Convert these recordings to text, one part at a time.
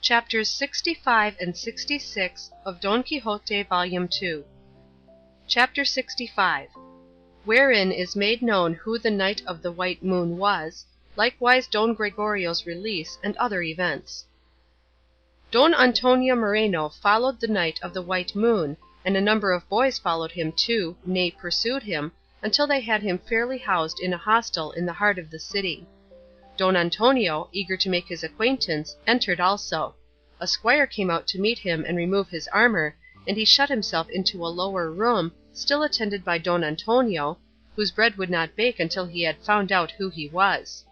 Chapters 65 and 66 of Don Quixote, Volume 2. Chapter 65. Wherein is made known who the Knight of the White Moon was, likewise Don Gregorio's release, and other events. Don Antonio Moreno followed the Knight of the White Moon, and a number of boys followed him too, nay, pursued him, until they had him fairly housed in a hostel in the heart of the city. Don Antonio, eager to make his acquaintance, entered also. A squire came out to meet him and remove his armour, and he shut himself into a lower room, still attended by Don Antonio, whose bread would not bake until he had found out who he was.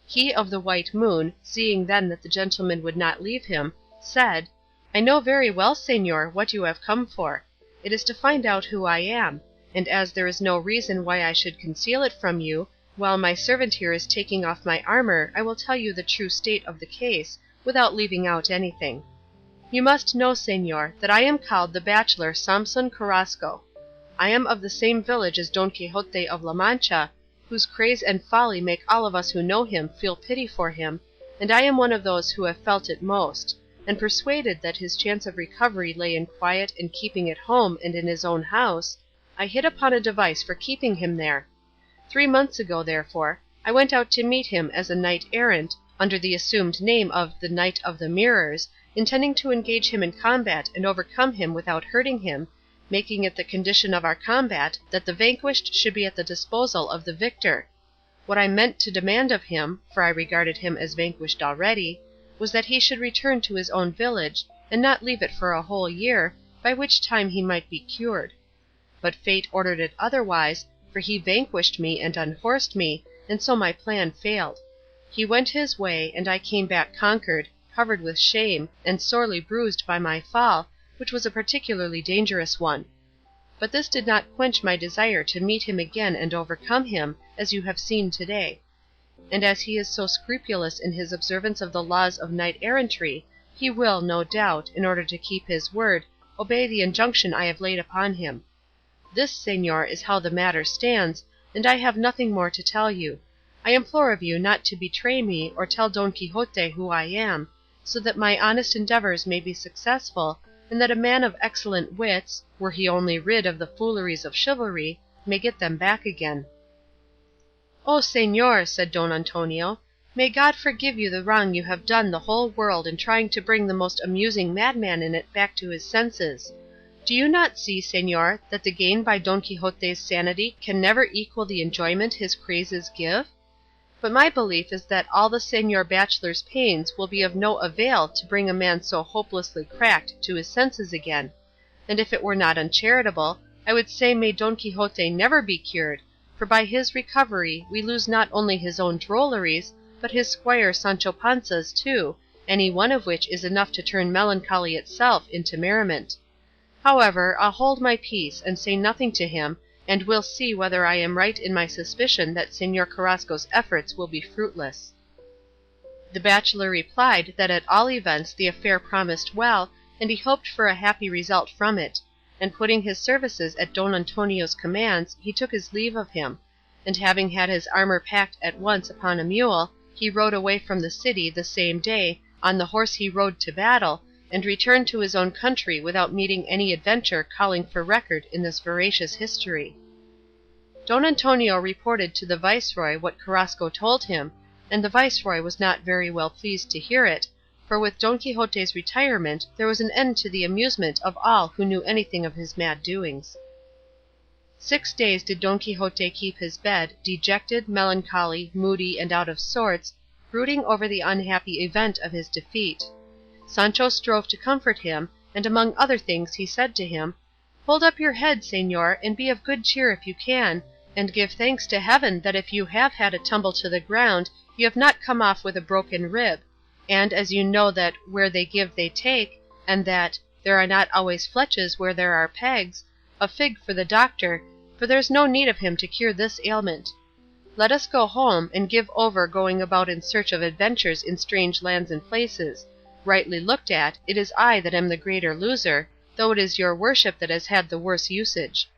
He of the White Moon, seeing then that the gentleman would not leave him, said, "I know very well, señor, what you have come for. It is to find out who I am, and as there is no reason why I should conceal it from you, while my servant here is taking off my armour, I will tell you the true state of the case, without leaving out anything. You must know, señor, that I am called the bachelor Samson Carrasco. I am of the same village as Don Quixote of La Mancha, whose craze and folly make all of us who know him feel pity for him, and I am one of those who have felt it most, and persuaded that his chance of recovery lay in quiet and keeping at home and in his own house, I hit upon a device for keeping him there. 3 months ago, therefore, I went out to meet him as a knight-errant, under the assumed name of the Knight of the Mirrors, intending to engage him in combat and overcome him without hurting him, making it the condition of our combat that the vanquished should be at the disposal of the victor. What I meant to demand of him, for I regarded him as vanquished already, was that he should return to his own village, and not leave it for a whole year, by which time he might be cured. But fate ordered it otherwise, for he vanquished me and unhorsed me, and so my plan failed. He went his way, and I came back conquered, covered with shame, and sorely bruised by my fall, which was a particularly dangerous one. But this did not quench my desire to meet him again and overcome him, as you have seen today. And as he is so scrupulous in his observance of the laws of knight-errantry, he will, no doubt, in order to keep his word, obey the injunction I have laid upon him. This, señor, is how the matter stands, and I have nothing more to tell you. I implore of you not to betray me or tell Don Quixote who I am, so that my honest endeavours may be successful, and that a man of excellent wits, were he only rid of the fooleries of chivalry, may get them back again." "Oh, señor," said Don Antonio, "may God forgive you the wrong you have done the whole world in trying to bring the most amusing madman in it back to his senses. Do you not see, señor, that the gain by Don Quixote's sanity can never equal the enjoyment his crazes give? But my belief is that all the señor bachelor's pains will be of no avail to bring a man so hopelessly cracked to his senses again; and if it were not uncharitable, I would say may Don Quixote never be cured, for by his recovery we lose not only his own drolleries, but his squire Sancho Panza's too, any one of which is enough to turn melancholy itself into merriment. However, I'll hold my peace, and say nothing to him, and we'll see whether I am right in my suspicion that Señor Carrasco's efforts will be fruitless." The bachelor replied that at all events the affair promised well, and he hoped for a happy result from it, and putting his services at Don Antonio's commands, he took his leave of him, and having had his armour packed at once upon a mule, he rode away from the city the same day on the horse he rode to battle, and returned to his own country without meeting any adventure calling for record in this veracious history. Don Antonio reported to the viceroy what Carrasco told him, and the viceroy was not very well pleased to hear it, for with Don Quixote's retirement there was an end to the amusement of all who knew anything of his mad doings. 6 days did Don Quixote keep his bed, dejected, melancholy, moody, and out of sorts, brooding over the unhappy event of his defeat. Sancho strove to comfort him, and among other things he said to him, "Hold up your head, señor, and be of good cheer if you can, and give thanks to heaven that if you have had a tumble to the ground you have not come off with a broken rib, and as you know that 'where they give they take', and that 'there are not always fletches where there are pegs,' a fig for the doctor, for there's no need of him to cure this ailment. Let us go home, and give over going about in search of adventures in strange lands and places. Rightly looked at, it is I that am the greater loser, though it is your worship that has had the worse usage.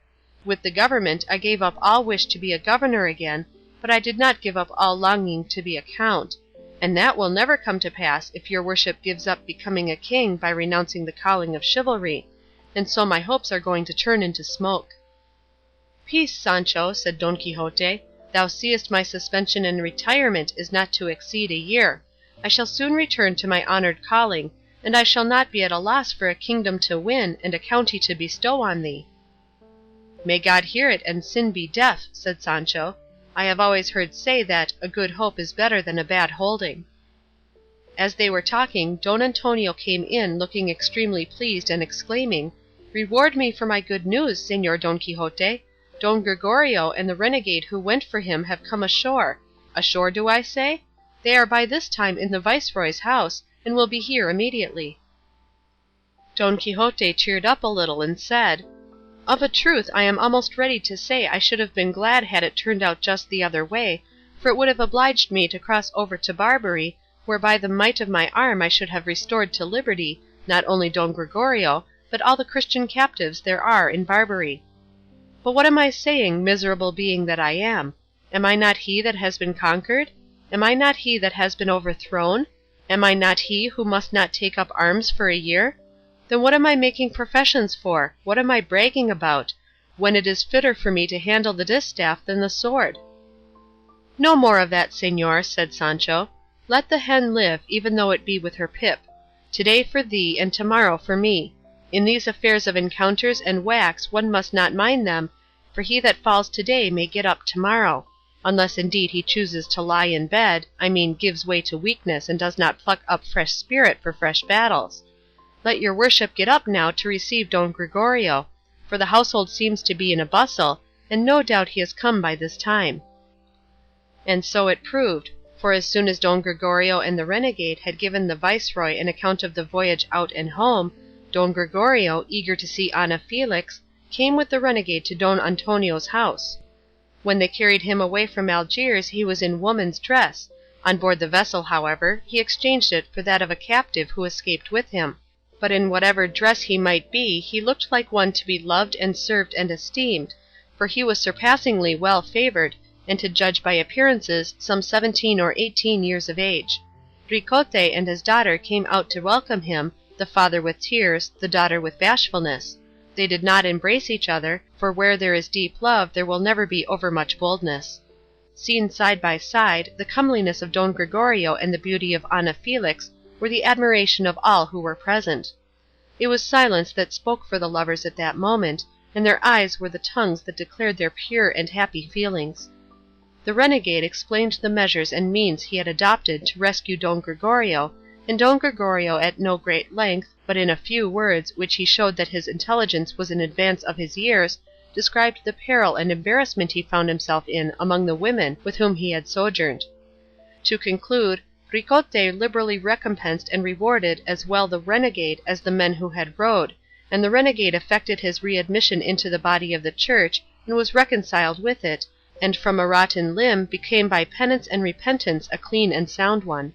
With the government I gave up all wish to be a governor again, but I did not give up all longing to be a count, and that will never come to pass if your worship gives up becoming a king by renouncing the calling of chivalry, and so my hopes are going to turn into smoke." "Peace, Sancho," said Don Quixote, "thou seest my suspension and retirement is not to exceed a year. I shall soon return to my honoured calling, and I shall not be at a loss for a kingdom to win and a county to bestow on thee." "May God hear it and sin be deaf," said Sancho. "I have always heard say that 'a good hope is better than a bad holding.'" As they were talking, Don Antonio came in looking extremely pleased and exclaiming, "Reward me for my good news, Señor Don Quixote. Don Gregorio and the renegade who went for him have come ashore. Ashore, do I say? They are by this time in the viceroy's house, and will be here immediately." Don Quixote cheered up a little and said, "Of a truth I am almost ready to say I should have been glad had it turned out just the other way, for it would have obliged me to cross over to Barbary, where by the might of my arm I should have restored to liberty, not only Don Gregorio, but all the Christian captives there are in Barbary. But what am I saying, miserable being that I am? Am I not he that has been conquered? Am I not he that has been overthrown? Am I not he who must not take up arms for a year? Then what am I making professions for? What am I bragging about? When it is fitter for me to handle the distaff than the sword." "No more of that, señor," said Sancho. "Let the hen live, even though it be with her pip. Today for thee, and tomorrow for me. In these affairs of encounters and whacks one must not mind them, for he that falls today may get up tomorrow; unless indeed he chooses to lie in bed, I mean gives way to weakness and does not pluck up fresh spirit for fresh battles. Let your worship get up now to receive Don Gregorio, for the household seems to be in a bustle, and no doubt he has come by this time." And so it proved, for as soon as Don Gregorio and the renegade had given the viceroy an account of the voyage out and home, Don Gregorio, eager to see Ana Felix, came with the renegade to Don Antonio's house. When they carried him away from Algiers he was in woman's dress; on board the vessel, however, he exchanged it for that of a captive who escaped with him. But in whatever dress he might be he looked like one to be loved and served and esteemed, for he was surpassingly well favoured, and to judge by appearances some 17 or 18 years of age. Ricote and his daughter came out to welcome him, the father with tears, the daughter with bashfulness. They did not embrace each other, for where there is deep love there will never be overmuch boldness. Seen side by side, the comeliness of Don Gregorio and the beauty of Ana Felix were the admiration of all who were present. It was silence that spoke for the lovers at that moment, and their eyes were the tongues that declared their pure and happy feelings. The renegade explained the measures and means he had adopted to rescue Don Gregorio, and Don Gregorio at no great length, but in a few words, which he showed that his intelligence was in advance of his years, described the peril and embarrassment he found himself in among the women with whom he had sojourned. To conclude, Ricote liberally recompensed and rewarded as well the renegade as the men who had rowed, and the renegade effected his readmission into the body of the church, and was reconciled with it, and from a rotten limb became by penance and repentance a clean and sound one.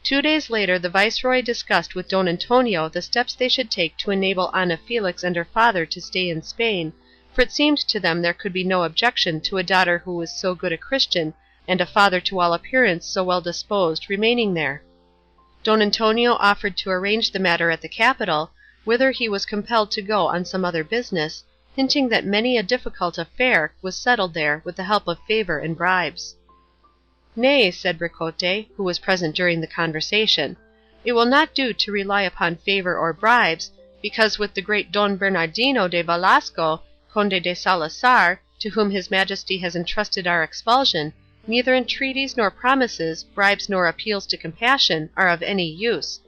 2 days later the viceroy discussed with Don Antonio the steps they should take to enable Ana Felix and her father to stay in Spain, for it seemed to them there could be no objection to a daughter who was so good a Christian, and a father to all appearance so well disposed remaining there. Don Antonio offered to arrange the matter at the capital, whither he was compelled to go on some other business, hinting that many a difficult affair was settled there with the help of favour and bribes. "Nay," said Ricote, who was present during the conversation, "it will not do to rely upon favour or bribes, because with the great Don Bernardino de Velasco, Conde de Salazar, to whom his Majesty has entrusted our expulsion, neither entreaties nor promises, bribes nor appeals to compassion, are of any use;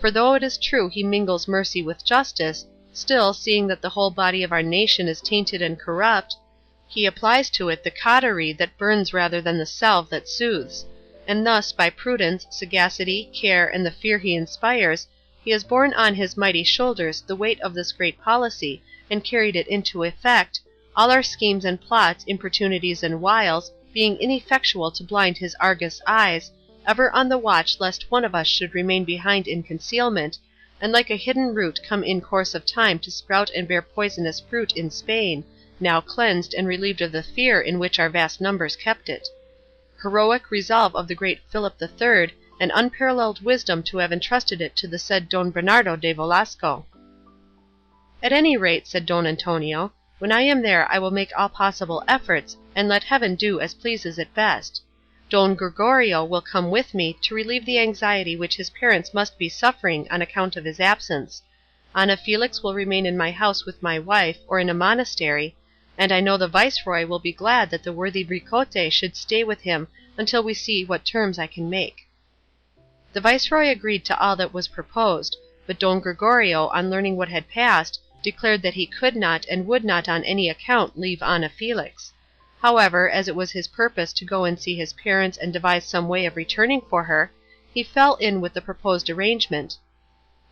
for though it is true he mingles mercy with justice, still, seeing that the whole body of our nation is tainted and corrupt, he applies to it the cautery that burns rather than the salve that soothes, and thus, by prudence, sagacity, care, and the fear he inspires, he has borne on his mighty shoulders the weight of this great policy, and carried it into effect, all our schemes and plots, importunities and wiles, being ineffectual to blind his Argus eyes, ever on the watch lest one of us should remain behind in concealment, and like a hidden root come in course of time to sprout and bear poisonous fruit in Spain, now cleansed and relieved of the fear in which our vast numbers kept it. heroic resolve of the great Philip III, and unparalleled wisdom to have entrusted it to the said Don Bernardo de Velasco." "At any rate," said Don Antonio, "when I am there I will make all possible efforts, and let heaven do as pleases it best. Don Gregorio will come with me, to relieve the anxiety which his parents must be suffering on account of his absence. Ana Felix will remain in my house with my wife, or in a monastery, and I know the viceroy will be glad that the worthy Ricote should stay with him until we see what terms I can make." The viceroy agreed to all that was proposed, but Don Gregorio, on learning what had passed, declared that he could not and would not on any account leave Ana Felix. However, as it was his purpose to go and see his parents and devise some way of returning for her, he fell in with the proposed arrangement.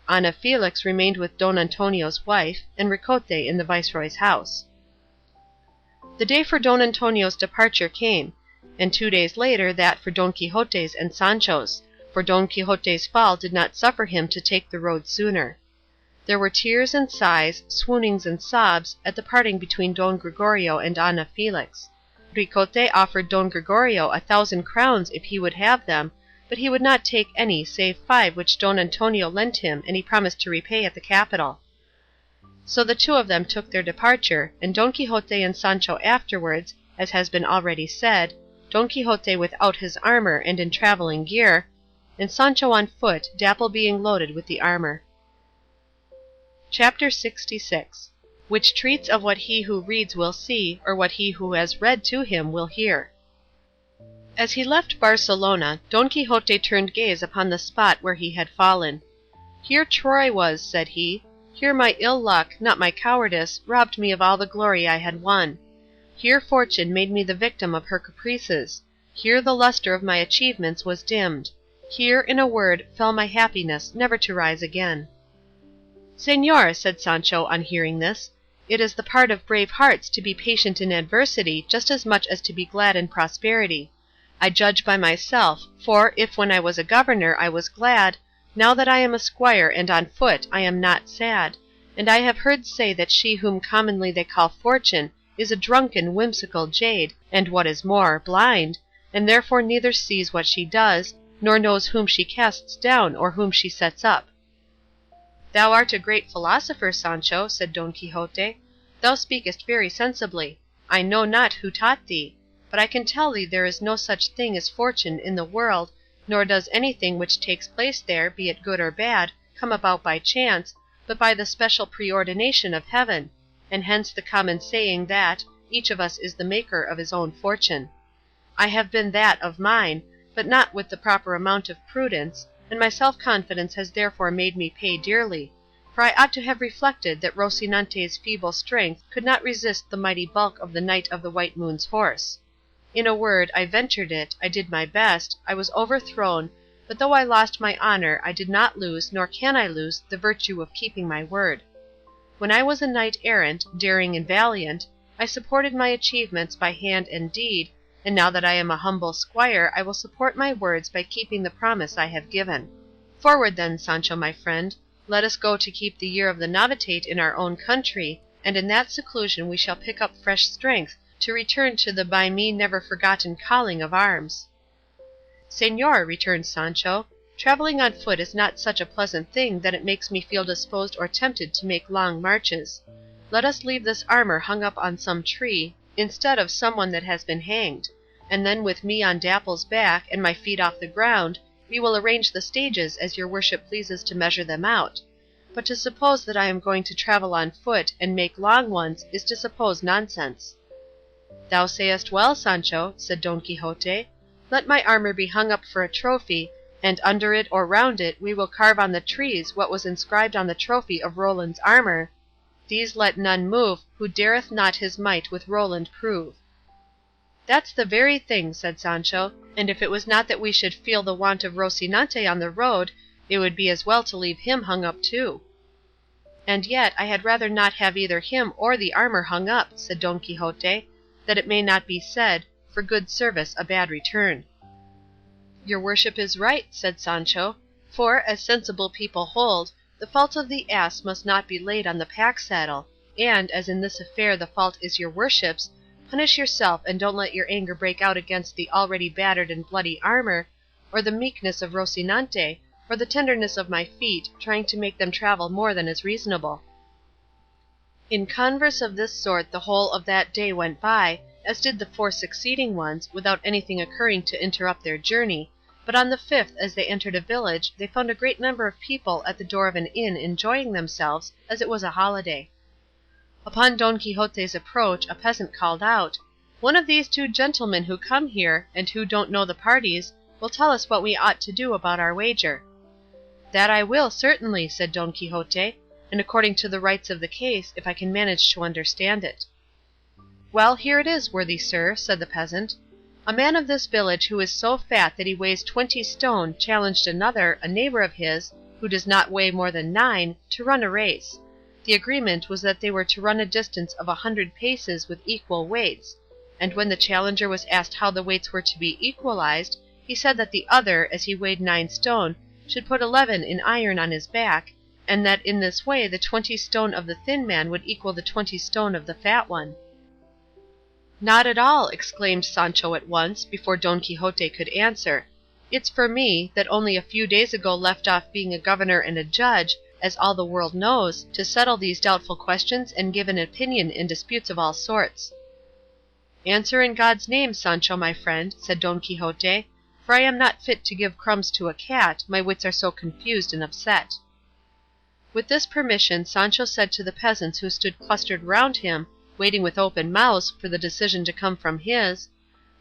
Ana Felix remained with Don Antonio's wife, and Ricote in the viceroy's house. The day for Don Antonio's departure came, and 2 days later that for Don Quixote's and Sancho's, for Don Quixote's fall did not suffer him to take the road sooner. There were tears and sighs, swoonings and sobs, at the parting between Don Gregorio and Ana Felix. Ricote offered Don Gregorio 1,000 crowns if he would have them, but he would not take any save 5 which Don Antonio lent him and he promised to repay at the capital. So the two of them took their departure, and Don Quixote and Sancho afterwards, as has been already said, Don Quixote without his armour and in travelling gear, and Sancho on foot, Dapple being loaded with the armour. Chapter 66. Which treats of what he who reads will see, or what he who has read to him will hear. As he left Barcelona, Don Quixote turned gaze upon the spot where he had fallen. "Here Troy was," said he. "Here my ill luck, not my cowardice, robbed me of all the glory I had won. Here Fortune made me the victim of her caprices. Here the lustre of my achievements was dimmed. Here, in a word, fell my happiness, never to rise again." "Señor," said Sancho on hearing this, "it is the part of brave hearts to be patient in adversity just as much as to be glad in prosperity. I judge by myself, for if when I was a governor I was glad, now that I am a squire and on foot I am not sad, and I have heard say that she whom commonly they call Fortune is a drunken whimsical jade, and what is more, blind, and therefore neither sees what she does, nor knows whom she casts down or whom she sets up." "Thou art a great philosopher, Sancho," said Don Quixote. "Thou speakest very sensibly. I know not who taught thee, but I can tell thee there is no such thing as fortune in the world, nor does anything which takes place there, be it good or bad, come about by chance, but by the special preordination of heaven, and hence the common saying that, each of us is the maker of his own fortune. I have been that of mine, but not with the proper amount of prudence, and my self-confidence has therefore made me pay dearly, for I ought to have reflected that Rocinante's feeble strength could not resist the mighty bulk of the Knight of the White Moon's horse. In a word, I ventured it, I did my best, I was overthrown, but though I lost my honour, I did not lose, nor can I lose, the virtue of keeping my word. When I was a knight-errant, daring and valiant, I supported my achievements by hand and deed, and now that I am a humble squire I will support my words by keeping the promise I have given. Forward then, Sancho my friend, let us go to keep the year of the novitate in our own country, and in that seclusion we shall pick up fresh strength to return to the by me never forgotten calling of arms." "Señor," returned Sancho, "travelling on foot is not such a pleasant thing that it makes me feel disposed or tempted to make long marches. Let us leave this armour hung up on some tree, instead of some one that has been hanged, and then with me on Dapple's back, and my feet off the ground, we will arrange the stages as your worship pleases to measure them out; but to suppose that I am going to travel on foot, and make long ones, is to suppose nonsense." "Thou sayest well, Sancho," said Don Quixote. "Let my armour be hung up for a trophy, and under it or round it we will carve on the trees what was inscribed on the trophy of Roland's armour, 'These let none move, who dareth not his might with Roland prove.'" "That's the very thing," said Sancho, "and if it was not that we should feel the want of Rocinante on the road, it would be as well to leave him hung up too." "And yet I had rather not have either him or the armour hung up," said Don Quixote, "that it may not be said, 'For good service a bad return.'" "Your worship is right," said Sancho, "for, as sensible people hold, the fault of the ass must not be laid on the pack saddle, and, as in this affair the fault is your worship's, Punish yourself, and don't let your anger break out against the already battered and bloody armour, or the meekness of Rocinante, or the tenderness of my feet, trying to make them travel more than is reasonable." In converse of this sort the whole of that day went by, as did the 4 succeeding ones, without anything occurring to interrupt their journey, but on the 5th, as they entered a village, they found a great number of people at the door of an inn enjoying themselves, as it was a holiday. Upon Don Quixote's approach, a peasant called out, "One of these 2 gentlemen who come here, and who don't know the parties, will tell us what we ought to do about our wager." "That I will, certainly," said Don Quixote, "and according to the rights of the case, if I can manage to understand it." "Well, here it is, worthy sir," said the peasant. "A man of this village who is so fat that he weighs 20 stone challenged another, a neighbour of his, who does not weigh more than 9, to run a race. The agreement was that they were to run a distance of 100 paces with equal weights, and when the challenger was asked how the weights were to be equalized, he said that the other, as he weighed 9 stone, should put 11 in iron on his back, and that in this way the 20 stone of the thin man would equal the 20 stone of the fat one." "Not at all," exclaimed Sancho at once, before Don Quixote could answer. "It's for me, that only a few days ago left off being a governor and a judge, as all the world knows, to settle these doubtful questions and give an opinion in disputes of all sorts." "Answer in God's name, Sancho my friend," said Don Quixote, "for I am not fit to give crumbs to a cat, my wits are so confused and upset." With this permission Sancho said to the peasants who stood clustered round him, waiting with open mouths for the decision to come from his,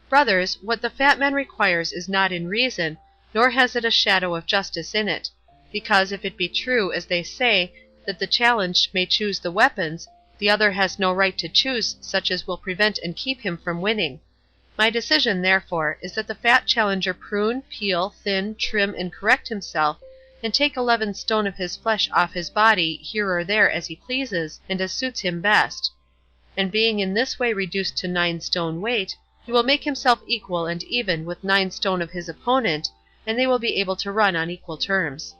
"Brothers, what the fat man requires is not in reason, nor has it a shadow of justice in it; because if it be true, as they say, that the challenged may choose the weapons, the other has no right to choose such as will prevent and keep him from winning. My decision, therefore, is that the fat challenger prune, peel, thin, trim, and correct himself, and take 11 stone of his flesh off his body here or there as he pleases, and as suits him best; and being in this way reduced to 9 stone weight, he will make himself equal and even with 9 stone of his opponent, and they will be able to run on equal terms."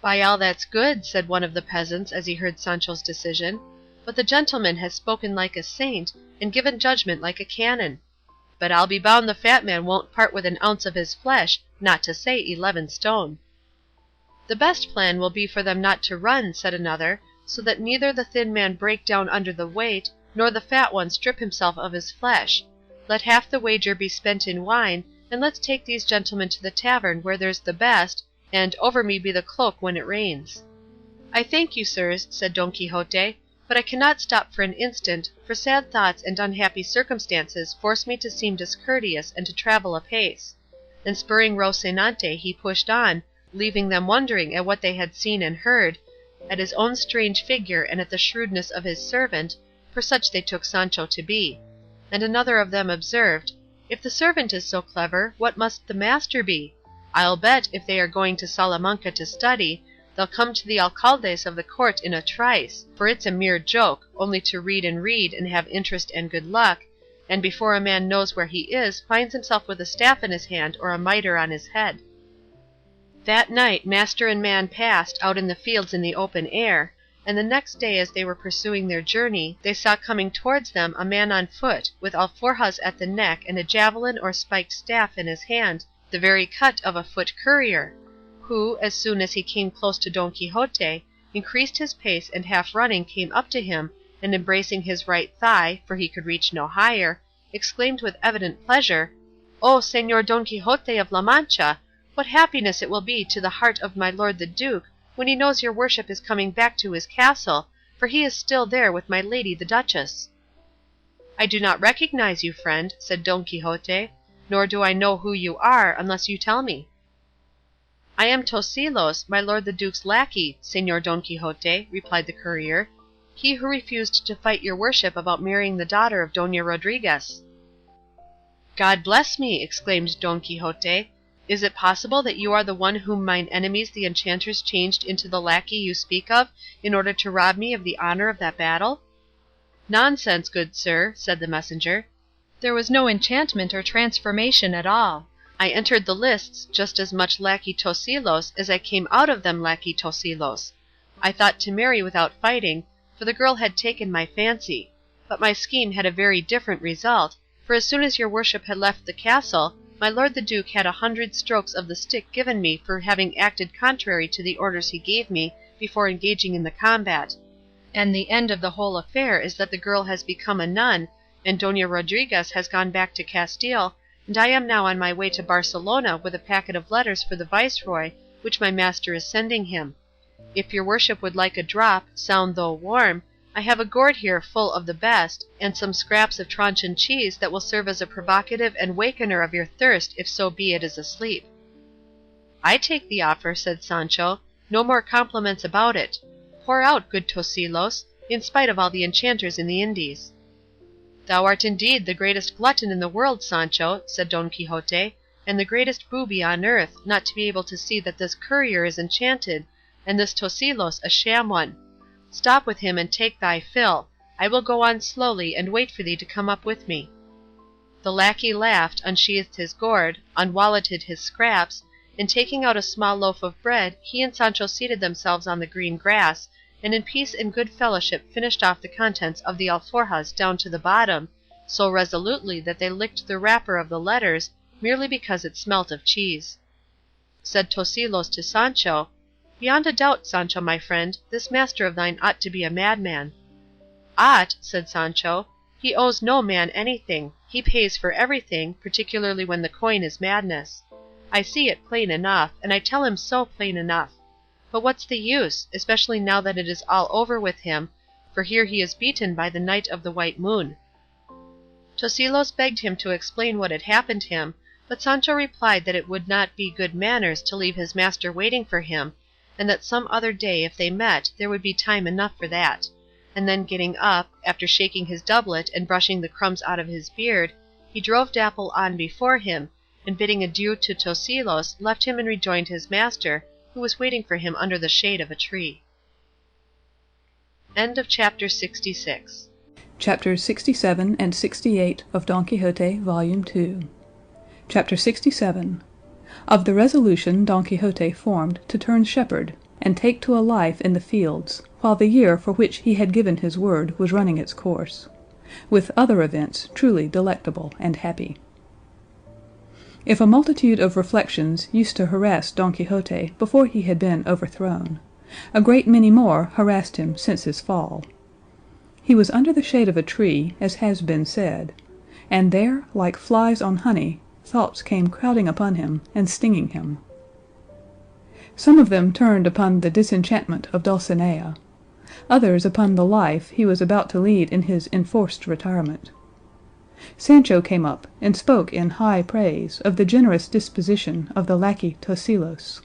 "By all that's good," said one of the peasants as he heard Sancho's decision, "but the gentleman has spoken like a saint, and given judgment like a canon. But I'll be bound the fat man won't part with an ounce of his flesh, not to say 11 stone." "The best plan will be for them not to run," said another, "so that neither the thin man break down under the weight, nor the fat one strip himself of his flesh. Let half the wager be spent in wine, and let's take these gentlemen to the tavern where there's the best, and over me be the cloak when it rains." "I thank you, sirs," said Don Quixote, "but I cannot stop for an instant, for sad thoughts and unhappy circumstances force me to seem discourteous and to travel apace;" and spurring Rocinante he pushed on, leaving them wondering at what they had seen and heard, at his own strange figure and at the shrewdness of his servant, for such they took Sancho to be; and another of them observed, "If the servant is so clever, what must the master be? I'll bet, if they are going to Salamanca to study, they'll come to the alcaldes of the court in a trice, for it's a mere joke, only to read and have interest and good luck, and before a man knows where he is, finds himself with a staff in his hand or a mitre on his head." That night master and man passed out in the fields in the open air, and the next day as they were pursuing their journey they saw coming towards them a man on foot, with alforjas at the neck and a javelin or spiked staff in his hand, the very cut of a foot courier, who, as soon as he came close to Don Quixote, increased his pace and half running came up to him, and embracing his right thigh, for he could reach no higher, exclaimed with evident pleasure, "O Señor Don Quixote of La Mancha, what happiness it will be to the heart of my lord the duke when he knows your worship is coming back to his castle, for he is still there with my lady the duchess." "I do not recognize you, friend," said Don Quixote, "nor do I know who you are, unless you tell me." "I am Tosilos, my lord the duke's lackey, Señor Don Quixote," replied the courier, "he who refused to fight your worship about marrying the daughter of Dona Rodriguez." "God bless me!" exclaimed Don Quixote; "is it possible that you are the one whom mine enemies the enchanters changed into the lackey you speak of, in order to rob me of the honour of that battle?" "Nonsense, good sir," said the messenger; "there was no enchantment or transformation at all. I entered the lists just as much lackey Tosilos as I came out of them lackey Tosilos. I thought to marry without fighting, for the girl had taken my fancy; but my scheme had a very different result, for as soon as your worship had left the castle, my lord the Duke had 100 strokes of the stick given me for having acted contrary to the orders he gave me before engaging in the combat. And the end of the whole affair is that the girl has become a nun, and Dona Rodriguez has gone back to Castile, and I am now on my way to Barcelona with a packet of letters for the viceroy, which my master is sending him. If your worship would like a drop, sound though warm, I have a gourd here full of the best, and some scraps of Tronchon cheese that will serve as a provocative and wakener of your thirst if so be it is asleep." "I take the offer," said Sancho. "No more compliments about it. Pour out, good Tosilos, in spite of all the enchanters in the Indies." "Thou art indeed the greatest glutton in the world, Sancho," said Don Quixote, "and the greatest booby on earth, not to be able to see that this courier is enchanted, and this Tosilos a sham one. Stop with him and take thy fill. I will go on slowly, and wait for thee to come up with me." The lackey laughed, unsheathed his gourd, unwalleted his scraps, and taking out a small loaf of bread, he and Sancho seated themselves on the green grass, and in peace and good fellowship finished off the contents of the alforjas down to the bottom, so resolutely that they licked the wrapper of the letters, merely because it smelt of cheese. Said Tosilos to Sancho, "Beyond a doubt, Sancho my friend, this master of thine ought to be a madman." "Ought!" said Sancho, "he owes no man anything; he pays for everything, particularly when the coin is madness. I see it plain enough, and I tell him so plain enough. But what's the use, especially now that it is all over with him, for here he is beaten by the Knight of the White Moon." Tosilos begged him to explain what had happened him, but Sancho replied that it would not be good manners to leave his master waiting for him, and that some other day if they met there would be time enough for that; and then getting up, after shaking his doublet and brushing the crumbs out of his beard, he drove Dapple on before him, and bidding adieu to Tosilos, left him and rejoined his master, who was waiting for him under the shade of a tree. Chapter 66. Chapters 67 and 68 of Don Quixote, Volume 2. Chapter 67. Of the resolution Don Quixote formed to turn shepherd, and take to a life in the fields, while the year for which he had given his word was running its course, with other events truly delectable and happy. If a multitude of reflections used to harass Don Quixote before he had been overthrown, a great many more harassed him since his fall. He was under the shade of a tree, as has been said, and there, like flies on honey, thoughts came crowding upon him and stinging him. Some of them turned upon the disenchantment of Dulcinea, others upon the life he was about to lead in his enforced retirement. Sancho came up and spoke in high praise of the generous disposition of the lackey Tosilos.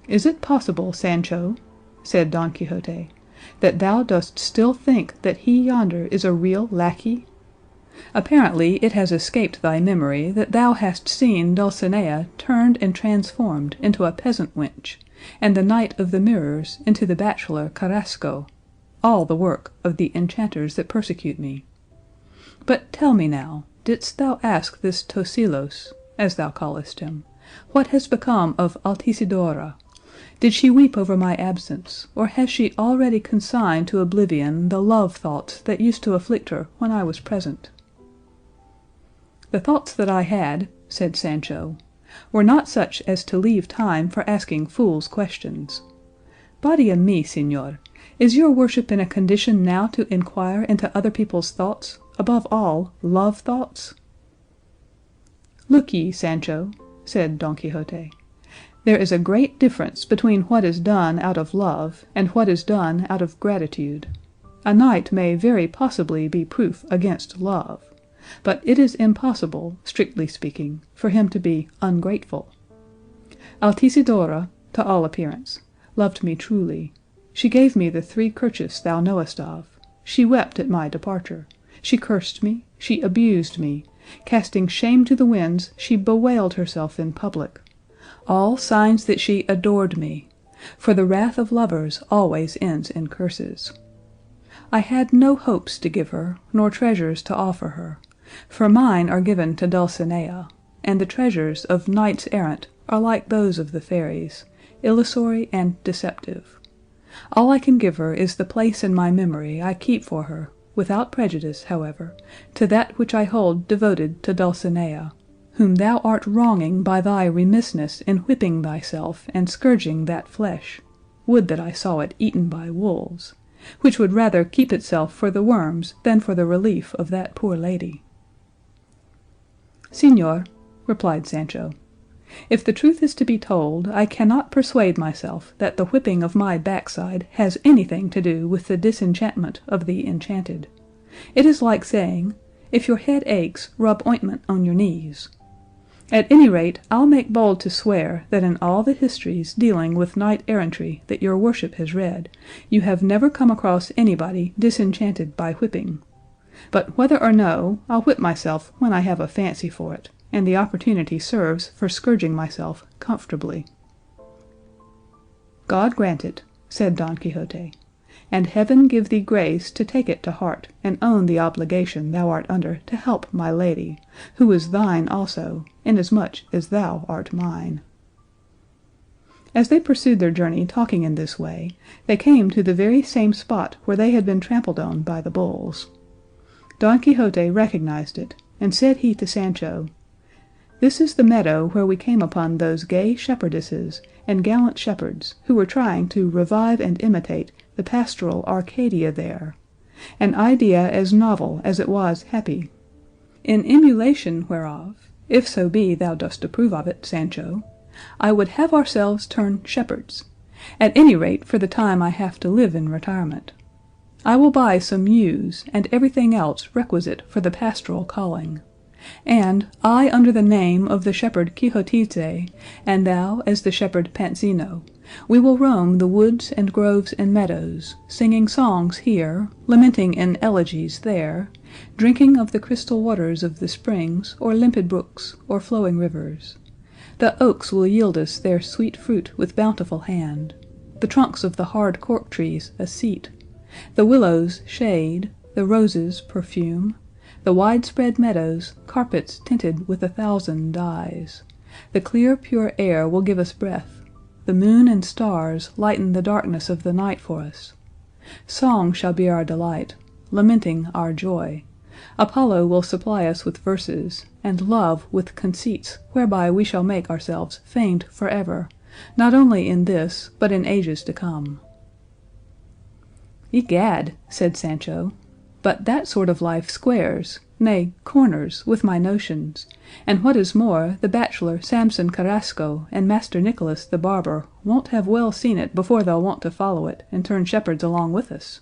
"Is it possible, Sancho," said Don Quixote, "that thou dost still think that he yonder is a real lackey? Apparently it has escaped thy memory that thou hast seen Dulcinea turned and transformed into a peasant wench, and the Knight of the Mirrors into the bachelor Carrasco, all the work of the enchanters that persecute me. But tell me now, didst thou ask this Tosilos, as thou callest him, what has become of Altisidora? Did she weep over my absence, or has she already consigned to oblivion the love thoughts that used to afflict her when I was present?" "The thoughts that I had," said Sancho, "were not such as to leave time for asking fools' questions. Body o' me, señor, is your worship in a condition now to inquire into other people's thoughts, above all, love thoughts?" "Look ye, Sancho," said Don Quixote, "there is a great difference between what is done out of love and what is done out of gratitude. A knight may very possibly be proof against love, but it is impossible, strictly speaking, for him to be ungrateful. Altisidora, to all appearance, loved me truly. She gave me the 3 kerchiefs thou knowest of. She wept at my departure. She cursed me, she abused me. Casting shame to the winds, she bewailed herself in public. All signs that she adored me, for the wrath of lovers always ends in curses. I had no hopes to give her, nor treasures to offer her, for mine are given to Dulcinea, and the treasures of knights-errant are like those of the fairies, illusory and deceptive. All I can give her is the place in my memory I keep for her, without prejudice, however, to that which I hold devoted to Dulcinea, whom thou art wronging by thy remissness in whipping thyself and scourging that flesh. Would that I saw it eaten by wolves, which would rather keep itself for the worms than for the relief of that poor lady." "Señor," replied Sancho, "if the truth is to be told, I cannot persuade myself that the whipping of my backside has anything to do with the disenchantment of the enchanted. It is like saying, 'If your head aches, rub ointment on your knees.' At any rate, I'll make bold to swear that in all the histories dealing with knight-errantry that your worship has read, you have never come across anybody disenchanted by whipping. But whether or no, I'll whip myself when I have a fancy for it, and the opportunity serves for scourging myself comfortably." "God grant it," said Don Quixote, "and heaven give thee grace to take it to heart and own the obligation thou art under to help my lady, who is thine also, inasmuch as thou art mine." As they pursued their journey talking in this way, they came to the very same spot where they had been trampled on by the bulls. Don Quixote recognized it, and said he to Sancho, "This is the meadow where we came upon those gay shepherdesses and gallant shepherds who were trying to revive and imitate the pastoral Arcadia there, an idea as novel as it was happy. In emulation whereof, if so be thou dost approve of it, Sancho, I would have ourselves turn shepherds, at any rate for the time I have to live in retirement. I will buy some ewes and everything else requisite for the pastoral calling, and I under the name of the shepherd Quixotize, and thou as the shepherd Panzino, we will roam the woods and groves and meadows, singing songs here, lamenting in elegies there, drinking of the crystal waters of the springs, or limpid brooks, or flowing rivers. The oaks will yield us their sweet fruit with bountiful hand, the trunks of the hard cork trees a seat, the willows shade, the roses perfume, the wide-spread meadows carpets tinted with 1,000 dyes. The clear pure air will give us breath, the moon and stars lighten the darkness of the night for us. Song shall be our delight, lamenting our joy. Apollo will supply us with verses, and Love with conceits whereby we shall make ourselves famed forever, not only in this but in ages to come." "Egad," said Sancho, "but that sort of life squares, nay, corners, with my notions, and what is more, the bachelor Samson Carrasco and Master Nicholas the barber won't have well seen it before they'll want to follow it and turn shepherds along with us,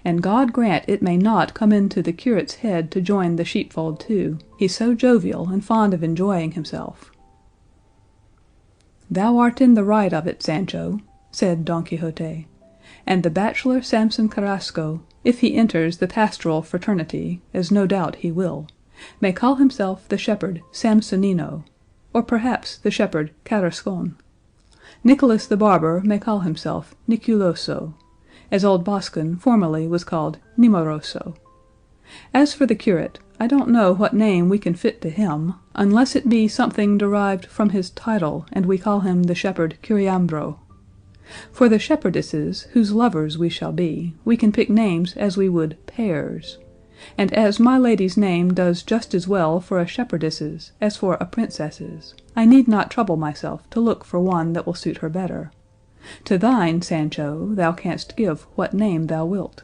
and God grant it may not come into the curate's head to join the sheepfold too, he's so jovial and fond of enjoying himself." "Thou art in the right of it, Sancho," said Don Quixote, "and the bachelor Samson Carrasco, if he enters the pastoral fraternity, as no doubt he will, may call himself the shepherd Samsonino, or perhaps the shepherd Carrascon. Nicholas the barber may call himself Niculoso, as old Boscan formerly was called Nimoroso. As for the curate, I don't know what name we can fit to him, unless it be something derived from his title, and we call him the shepherd Curiambro. For the shepherdesses, whose lovers we shall be, we can pick names as we would pears; and as my lady's name does just as well for a shepherdess's as for a princess's, I need not trouble myself to look for one that will suit her better. To thine, Sancho, thou canst give what name thou wilt."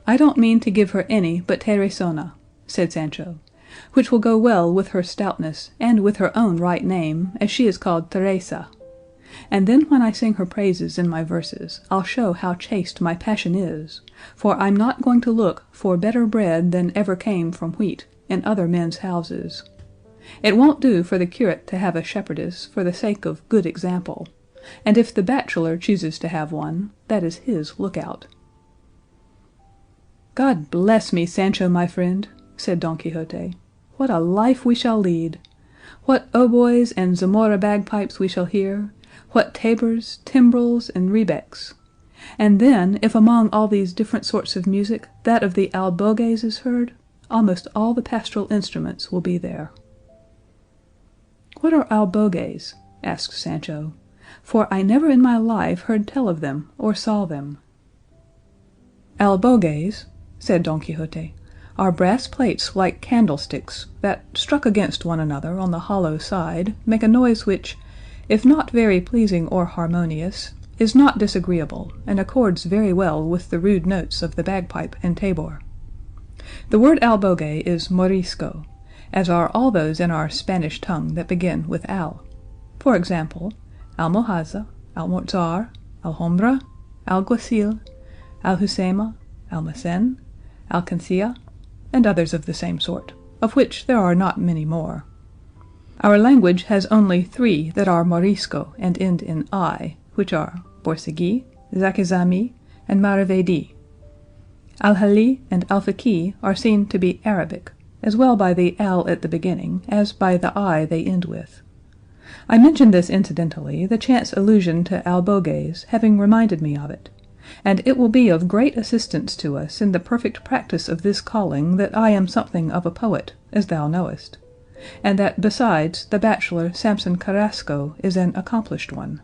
"I don't mean to give her any but Teresona," said Sancho, "which will go well with her stoutness and with her own right name, as she is called Teresa. And then when I sing her praises in my verses, I'll show how chaste my passion is, for I'm not going to look for better bread than ever came from wheat in other men's houses. It won't do for the curate to have a shepherdess for the sake of good example, and if the bachelor chooses to have one, that is his lookout." "God bless me, Sancho my friend," said Don Quixote, "what a life we shall lead! What hautboys and Zamora bagpipes we shall hear, what tabors, timbrels, and rebecks! And then, if among all these different sorts of music that of the albogues is heard, almost all the pastoral instruments will be there." "What are albogues?" asked Sancho, "for I never in my life heard tell of them or saw them." "Albogues," said Don Quixote, "are brass plates like candlesticks, that, struck against one another on the hollow side, make a noise which, if not very pleasing or harmonious, is not disagreeable, and accords very well with the rude notes of the bagpipe and tabor. The word albogue is Morisco, as are all those in our Spanish tongue that begin with al. For example, almohaza, almorzar, alhombra, alguacil, alhucema, almacen, alcancia, and others of the same sort, of which there are not many more. Our language has only 3 that are Morisco and end in I, which are Borsegui, Zakizami, and Maravedi. Alhali and Alfaqui are seen to be Arabic, as well by the al at the beginning as by the I they end with. I mention this incidentally, the chance allusion to albogues having reminded me of it, and it will be of great assistance to us in the perfect practice of this calling that I am something of a poet, as thou knowest, and that besides the bachelor Samson Carrasco is an accomplished one.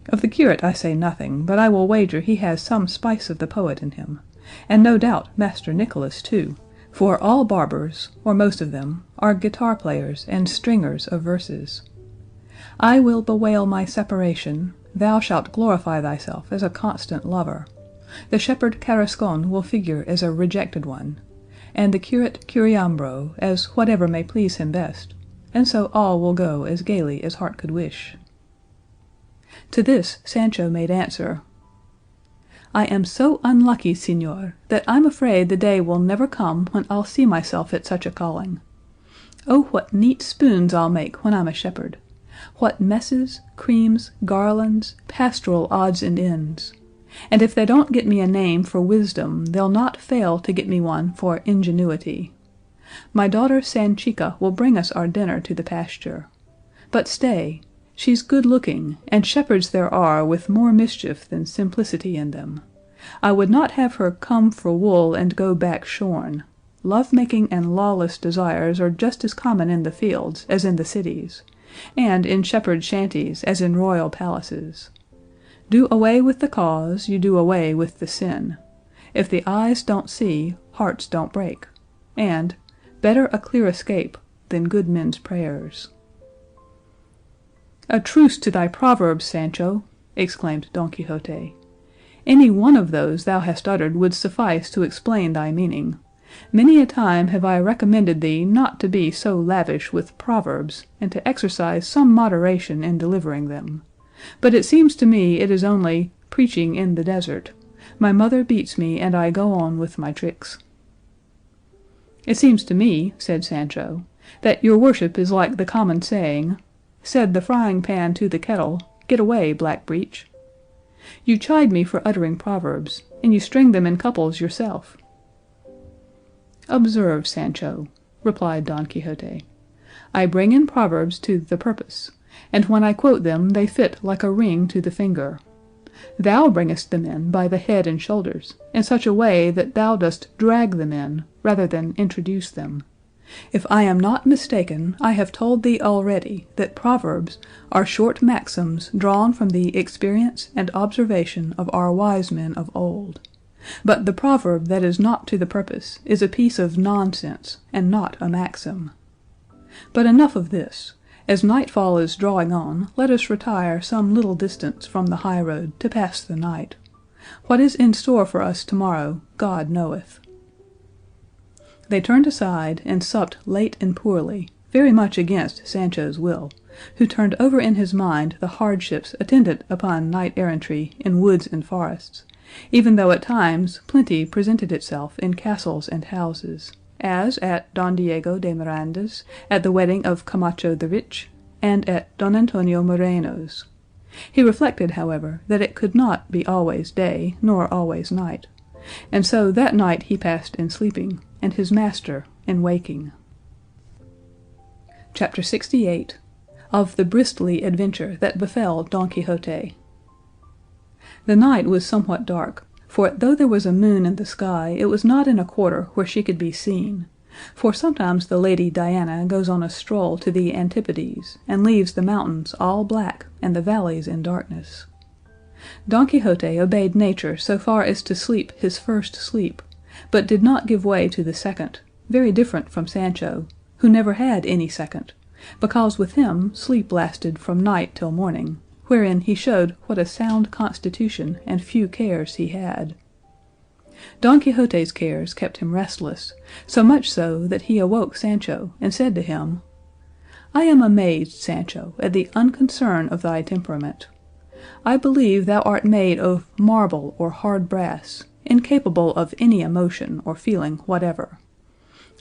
Of the curate I say nothing, but I will wager he has some spice of the poet in him, and no doubt Master Nicholas too, for all barbers, or most of them, are guitar players and stringers of verses. I will bewail my separation, thou shalt glorify thyself as a constant lover, the shepherd Carrascon will figure as a rejected one, and the curate Curiambro as whatever may please him best, and so all will go as gaily as heart could wish." To this Sancho made answer, "I am so unlucky, señor, that I'm afraid the day will never come when I'll see myself at such a calling. Oh, what neat spoons I'll make when I'm a shepherd! What messes, creams, garlands, pastoral odds and ends! And if they don't get me a name for wisdom, they'll not fail to get me one for ingenuity. My daughter Sanchica will bring us our dinner to the pasture. But stay! She's good-looking, and shepherds there are with more mischief than simplicity in them. I would not have her come for wool and go back shorn. Love-making and lawless desires are just as common in the fields as in the cities, and in shepherd shanties as in royal palaces. Do away with the cause, you do away with the sin. If the eyes don't see, hearts don't break, and better a clear escape than good men's prayers." "A truce to thy proverbs, Sancho!" exclaimed Don Quixote. "Any one of those thou hast uttered would suffice to explain thy meaning. Many a time have I recommended thee not to be so lavish with proverbs, and to exercise some moderation in delivering them. But it seems to me it is only 'preaching in the desert.' My mother beats me, and I go on with my tricks." "It seems to me," said Sancho, "that your worship is like the common saying, 'Said the frying pan to the kettle, get away, black breech.' You chide me for uttering proverbs, and you string them in couples yourself." "Observe, Sancho," replied Don Quixote, "I bring in proverbs to the purpose, and when I quote them they fit like a ring to the finger. Thou bringest them in by the head and shoulders, in such a way that thou dost drag them in, rather than introduce them. If I am not mistaken, I have told thee already that proverbs are short maxims drawn from the experience and observation of our wise men of old. But the proverb that is not to the purpose is a piece of nonsense, and not a maxim. But enough of this. As nightfall is drawing on, let us retire some little distance from the high road to pass the night. What is in store for us tomorrow, God knoweth." They turned aside and supped late and poorly, very much against Sancho's will, who turned over in his mind the hardships attendant upon knight-errantry in woods and forests, even though at times plenty presented itself in castles and houses, as at Don Diego de Miranda's, at the wedding of Camacho the Rich, and at Don Antonio Moreno's. He reflected, however, that it could not be always day, nor always night, and so that night he passed in sleeping, and his master in waking. Chapter 68. Of the Bristly Adventure that befell Don Quixote. The night was somewhat dark, for though there was a moon in the sky, it was not in a quarter where she could be seen, for sometimes the Lady Diana goes on a stroll to the Antipodes, and leaves the mountains all black and the valleys in darkness. Don Quixote obeyed nature so far as to sleep his first sleep, but did not give way to the second, very different from Sancho, who never had any second, because with him sleep lasted from night till morning, wherein he showed what a sound constitution and few cares he had. Don Quixote's cares kept him restless, so much so that he awoke Sancho and said to him, "I am amazed, Sancho, at the unconcern of thy temperament. I believe thou art made of marble or hard brass, incapable of any emotion or feeling whatever.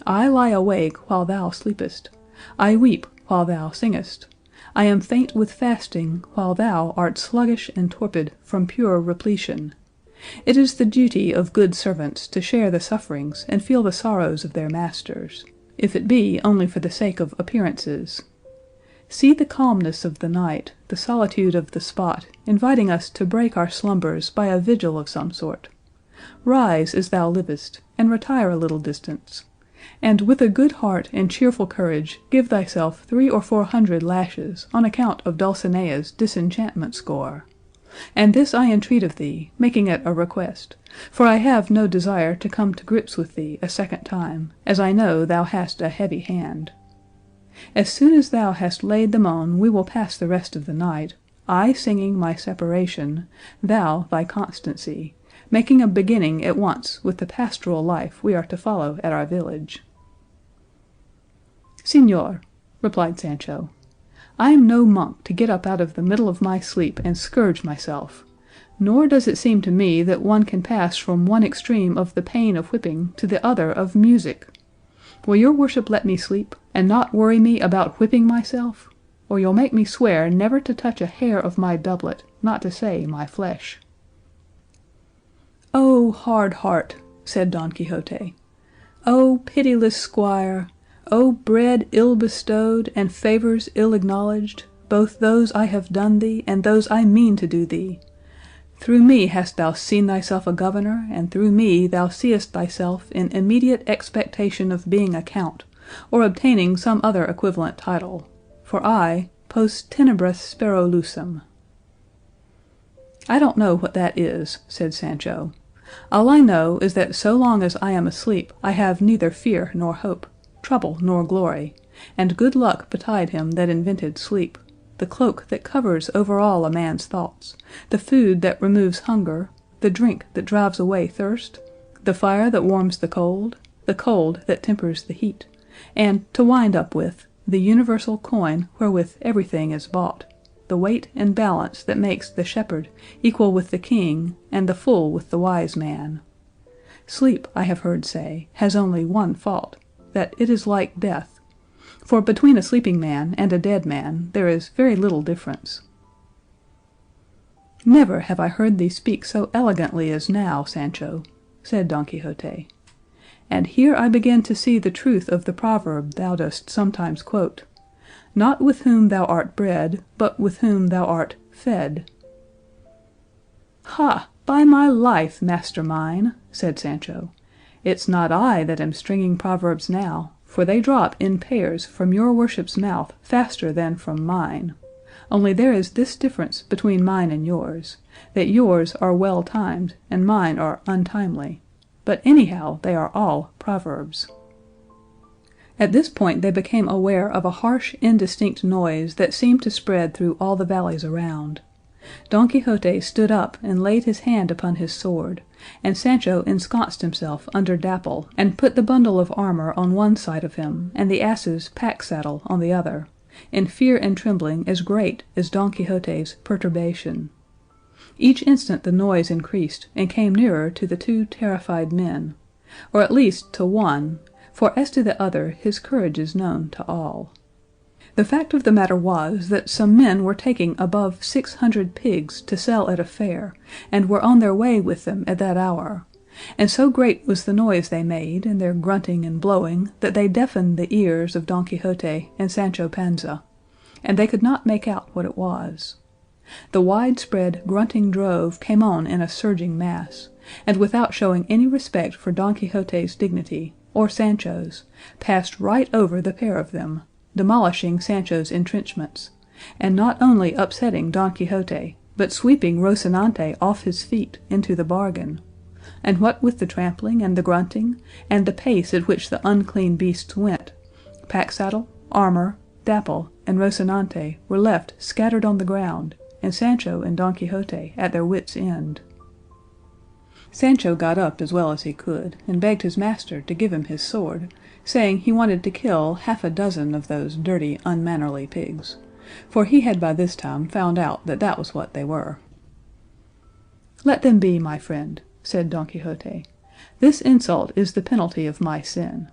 I lie awake while thou sleepest, I weep while thou singest, I am faint with fasting while thou art sluggish and torpid from pure repletion. It is the duty of good servants to share the sufferings and feel the sorrows of their masters, if it be only for the sake of appearances. See the calmness of the night, the solitude of the spot, inviting us to break our slumbers by a vigil of some sort. Rise as thou livest, and retire a little distance, and with a good heart and cheerful courage give thyself 300 or 400 lashes on account of Dulcinea's disenchantment score. And this I entreat of thee, making it a request, for I have no desire to come to grips with thee a second time, as I know thou hast a heavy hand. As soon as thou hast laid them on we will pass the rest of the night, I singing my separation, thou thy constancy, making a beginning at once with the pastoral life we are to follow at our village." "Señor," replied Sancho, "I am no monk to get up out of the middle of my sleep and scourge myself, nor does it seem to me that one can pass from one extreme of the pain of whipping to the other of music. Will your worship let me sleep, and not worry me about whipping myself, or you'll make me swear never to touch a hair of my doublet, not to say my flesh." "O hard heart," said Don Quixote, "O pitiless squire, O bread ill bestowed and favours ill acknowledged, both those I have done thee and those I mean to do thee. Through me hast thou seen thyself a governor, and through me thou seest thyself in immediate expectation of being a count, or obtaining some other equivalent title, for I post tenebras spero lucem." "I don't know what that is," said Sancho. "All I know is that so long as I am asleep I have neither fear nor hope, trouble nor glory, and good luck betide him that invented sleep, the cloak that covers over all a man's thoughts, the food that removes hunger, the drink that drives away thirst, the fire that warms the cold that tempers the heat, and, to wind up with, the universal coin wherewith everything is bought, the weight and balance that makes the shepherd equal with the king and the fool with the wise man. Sleep, I have heard say, has only one fault, that it is like death, for between a sleeping man and a dead man there is very little difference." "Never have I heard thee speak so elegantly as now, Sancho," said Don Quixote, "and here I begin to see the truth of the proverb thou dost sometimes quote, 'Not with whom thou art bred, but with whom thou art fed.'" "Ha! By my life, master mine," said Sancho, "it's not I that am stringing proverbs now, for they drop in pairs from your worship's mouth faster than from mine; only there is this difference between mine and yours, that yours are well timed and mine are untimely, but anyhow they are all proverbs." At this point they became aware of a harsh indistinct noise that seemed to spread through all the valleys around. Don Quixote stood up and laid his hand upon his sword, and Sancho ensconced himself under Dapple and put the bundle of armour on one side of him and the ass's pack saddle on the other, in fear and trembling as great as Don Quixote's perturbation. Each instant the noise increased and came nearer to the two terrified men, or at least to one, for as to the other his courage is known to all. The fact of the matter was that some men were taking above 600 pigs to sell at a fair, and were on their way with them at that hour, and so great was the noise they made and their grunting and blowing that they deafened the ears of Don Quixote and Sancho Panza, and they could not make out what it was. The widespread grunting drove came on in a surging mass, and without showing any respect for Don Quixote's dignity, or Sancho's, passed right over the pair of them, demolishing Sancho's entrenchments, and not only upsetting Don Quixote, but sweeping Rocinante off his feet into the bargain, And what with the trampling, and the grunting, and the pace at which the unclean beasts went, pack-saddle, armor, Dapple, and Rocinante were left scattered on the ground, and Sancho and Don Quixote at their wits' end. Sancho got up as well as he could, and begged his master to give him his sword, saying he wanted to kill half a dozen of those dirty, unmannerly pigs, for he had by this time found out that that was what they were. "Let them be, my friend," said Don Quixote. "This insult is the penalty of my sin,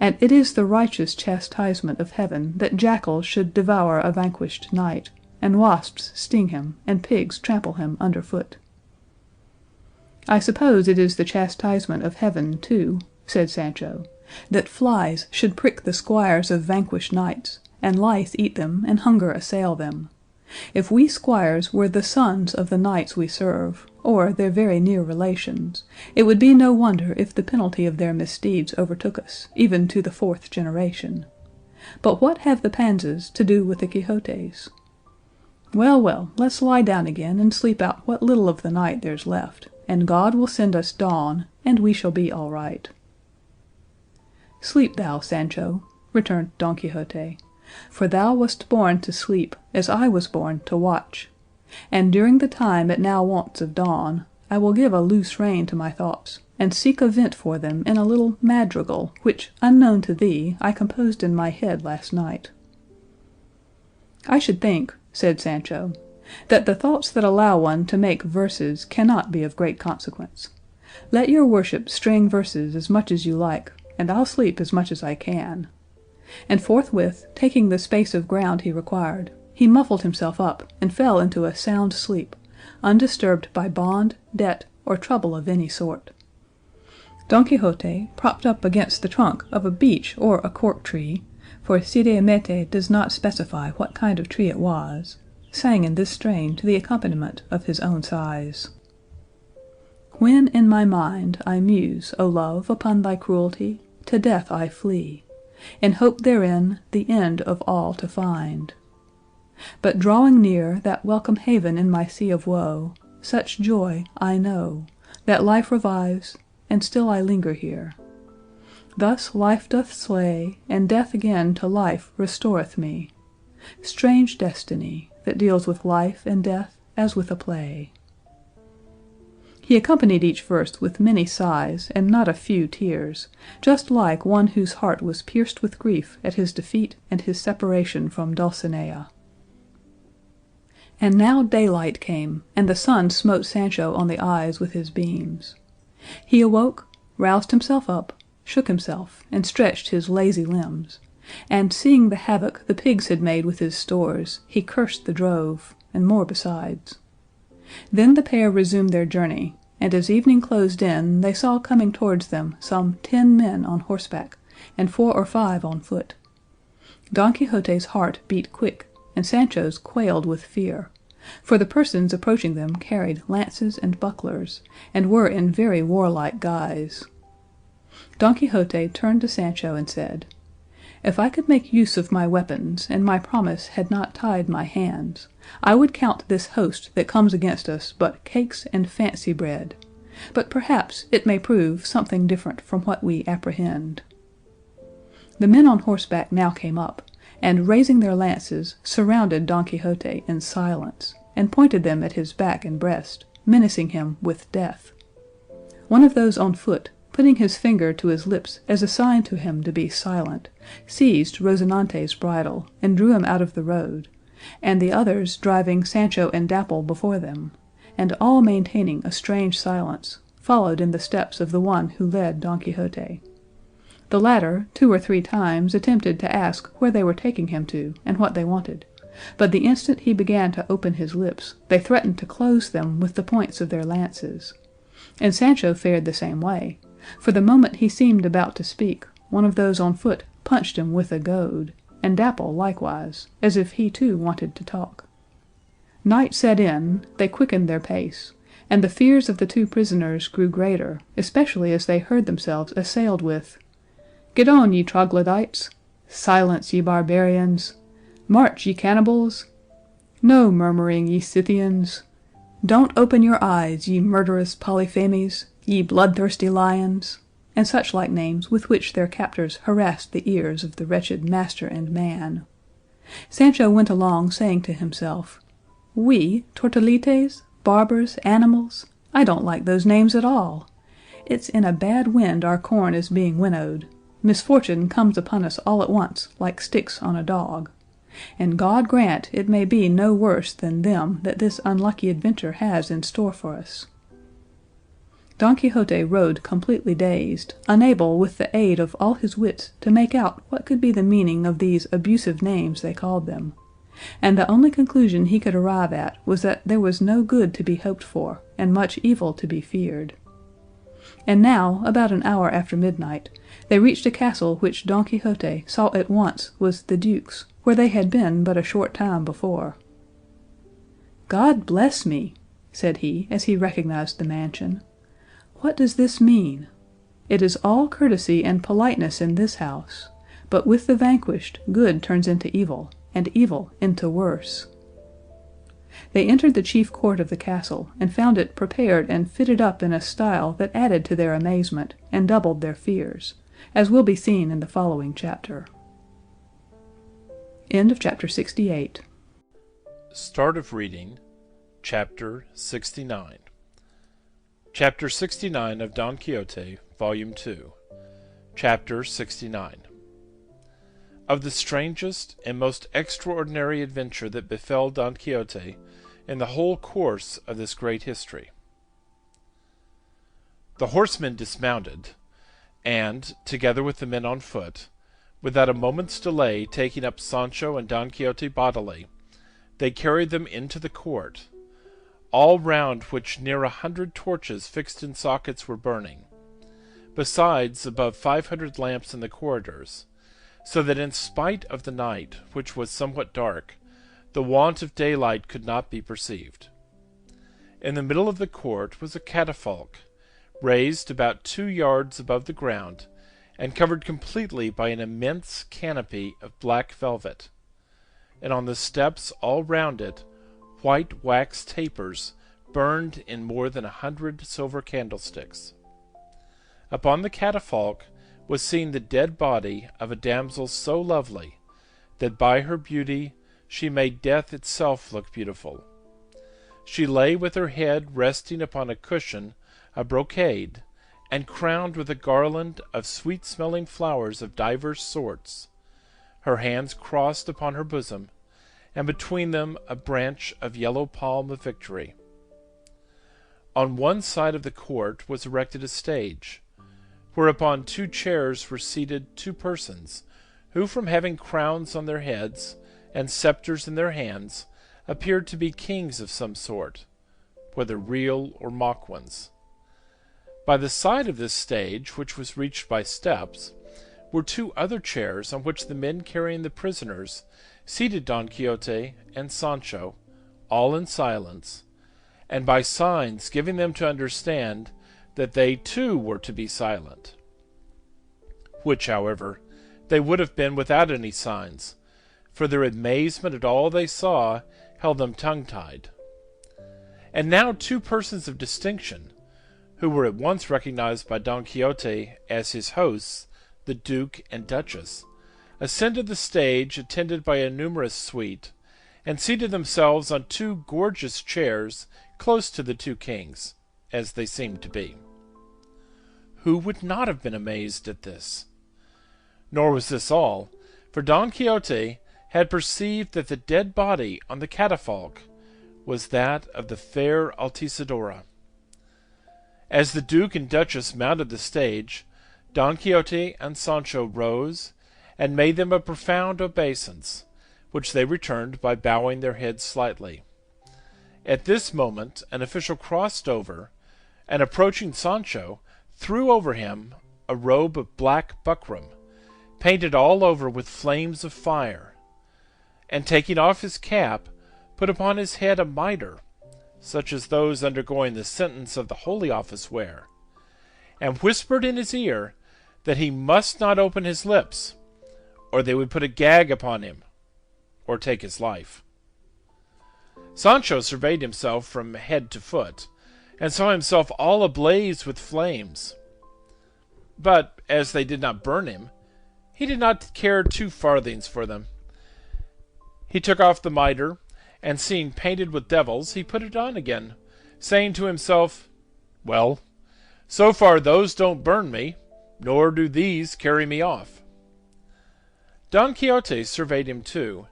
and it is the righteous chastisement of heaven that jackals should devour a vanquished knight, and wasps sting him, and pigs trample him under foot." "I suppose it is the chastisement of heaven, too," said Sancho, "that flies should prick the squires of vanquished knights, and lice eat them, and hunger assail them. If we squires were the sons of the knights we serve, or their very near relations, it would be no wonder if the penalty of their misdeeds overtook us, even to the 4th generation. But what have the Panzas to do with the Quixotes? Well, well, let's lie down again and sleep out what little of the night there's left, and God will send us dawn, and we shall be all right." "Sleep thou, Sancho," returned Don Quixote, "for thou wast born to sleep, as I was born to watch, and during the time it now wants of dawn, I will give a loose rein to my thoughts, and seek a vent for them in a little madrigal which, unknown to thee, I composed in my head last night." "I should think," said Sancho, "that the thoughts that allow one to make verses cannot be of great consequence. Let your worship string verses as much as you like, and I'll sleep as much as I can." And forthwith, taking the space of ground he required, he muffled himself up and fell into a sound sleep, undisturbed by bond, debt, or trouble of any sort. Don Quixote, propped up against the trunk of a beech or a cork tree, for Cide Hamete does not specify what kind of tree it was, sang in this strain to the accompaniment of his own sighs. "When in my mind I muse, O love, upon thy cruelty, to death I flee, in hope therein the end of all to find. But drawing near that welcome haven in my sea of woe, such joy, I know, that life revives, and still I linger here. Thus life doth slay, and death again to life restoreth me. Strange destiny, that deals with life and death as with a play." He accompanied each verse with many sighs and not a few tears, just like one whose heart was pierced with grief at his defeat and his separation from Dulcinea. And now daylight came, and the sun smote Sancho on the eyes with his beams. He awoke, roused himself up, shook himself, and stretched his lazy limbs, and seeing the havoc the pigs had made with his stores, he cursed the drove, and more besides. Then the pair resumed their journey, and as evening closed in they saw coming towards them some 10 men on horseback, and 4 or 5 on foot. Don Quixote's heart beat quick, and Sancho's quailed with fear, for the persons approaching them carried lances and bucklers, and were in very warlike guise. Don Quixote turned to Sancho and said, "If I could make use of my weapons, and my promise had not tied my hands, I would count this host that comes against us but cakes and fancy bread, but perhaps it may prove something different from what we apprehend." The men on horseback now came up, and raising their lances surrounded Don Quixote in silence, and pointed them at his back and breast, menacing him with death. One of those on foot, putting his finger to his lips as a sign to him to be silent, seized Rocinante's bridle and drew him out of the road, and the others driving Sancho and Dapple before them, and all maintaining a strange silence, followed in the steps of the one who led Don Quixote. The latter 2 or 3 times attempted to ask where they were taking him to and what they wanted, but the instant he began to open his lips they threatened to close them with the points of their lances. And Sancho fared the same way, for the moment he seemed about to speak, one of those on foot punched him with a goad, and Dapple likewise, as if he too wanted to talk. Night set in, they quickened their pace, and the fears of the 2 prisoners grew greater, especially as they heard themselves assailed with "Get on, ye troglodytes!" "Silence, ye barbarians!" "March, ye cannibals!" "No murmuring, ye Scythians!" "Don't open your eyes, ye murderous Polyphemes! Ye bloodthirsty lions, and such like names with which their captors harassed the ears of the wretched master and man. Sancho went along saying to himself, "We, tortolites, barbers, animals, I don't like those names at all. It's in a bad wind our corn is being winnowed. Misfortune comes upon us all at once like sticks on a dog. And God grant it may be no worse than them that this unlucky adventure has in store for us." Don Quixote rode completely dazed, unable with the aid of all his wits to make out what could be the meaning of these abusive names they called them, and the only conclusion he could arrive at was that there was no good to be hoped for, and much evil to be feared. And now, about an hour after midnight, they reached a castle which Don Quixote saw at once was the Duke's, where they had been but a short time before. "God bless me!" said he as he recognized the mansion. "What does this mean? It is all courtesy and politeness in this house, but with the vanquished good turns into evil, and evil into worse." They entered the chief court of the castle, and found it prepared and fitted up in a style that added to their amazement and doubled their fears, as will be seen in the following chapter. End of chapter 68. Start of reading, chapter 69. Chapter 69 of Don Quixote, Volume 2. Chapter 69. Of the strangest and most extraordinary adventure that befell Don Quixote in the whole course of this great history. The horsemen dismounted, and, together with the men on foot, without a moment's delay taking up Sancho and Don Quixote bodily, they carried them into the court, all round which near 100 torches fixed in sockets were burning, besides above 500 lamps in the corridors, so that in spite of the night, which was somewhat dark, the want of daylight could not be perceived. In the middle of the court was a catafalque, raised about 2 yards above the ground, and covered completely by an immense canopy of black velvet, and on the steps all round it white wax tapers burned in more than 100 silver candlesticks. Upon the catafalque was seen the dead body of a damsel so lovely that by her beauty she made death itself look beautiful. She lay with her head resting upon a cushion of brocade, and crowned with a garland of sweet-smelling flowers of divers sorts, her hands crossed upon her bosom, and between them a branch of yellow palm of victory. On one side of the court was erected a stage, whereupon 2 chairs were seated 2 persons, who from having crowns on their heads and scepters in their hands appeared to be kings of some sort, whether real or mock ones. By the side of this stage, which was reached by steps, were 2 other chairs on which the men carrying the prisoners seated Don Quixote and Sancho, all in silence, and by signs giving them to understand that they too were to be silent, which, however, they would have been without any signs, for their amazement at all they saw held them tongue-tied. And now 2 persons of distinction, who were at once recognized by Don Quixote as his hosts, the Duke and Duchess, ascended the stage attended by a numerous suite, and seated themselves on 2 gorgeous chairs close to the 2 kings, as they seemed to be. Who would not have been amazed at this? Nor was this all, for Don Quixote had perceived that the dead body on the catafalque was that of the fair Altisidora. As the Duke and Duchess mounted the stage, Don Quixote and Sancho rose and made them a profound obeisance, which they returned by bowing their heads slightly. At this moment an official crossed over, and approaching Sancho, threw over him a robe of black buckram, painted all over with flames of fire, and taking off his cap, put upon his head a mitre, such as those undergoing the sentence of the Holy Office wear, and whispered in his ear that he must not open his lips, or they would put a gag upon him, or take his life. Sancho surveyed himself from head to foot, and saw himself all ablaze with flames. But as they did not burn him, he did not care 2 farthings for them. He took off the mitre, and seeing painted with devils, he put it on again, saying to himself, "Well, so far those don't burn me, nor do these carry me off." Don Quixote surveyed him too,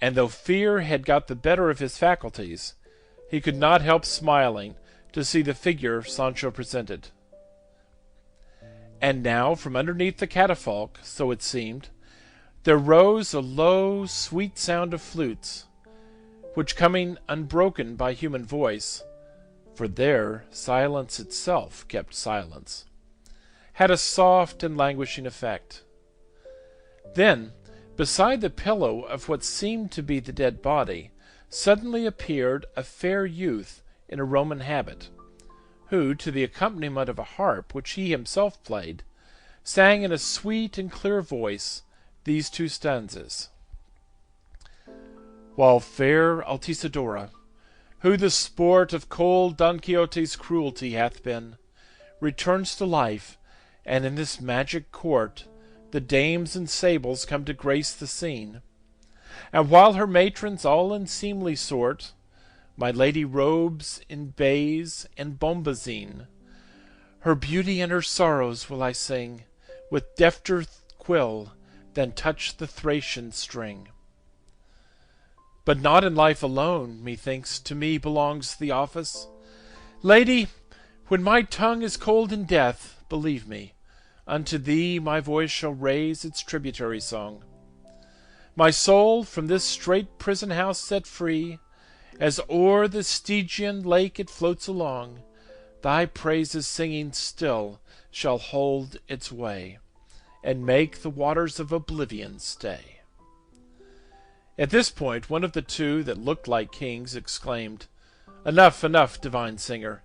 and though fear had got the better of his faculties, he could not help smiling to see the figure Sancho presented. And now from underneath the catafalque, so it seemed, there rose a low, sweet sound of flutes, which coming unbroken by human voice, for there silence itself kept silence, had a soft and languishing effect. Then, beside the pillow of what seemed to be the dead body, suddenly appeared a fair youth in a Roman habit, who, to the accompaniment of a harp which he himself played, sang in a sweet and clear voice these 2 stanzas. While fair Altisidora, who the sport of cold Don Quixote's cruelty hath been, returns to life, and in this magic court the dames and sables come to grace the scene, and while her matrons all in seemly sort, my lady robes in bays and bombazine, her beauty and her sorrows will I sing, with defter quill than touch the Thracian string. But not in life alone, methinks, to me belongs the office. Lady, when my tongue is cold in death, believe me, unto thee my voice shall raise its tributary song. My soul, from this strait prison house set free, as o'er the Stygian lake it floats along, thy praises singing still shall hold its way, and make the waters of oblivion stay. At this point one of the 2 that looked like kings exclaimed, "Enough, enough, divine singer!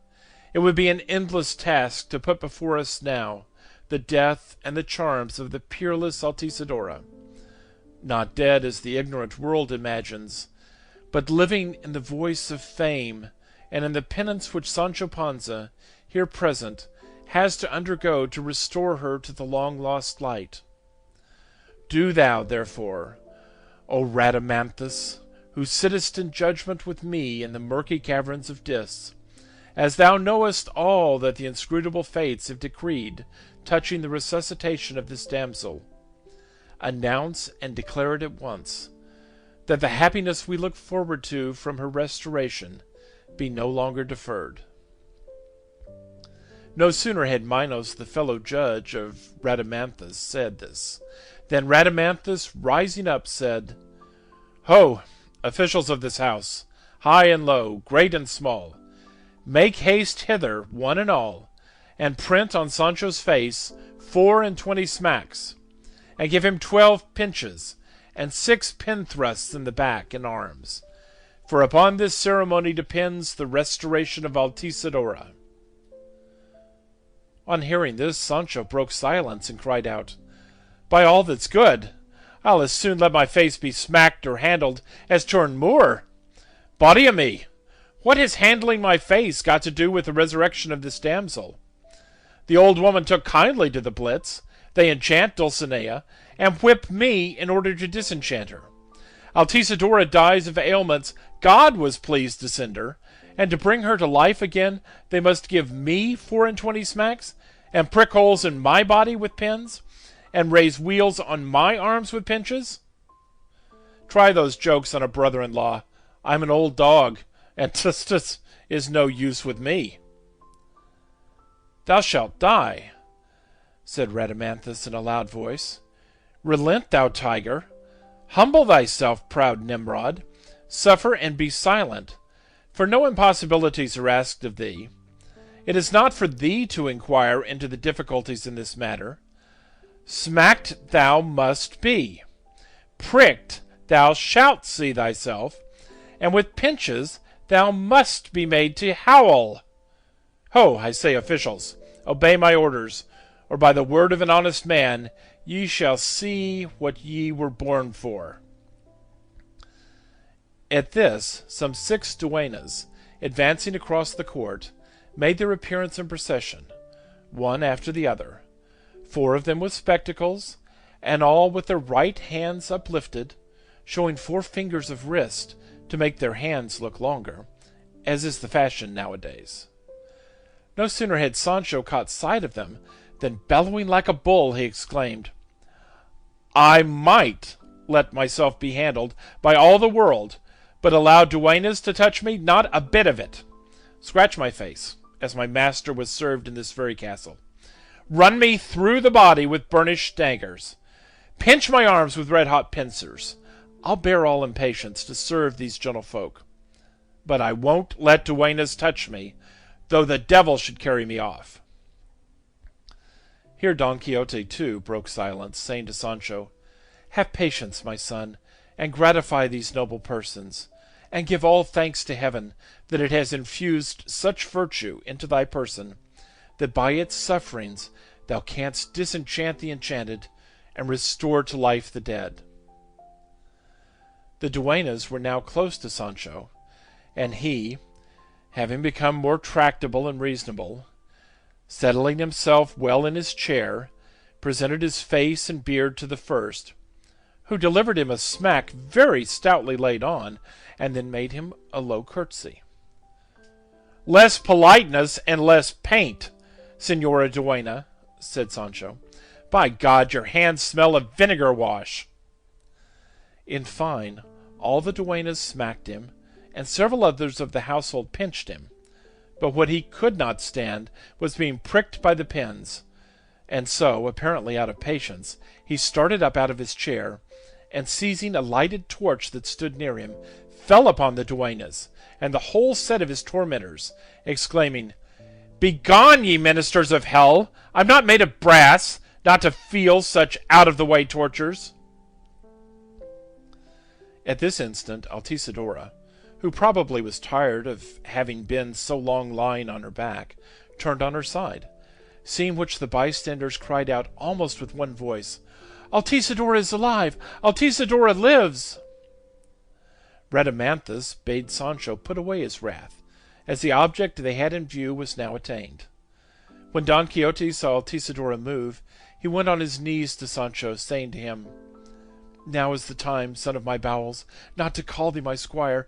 It would be an endless task to put before us now the death and the charms of the peerless Altisidora, not dead as the ignorant world imagines, but living in the voice of fame and in the penance which Sancho Panza, here present, has to undergo to restore her to the long-lost light. Do thou, therefore, O Rhadamanthus, who sittest in judgment with me in the murky caverns of Dis, as thou knowest all that the inscrutable fates have decreed touching the resuscitation of this damsel, announce and declare it at once, that the happiness we look forward to from her restoration be no longer deferred." No sooner had Minos, the fellow judge of Rhadamanthus, said this, than Rhadamanthus, rising up, said, "Ho, officials of this house, high and low, great and small, make haste hither, one and all, and print on Sancho's face 24 smacks, and give him 12 pinches, and 6 pin thrusts in the back and arms, for upon this ceremony depends the restoration of Altisidora." On hearing this, Sancho broke silence and cried out, "By all that's good, I'll as soon let my face be smacked or handled as turn Moor. Body o' me, what has handling my face got to do with the resurrection of this damsel? The old woman took kindly to the blitz, they enchant Dulcinea, and whip me in order to disenchant her. Altisidora dies of ailments God was pleased to send her, and to bring her to life again they must give me 24 smacks, and prick holes in my body with pins, and raise wheals on my arms with pinches? Try those jokes on a brother-in-law. I'm an old dog, and tustus is no use with me." "Thou shalt die," said Rhadamanthus in a loud voice. "Relent, thou tiger. Humble thyself, proud Nimrod. Suffer and be silent, for no impossibilities are asked of thee. It is not for thee to inquire into the difficulties in this matter. Smacked thou must be. Pricked thou shalt see thyself, and with pinches thou must be made to howl. Ho, I say, officials, obey my orders, or by the word of an honest man ye shall see what ye were born for." At this, some 6 duennas, advancing across the court, made their appearance in procession, one after the other, 4 of them with spectacles, and all with their right hands uplifted, showing 4 fingers of wrist to make their hands look longer, as is the fashion nowadays. No sooner had Sancho caught sight of them than, bellowing like a bull, he exclaimed, "I might let myself be handled by all the world, but allow duennas to touch me? Not a bit of it. Scratch my face, as my master was served in this very castle. Run me through the body with burnished daggers. Pinch my arms with red-hot pincers. I'll bear all impatience to serve these gentlefolk. But I won't let duennas touch me, though the devil should carry me off." Here Don Quixote too broke silence, saying to Sancho, "Have patience, my son, and gratify these noble persons, and give all thanks to heaven that it has infused such virtue into thy person, that by its sufferings thou canst disenchant the enchanted, and restore to life the dead." The duennas were now close to Sancho, and he, having become more tractable and reasonable, settling himself well in his chair, presented his face and beard to the first, who delivered him a smack very stoutly laid on, and then made him a low curtsy. "Less politeness and less paint, Señora Duenna," said Sancho. "By God, your hands smell of vinegar wash." In fine, all the duennas smacked him, and several others of the household pinched him, but what he could not stand was being pricked by the pins, and so, apparently out of patience, he started up out of his chair, and seizing a lighted torch that stood near him, fell upon the duennas, and the whole set of his tormentors, exclaiming, "Begone, ye ministers of hell! I'm not made of brass, not to feel such out-of-the-way tortures." At this instant Altisidora, who probably was tired of having been so long lying on her back, turned on her side, seeing which the bystanders cried out almost with one voice, "Altisidora is alive! Altisidora lives!" Rhadamanthus bade Sancho put away his wrath, as the object they had in view was now attained. When Don Quixote saw Altisidora move, he went on his knees to Sancho, saying to him, "Now is the time, son of my bowels, not to call thee my squire,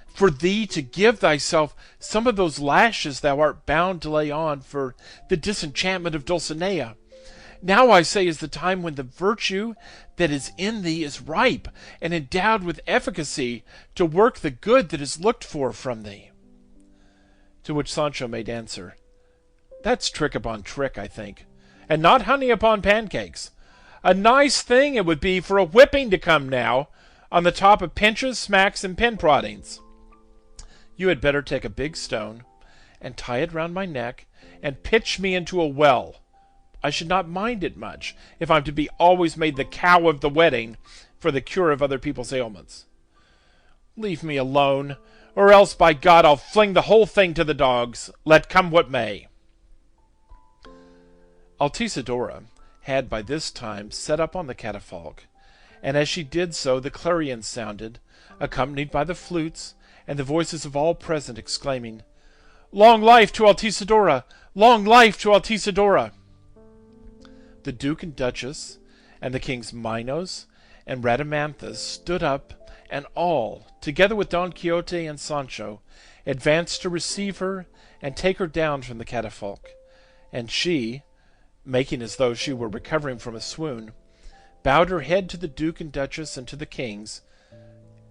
for thee to give thyself some of those lashes thou art bound to lay on for the disenchantment of Dulcinea. Now, I say, is the time when the virtue that is in thee is ripe and endowed with efficacy to work the good that is looked for from thee." To which Sancho made answer, "That's trick upon trick, I think, and not honey upon pancakes. A nice thing it would be for a whipping to come now, on the top of pinches, smacks, and pin proddings. You had better take a big stone, and tie it round my neck, and pitch me into a well. I should not mind it much, if I'm to be always made the cow of the wedding for the cure of other people's ailments. Leave me alone, or else, by God, I'll fling the whole thing to the dogs, let come what may." Altisidora had by this time set up on the catafalque, and as she did so the clarions sounded, accompanied by the flutes, and the voices of all present exclaiming, "Long life to Altisidora! Long life to Altisidora!" The Duke and Duchess, and the Kings Minos and Rhadamanthus stood up, and all, together with Don Quixote and Sancho, advanced to receive her and take her down from the catafalque, and she, making as though she were recovering from a swoon, bowed her head to the Duke and Duchess and to the kings,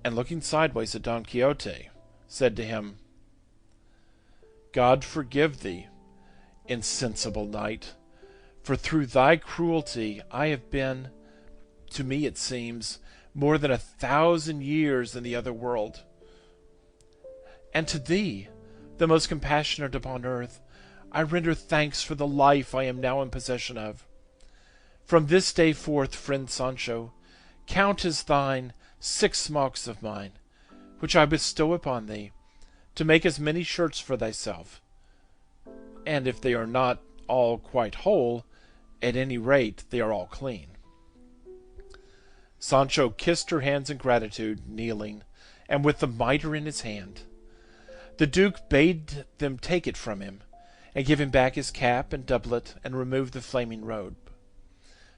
and looking sideways at Don Quixote, said to him, "God forgive thee, insensible knight, for through thy cruelty I have been, to me it seems, more than 1,000 years in the other world. And to thee, the most compassionate upon earth, I render thanks for the life I am now in possession of. From this day forth, friend Sancho, count as thine 6 smocks of mine, which I bestow upon thee, to make as many shirts for thyself, and if they are not all quite whole, at any rate they are all clean." Sancho kissed her hands in gratitude, kneeling, and with the mitre in his hand. The Duke bade them take it from him, and give him back his cap and doublet, and remove the flaming robe.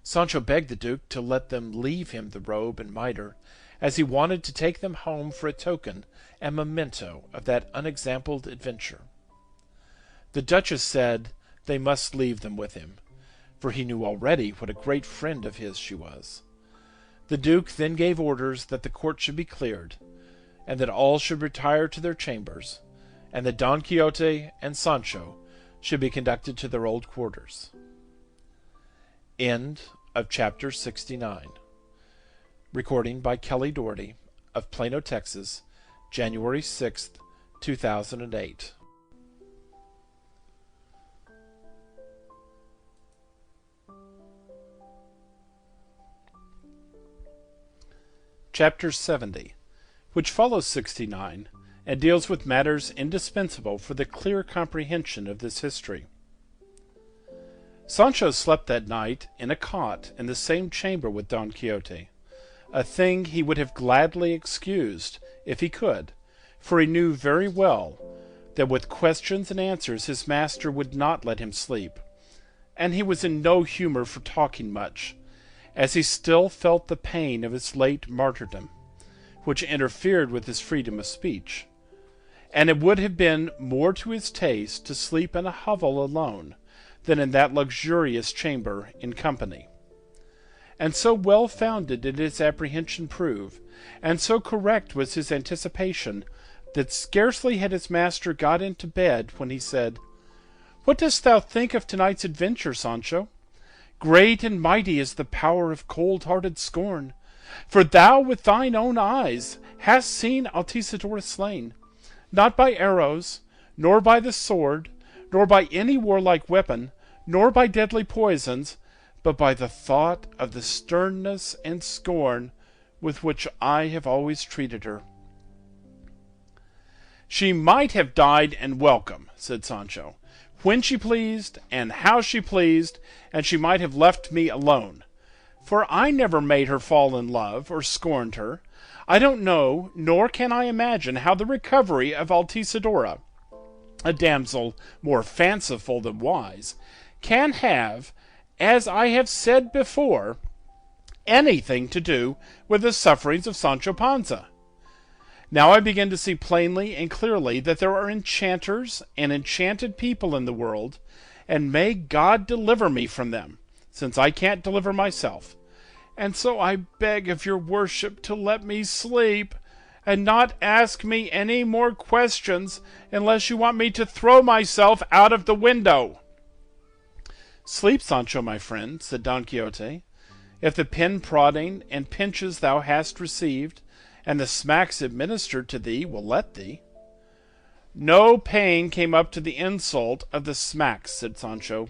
Sancho begged the Duke to let them leave him the robe and mitre, as he wanted to take them home for a token and memento of that unexampled adventure. The Duchess said they must leave them with him, for he knew already what a great friend of his she was. The Duke then gave orders that the court should be cleared, and that all should retire to their chambers, and that Don Quixote and Sancho should be conducted to their old quarters. End of chapter 69. Recording by Kelly Doherty of Plano, Texas, January 6th, 2008. Chapter 70, which follows 69, and deals with matters indispensable for the clear comprehension of this history. Sancho slept that night in a cot in the same chamber with Don Quixote, a thing he would have gladly excused if he could, for he knew very well that with questions and answers his master would not let him sleep, and he was in no humor for talking much, as he still felt the pain of his late martyrdom, which interfered with his freedom of speech, and it would have been more to his taste to sleep in a hovel alone than in that luxurious chamber in company. And so well-founded did his apprehension prove, and so correct was his anticipation, that scarcely had his master got into bed when he said, "What dost thou think of to-night's adventure, Sancho? Great and mighty is the power of cold-hearted scorn, for thou with thine own eyes hast seen Altisidora slain, not by arrows, nor by the sword, nor by any warlike weapon, nor by deadly poisons, but by the thought of the sternness and scorn with which I have always treated her." "She might have died and welcome," said Sancho, "when she pleased, and how she pleased, and she might have left me alone. For I never made her fall in love, or scorned her. I don't know, nor can I imagine how the recovery of Altisidora, a damsel more fanciful than wise, can have, as I have said before, anything to do with the sufferings of Sancho Panza. Now I begin to see plainly and clearly that there are enchanters and enchanted people in the world, and may God deliver me from them, since I can't deliver myself. And so I beg of your worship to let me sleep, and not ask me any more questions, unless you want me to throw myself out of the window." "Sleep, Sancho, my friend," said Don Quixote, "if the pin-prodding and pinches thou hast received, and the smacks administered to thee, will let thee." "No pain came up to the insult of the smacks," said Sancho,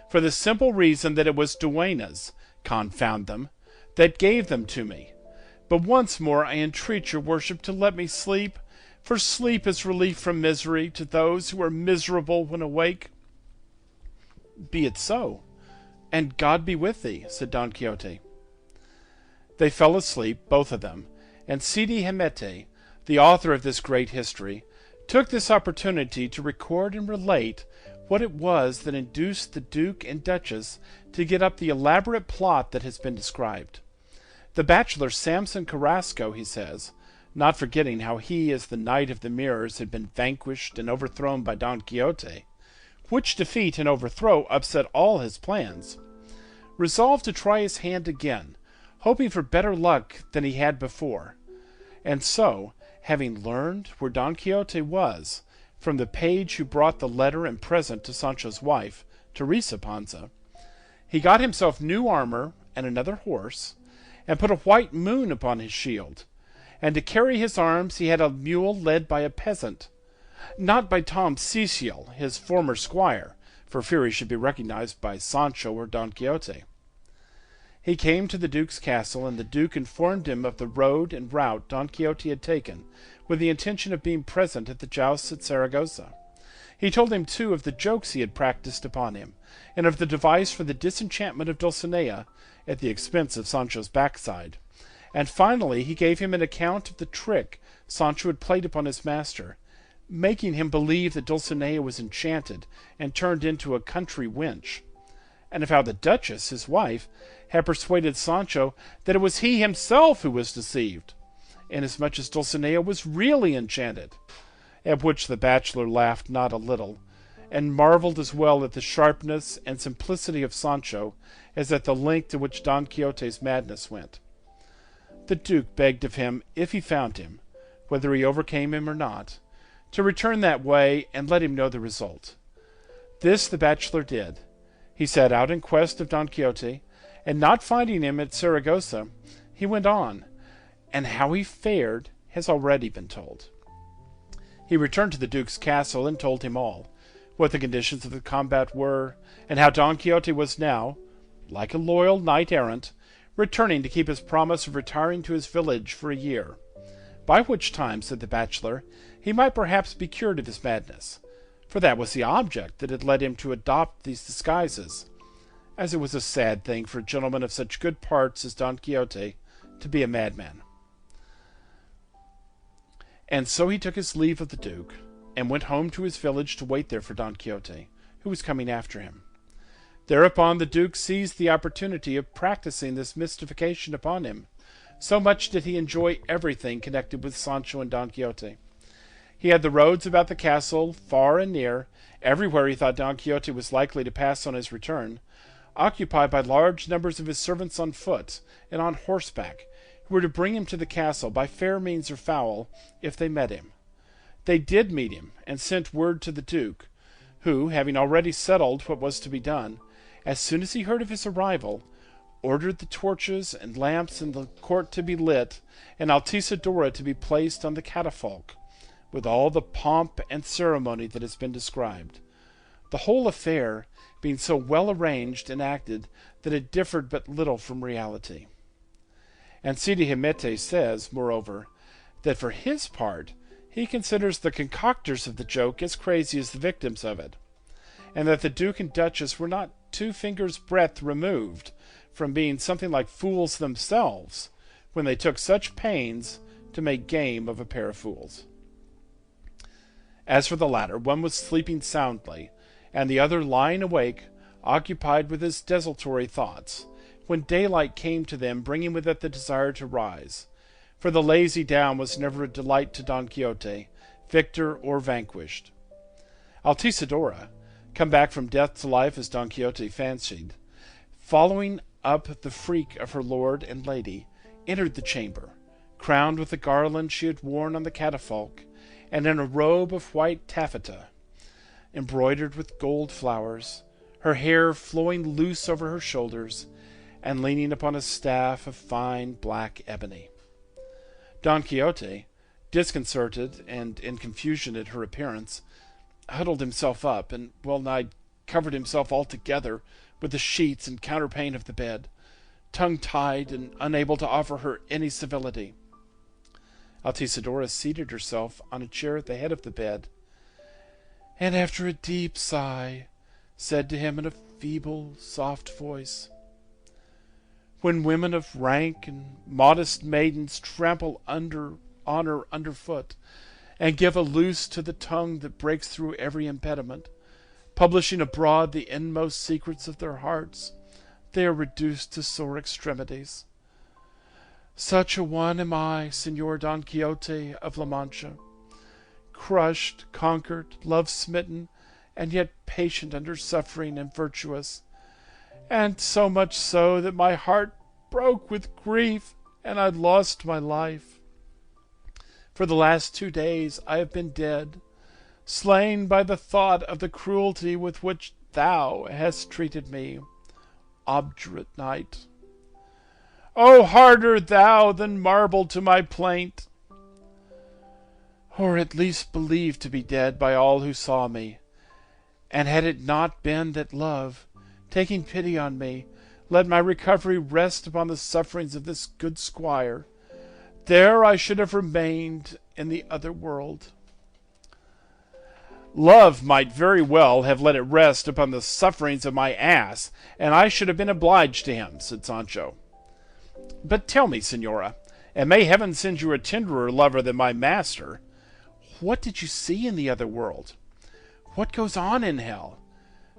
"for the simple reason that it was duennas, confound them, that gave them to me. But once more I entreat your worship to let me sleep, for sleep is relief from misery to those who are miserable when awake." "Be it so, and God be with thee," said Don Quixote. They fell asleep, both of them, and Cide Hamete, the author of this great history, took this opportunity to record and relate what it was that induced the Duke and Duchess to get up the elaborate plot that has been described. The bachelor Samson Carrasco, he says, not forgetting how he as the Knight of the Mirrors had been vanquished and overthrown by Don Quixote, which defeat and overthrow upset all his plans, resolved to try his hand again, hoping for better luck than he had before. And so, having learned where Don Quixote was, from the page who brought the letter and present to Sancho's wife, Teresa Panza, he got himself new armor and another horse, and put a white moon upon his shield, and to carry his arms he had a mule led by a peasant, not by Tom Cecil, his former squire, for fear he should be recognized by Sancho or Don Quixote. He came to the Duke's castle, and the Duke informed him of the road and route Don Quixote had taken, with the intention of being present at the jousts at Saragossa. He told him, too, of the jokes he had practised upon him, and of the device for the disenchantment of Dulcinea, at the expense of Sancho's backside. And finally he gave him an account of the trick Sancho had played upon his master, making him believe that Dulcinea was enchanted and turned into a country wench, and of how the Duchess, his wife, had persuaded Sancho that it was he himself who was deceived, inasmuch as Dulcinea was really enchanted, at which the bachelor laughed not a little, and marveled as well at the sharpness and simplicity of Sancho as at the length to which Don Quixote's madness went. The Duke begged of him, if he found him, whether he overcame him or not, to return that way and let him know the result. This the bachelor did. He set out in quest of Don Quixote, and not finding him at Saragossa, he went on, and how he fared has already been told. He returned to the Duke's castle and told him all, what the conditions of the combat were, and how Don Quixote was now, like a loyal knight-errant, returning to keep his promise of retiring to his village for a year, by which time, said the bachelor, he might perhaps be cured of his madness, for that was the object that had led him to adopt these disguises, as it was a sad thing for a gentleman of such good parts as Don Quixote to be a madman. And so he took his leave of the Duke, and went home to his village to wait there for Don Quixote, who was coming after him. Thereupon the Duke seized the opportunity of practising this mystification upon him, so much did he enjoy everything connected with Sancho and Don Quixote. He had the roads about the castle, far and near, everywhere he thought Don Quixote was likely to pass on his return, occupied by large numbers of his servants on foot and on horseback, who were to bring him to the castle by fair means or foul, if they met him. They did meet him, and sent word to the Duke, who, having already settled what was to be done, as soon as he heard of his arrival, ordered the torches and lamps in the court to be lit, and Altisidora to be placed on the catafalque, with all the pomp and ceremony that has been described, the whole affair being so well arranged and acted that it differed but little from reality. And Cide Hamete says, moreover, that for his part he considers the concoctors of the joke as crazy as the victims of it, and that the Duke and Duchess were not 2 fingers' breadth removed from being something like fools themselves when they took such pains to make game of a pair of fools. As for the latter, one was sleeping soundly, and the other lying awake, occupied with his desultory thoughts, when daylight came to them, bringing with it the desire to rise, for the lazy down was never a delight to Don Quixote, victor or vanquished. Altisidora, come back from death to life as Don Quixote fancied, following up the freak of her lord and lady, entered the chamber, crowned with the garland she had worn on the catafalque, and in a robe of white taffeta, embroidered with gold flowers, her hair flowing loose over her shoulders, and leaning upon a staff of fine black ebony. Don Quixote, disconcerted and in confusion at her appearance, huddled himself up, and well-nigh covered himself altogether with the sheets and counterpane of the bed, tongue-tied and unable to offer her any civility. Altisidora seated herself on a chair at the head of the bed, and after a deep sigh, said to him in a feeble, soft voice, "When women of rank and modest maidens trample honor underfoot, and give a loose to the tongue that breaks through every impediment, publishing abroad the inmost secrets of their hearts, they are reduced to sore extremities. Such a one am I, Señor Don Quixote of La Mancha, crushed, conquered, love-smitten, and yet patient under suffering and virtuous, and so much so that my heart broke with grief, and I lost my life. For the last 2 days I have been dead, slain by the thought of the cruelty with which thou hast treated me, obdurate knight. O harder thou than marble to my plaint, or at least believed to be dead by all who saw me, and had it not been that love, taking pity on me, let my recovery rest upon the sufferings of this good squire, there I should have remained in the other world." "Love might very well have let it rest upon the sufferings of my ass, and I should have been obliged to him," said Sancho. "But tell me, señora, and may heaven send you a tenderer lover than my master, what did you see in the other world? What goes on in hell?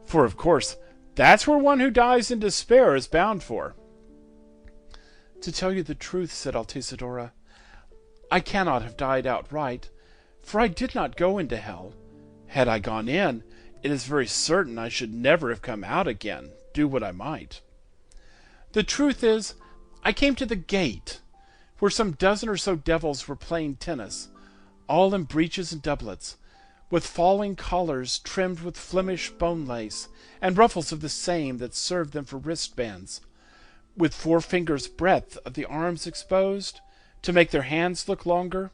For, of course, that's where one who dies in despair is bound for." "To tell you the truth," said Altisidora, "I cannot have died outright, for I did not go into hell. Had I gone in, it is very certain I should never have come out again, do what I might. The truth is, I came to the gate, where some dozen or so devils were playing tennis, all in breeches and doublets, with falling collars trimmed with Flemish bone lace, and ruffles of the same that served them for wristbands, with 4 fingers' breadth of the arms exposed, to make their hands look longer.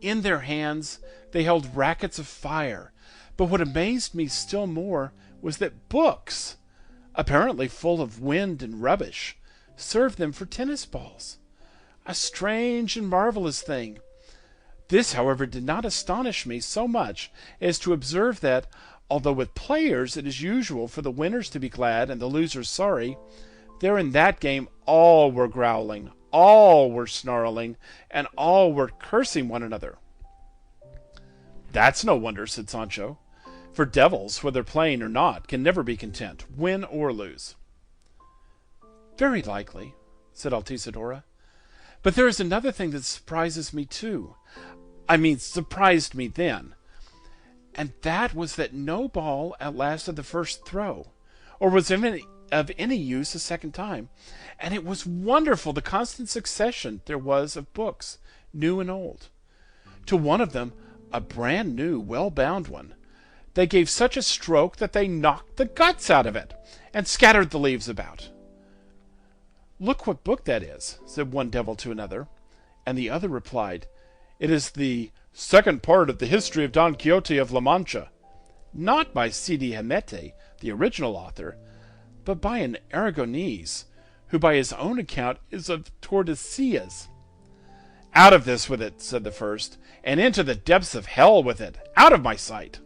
In their hands they held rackets of fire, but what amazed me still more was that books, apparently full of wind and rubbish, served them for tennis balls. A strange and marvelous thing. This, however, did not astonish me so much as to observe that, although with players it is usual for the winners to be glad and the losers sorry, there in that game all were growling, all were snarling, and all were cursing one another." "That's no wonder," said Sancho, "for devils, whether playing or not, can never be content, win or lose." "Very likely," said Altisidora. "But there is another thing that surprises me too. Surprised me then. And that was that no ball outlasted the first throw, or was of any use a second time. And it was wonderful the constant succession there was of books, new and old. To one of them, a brand new, well-bound one, they gave such a stroke that they knocked the guts out of it, and scattered the leaves about. 'Look what book that is,' said one devil to another, and the other replied, 'It is the second part of the history of Don Quixote of La Mancha, not by Cide Hamete, the original author, but by an Aragonese, who by his own account is of Tordesillas.' 'Out of this with it,' said the first, 'and into the depths of hell with it. Out of my sight.'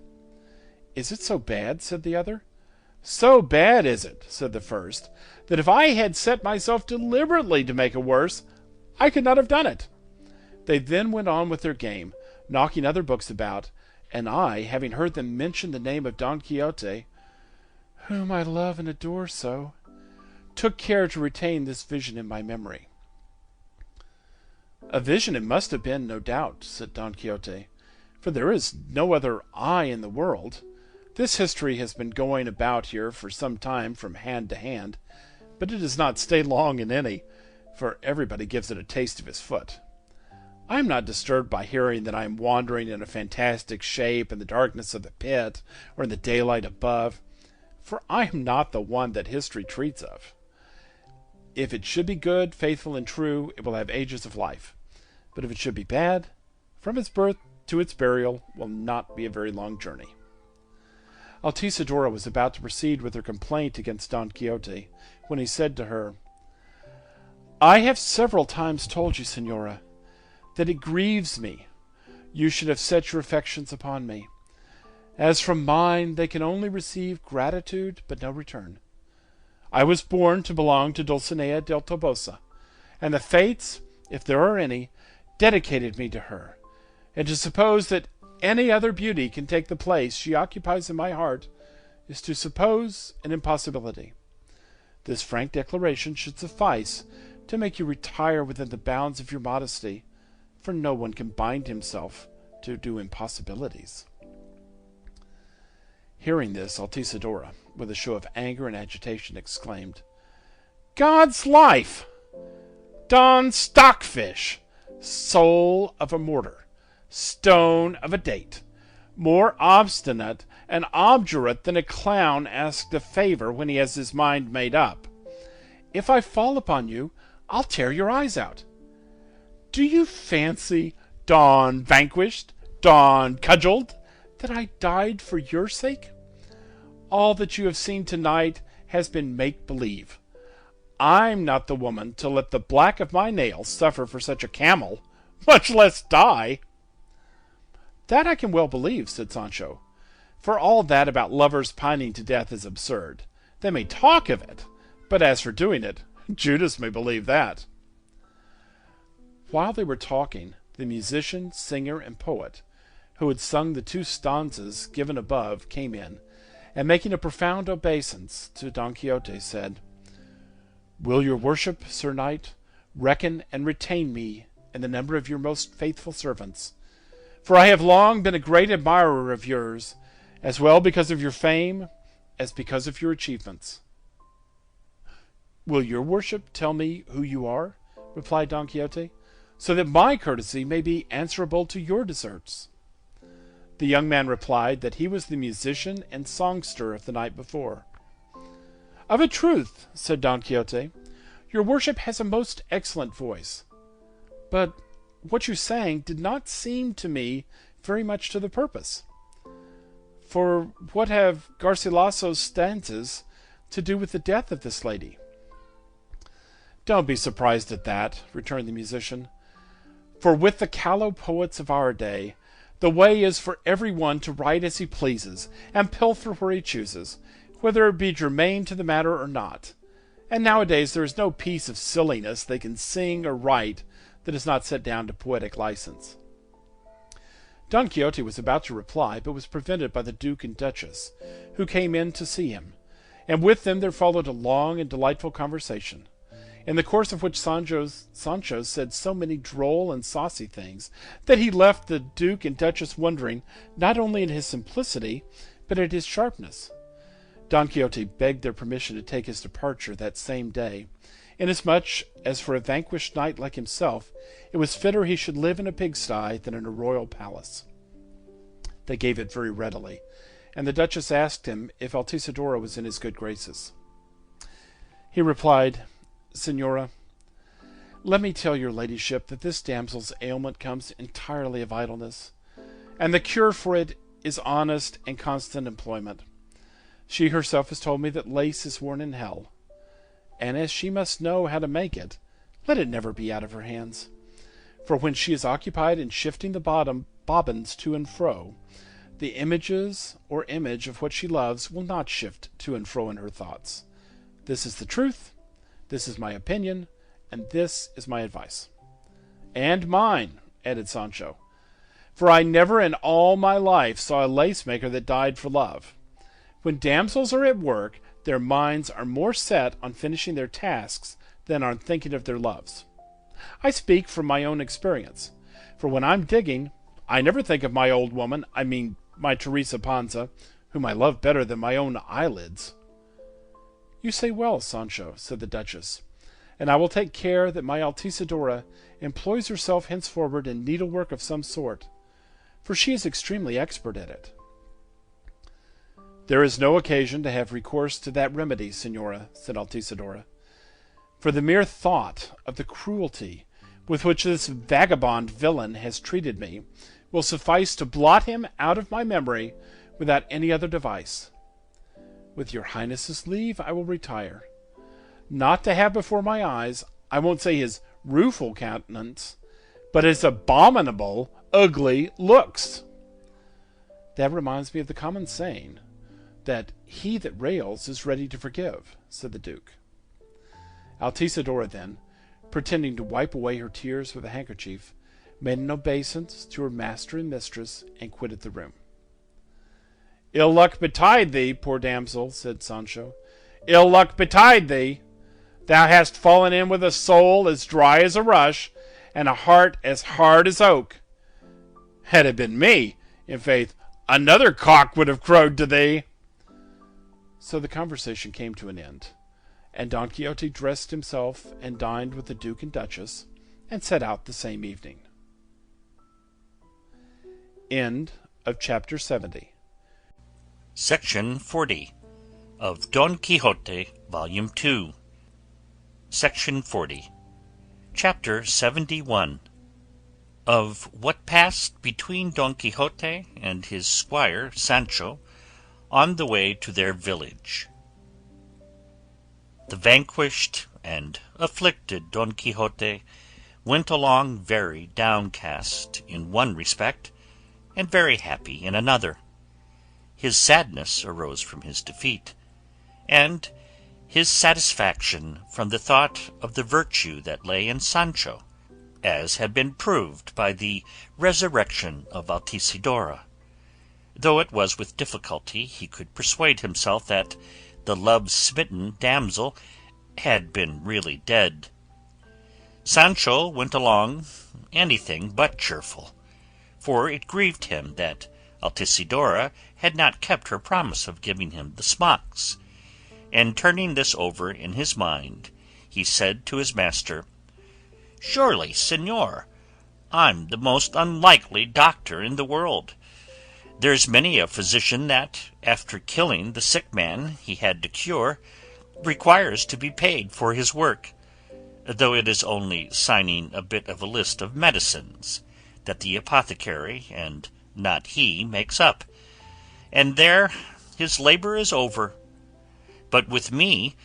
'Is it so bad?' said the other. 'So bad is it,' said the first, 'that if I had set myself deliberately to make it worse, I could not have done it.' They then went on with their game, knocking other books about, and I, having heard them mention the name of Don Quixote, whom I love and adore so, took care to retain this vision in my memory." "A vision it must have been, no doubt," said Don Quixote, "for there is no other I in the world. This history has been going about here for some time from hand to hand, but it does not stay long in any, for everybody gives it a taste of his foot. I am not disturbed by hearing that I am wandering in a fantastic shape in the darkness of the pit, or in the daylight above, for I am not the one that history treats of. If it should be good, faithful, and true, it will have ages of life. But if it should be bad, from its birth to its burial will not be a very long journey." Altisidora was about to proceed with her complaint against Don Quixote, when he said to her, "I have several times told you, señora, that it grieves me you should have set your affections upon me. As from mine, they can only receive gratitude, but no return. I was born to belong to Dulcinea del Toboso, and the fates, if there are any, dedicated me to her, and to suppose that any other beauty can take the place she occupies in my heart is to suppose an impossibility. This frank declaration should suffice to make you retire within the bounds of your modesty, for no one can bind himself to do impossibilities." Hearing this, Altisidora, with a show of anger and agitation, exclaimed, "God's life! Don Stockfish, soul of a mortar, stone of a date, more obstinate and obdurate than a clown asked a favor when he has his mind made up. If I fall upon you, I'll tear your eyes out. Do you fancy, Don Vanquished, Don Cudgeled, that I died for your sake? All that you have seen tonight has been make-believe. I'm not the woman to let the black of my nails suffer for such a camel, much less die." "That I can well believe," said Sancho, "for all that about lovers pining to death is absurd. They may talk of it, but as for doing it, Judas may believe that." While they were talking, the musician, singer, and poet, who had sung the 2 stanzas given above, came in, and making a profound obeisance to Don Quixote, said, "Will your worship, Sir Knight, reckon and retain me in the number of your most faithful servants? For I have long been a great admirer of yours, as well because of your fame as because of your achievements." "Will your worship tell me who you are?" replied Don Quixote, "so that my courtesy may be answerable to your deserts." The young man replied that he was the musician and songster of the night before. "Of a truth," said Don Quixote, "your worship has a most excellent voice, but what you sang did not seem to me very much to the purpose. For what have Garcilasso's stanzas to do with the death of this lady?" "Don't be surprised at that," returned the musician, "for with the callow poets of our day, the way is for every one to write as he pleases, and pilfer where he chooses, whether it be germane to the matter or not. And nowadays there is no piece of silliness they can sing or write that is not set down to poetic license." Don Quixote was about to reply, but was prevented by the Duke and Duchess, who came in to see him, and with them there followed a long and delightful conversation, in the course of which Sancho said so many droll and saucy things that he left the Duke and Duchess wondering not only at his simplicity, but at his sharpness. Don Quixote begged their permission to take his departure that same day, inasmuch as for a vanquished knight like himself it was fitter he should live in a pigsty than in a royal palace. They gave it very readily, and the Duchess asked him if Altisidora was in his good graces. He replied, "Señora, let me tell your ladyship that this damsel's ailment comes entirely of idleness, and the cure for it is honest and constant employment. She herself has told me that lace is worn in hell, and as she must know how to make it, let it never be out of her hands. For when she is occupied in shifting the bobbins to and fro, the images or image of what she loves will not shift to and fro in her thoughts. This is the truth. This is my opinion, and this is my advice." "And mine," added Sancho, "for I never in all my life saw a lace-maker that died for love. When damsels are at work, their minds are more set on finishing their tasks than on thinking of their loves. I speak from my own experience, for when I'm digging, I never think of my old woman, I mean my Teresa Panza, whom I love better than my own eyelids." "You say well, Sancho," said the Duchess, "and I will take care that my Altisidora employs herself henceforward in needlework of some sort, for she is extremely expert at it." "There is no occasion to have recourse to that remedy, señora," said Altisidora, "for the mere thought of the cruelty with which this vagabond villain has treated me will suffice to blot him out of my memory without any other device. With your highness's leave I will retire, not to have before my eyes, I won't say his rueful countenance, but his abominable, ugly looks." "That reminds me of the common saying, that he that rails is ready to forgive," said the Duke. Altisidora then, pretending to wipe away her tears with a handkerchief, made an obeisance to her master and mistress, and quitted the room. "Ill luck betide thee, poor damsel," said Sancho. "Ill luck betide thee! Thou hast fallen in with a soul as dry as a rush, and a heart as hard as oak. Had it been me, in faith, another cock would have crowed to thee." So the conversation came to an end, and Don Quixote dressed himself and dined with the Duke and Duchess, and set out the same evening. End of chapter 70. Section 40 of Don Quixote, Volume 2. Section 40. Chapter 71. Of what passed between Don Quixote and his squire Sancho on the way to their village. The vanquished and afflicted Don Quixote went along very downcast in one respect, and very happy in another. His sadness arose from his defeat, and his satisfaction from the thought of the virtue that lay in Sancho, as had been proved by the resurrection of Altisidora, though it was with difficulty he could persuade himself that the love-smitten damsel had been really dead. Sancho went along anything but cheerful, for it grieved him that Altisidora had not kept her promise of giving him the smocks, and turning this over in his mind, he said to his master, "Surely, señor, I'm the most unlikely doctor in the world. There's many a physician that, after killing the sick man he had to cure, requires to be paid for his work, though it is only signing a bit of a list of medicines that the apothecary and not he makes up, and there his labour is over. But with me,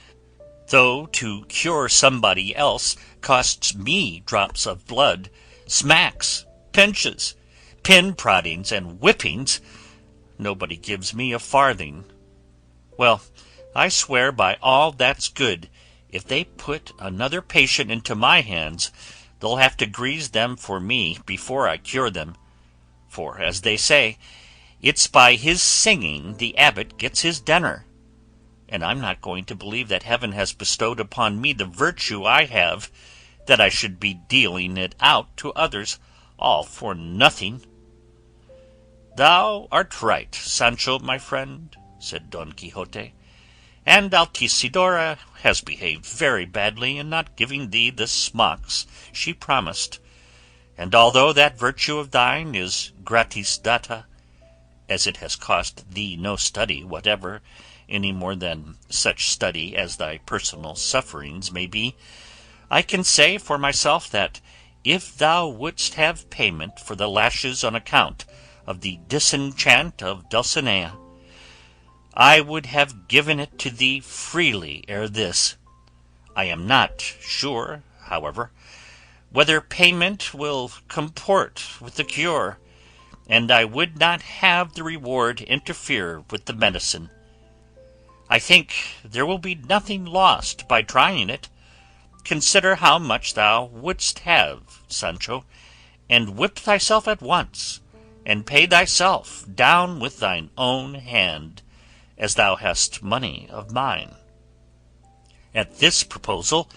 though to cure somebody else costs me drops of blood, smacks, pinches, pin-proddings, and whippings, nobody gives me a farthing. Well, I swear by all that's good, if they put another patient into my hands, they'll have to grease them for me before I cure them. For, as they say, it's by his singing the abbot gets his dinner, and I'm not going to believe that heaven has bestowed upon me the virtue I have, that I should be dealing it out to others all for nothing." "Thou art right, Sancho, my friend," said Don Quixote, "and Altisidora has behaved very badly in not giving thee the smocks she promised, and although that virtue of thine is gratis data, as it has cost thee no study whatever, any more than such study as thy personal sufferings may be, I can say for myself that if thou wouldst have payment for the lashes on account of the disenchant of Dulcinea, I would have given it to thee freely ere this. I am not sure, however, whether payment will comport with the cure, and I would not have the reward interfere with the medicine. I think there will be nothing lost by trying it. Consider how much thou wouldst have, Sancho, and whip thyself at once, and pay thyself down with thine own hand, as thou hast money of mine." At this proposal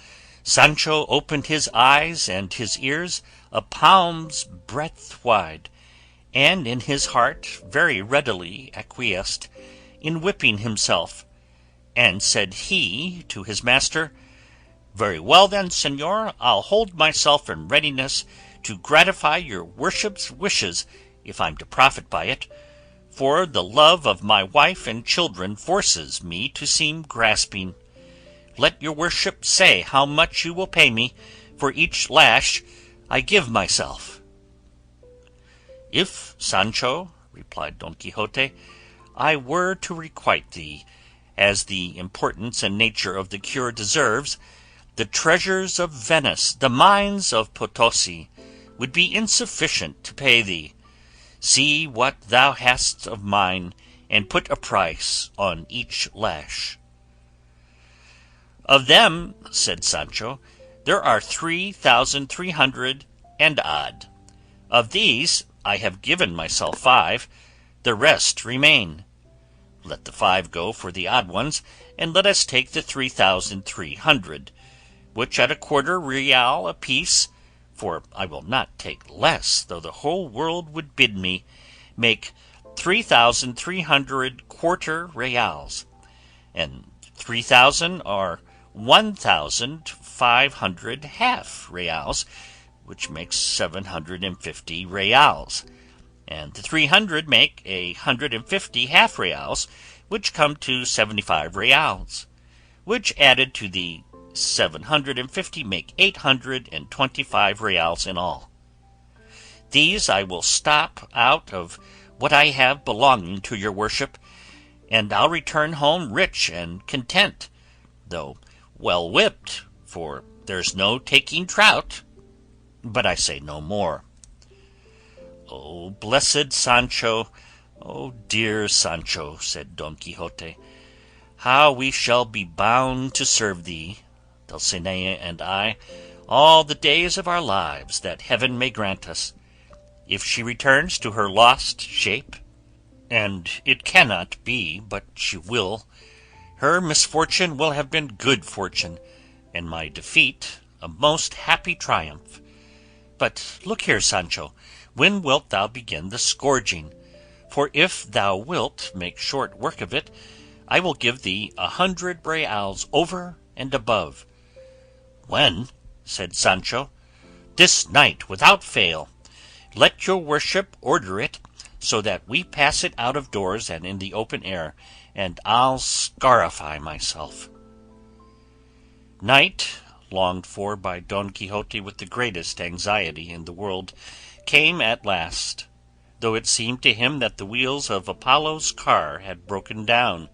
Sancho opened his eyes and his ears a palm's breadth wide, and in his heart very readily acquiesced in whipping himself, and said he to his master, "Very well then, señor, I'll hold myself in readiness to gratify your worship's wishes if I'm to profit by it, for the love of my wife and children forces me to seem grasping. Let your worship say how much you will pay me for each lash I give myself." "If, Sancho," replied Don Quixote, "I were to requite thee, as the importance and nature of the cure deserves, the treasures of Venice, the mines of Potosi, would be insufficient to pay thee. See what thou hast of mine, and put a price on each lash." "Of them," said Sancho, "there are 3,300 and odd. Of these I have given myself 5, the rest remain. Let the 5 go for the odd ones, and let us take the 3,300, which at a quarter real apiece, for I will not take less though the whole world would bid me, make 3,300 quarter reals, and 3,000 are 1,500 half reals, which makes 750 reals, and the 300 make 150 half reals, which come to 75 reals, which added to the 750 make 825 reals in all. These I will stop out of what I have belonging to your worship, and I'll return home rich and content, though well whipped, for there's no taking trout. But I say no more." "O blessed Sancho, O dear Sancho," said Don Quixote, "how we shall be bound to serve thee, Dulcinea and I, all the days of our lives that heaven may grant us. If she returns to her lost shape, and it cannot be but she will, her misfortune will have been good fortune, and my defeat a most happy triumph. But look here, Sancho, when wilt thou begin the scourging? For if thou wilt make short work of it, I will give thee 100 reals over and above. When? Said Sancho. This night without fail. Let your worship order it, so that we pass it out of doors and in the open air, and I'll scarify myself. Night, longed for by Don Quixote with the greatest anxiety in the world, came at last, though it seemed to him that the wheels of Apollo's car had broken down,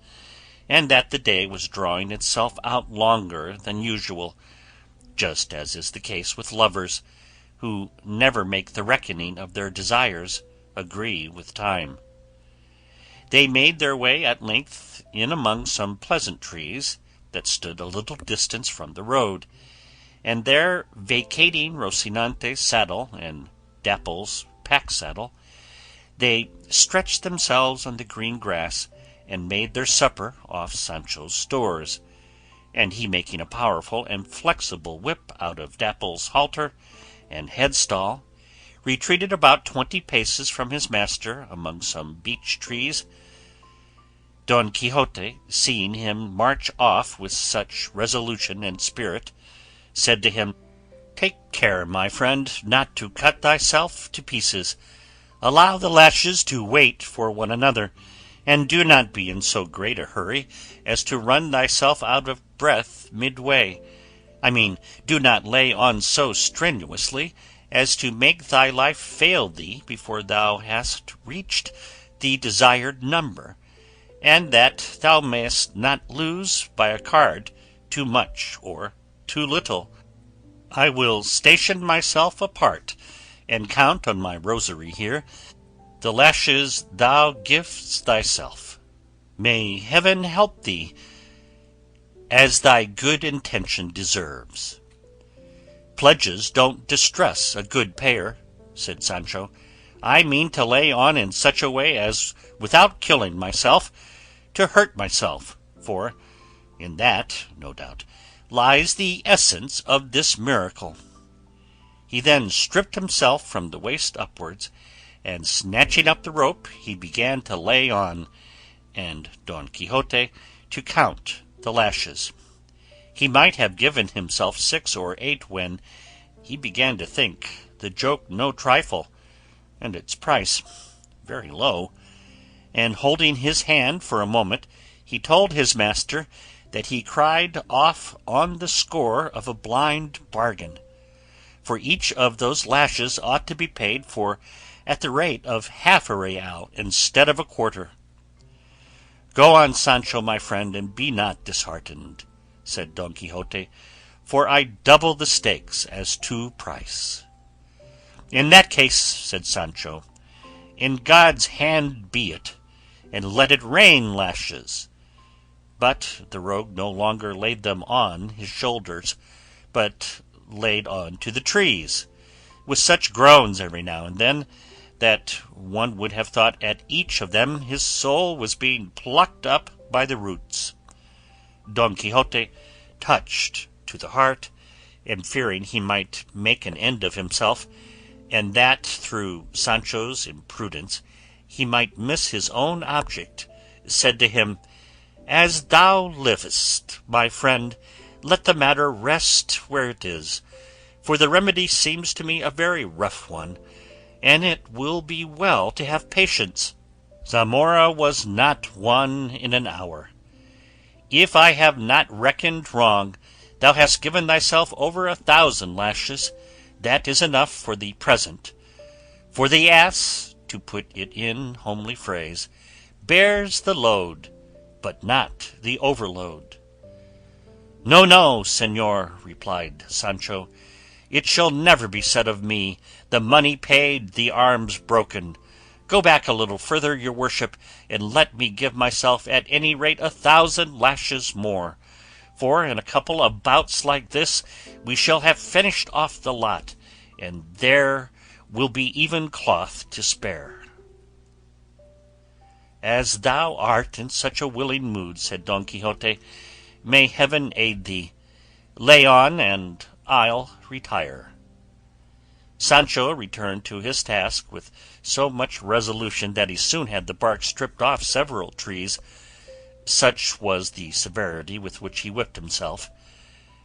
and that the day was drawing itself out longer than usual, just as is the case with lovers, who never make the reckoning of their desires agree with time. They made their way at length in among some pleasant trees that stood a little distance from the road, and there, vacating Rocinante's saddle and Dapple's pack-saddle, they stretched themselves on the green grass and made their supper off Sancho's stores, and he, making a powerful and flexible whip out of Dapple's halter and headstall, retreated about 20 paces from his master among some beech trees. Don Quixote, seeing him march off with such resolution and spirit, said to him, Take care, my friend, not to cut thyself to pieces. Allow the lashes to wait for one another, and do not be in so great a hurry as to run thyself out of breath midway. I mean, do not lay on so strenuously as to make thy life fail thee before thou hast reached the desired number, and that thou mayest not lose by a card too much or too little. I will station myself apart, and count on my rosary here the lashes thou givest thyself. May heaven help thee, as thy good intention deserves. Pledges don't distress a good payer, said Sancho. I mean to lay on in such a way as, without killing myself, to hurt myself, for in that, no doubt, lies the essence of this miracle. He then stripped himself from the waist upwards, and snatching up the rope he began to lay on, and Don Quixote to count the lashes. He might have given himself 6 or 8 when he began to think the joke no trifle, and its price very low, and holding his hand for a moment, he told his master that he cried off on the score of a blind bargain, for each of those lashes ought to be paid for at the rate of half a real instead of a quarter. Go on, Sancho, my friend, and be not disheartened, said Don Quixote, for I double the stakes as to price. In that case, said Sancho, in God's hand be it, and let it rain lashes. But the rogue no longer laid them on his shoulders, but laid on to the trees, with such groans every now and then, that one would have thought at each of them his soul was being plucked up by the roots. Don Quixote, touched to the heart, and fearing he might make an end of himself, and that through Sancho's imprudence he might miss his own object, said to him, As thou livest, my friend, let the matter rest where it is, for the remedy seems to me a very rough one, and it will be well to have patience. Zamora was not won in an hour. If I have not reckoned wrong, thou hast given thyself over 1,000 lashes. That is enough for the present. For the ass, to put it in homely phrase, bears the load, but not the overload. No, no, señor, replied Sancho, it shall never be said of me, the money paid, the arms broken. Go back a little further, your worship, and let me give myself at any rate 1,000 lashes more, for in a couple of bouts like this we shall have finished off the lot, and there will be even cloth to spare." "As thou art in such a willing mood," said Don Quixote, "may heaven aid thee. Lay on, and I'll retire." Sancho returned to his task with so much resolution that he soon had the bark stripped off several trees, such was the severity with which he whipped himself;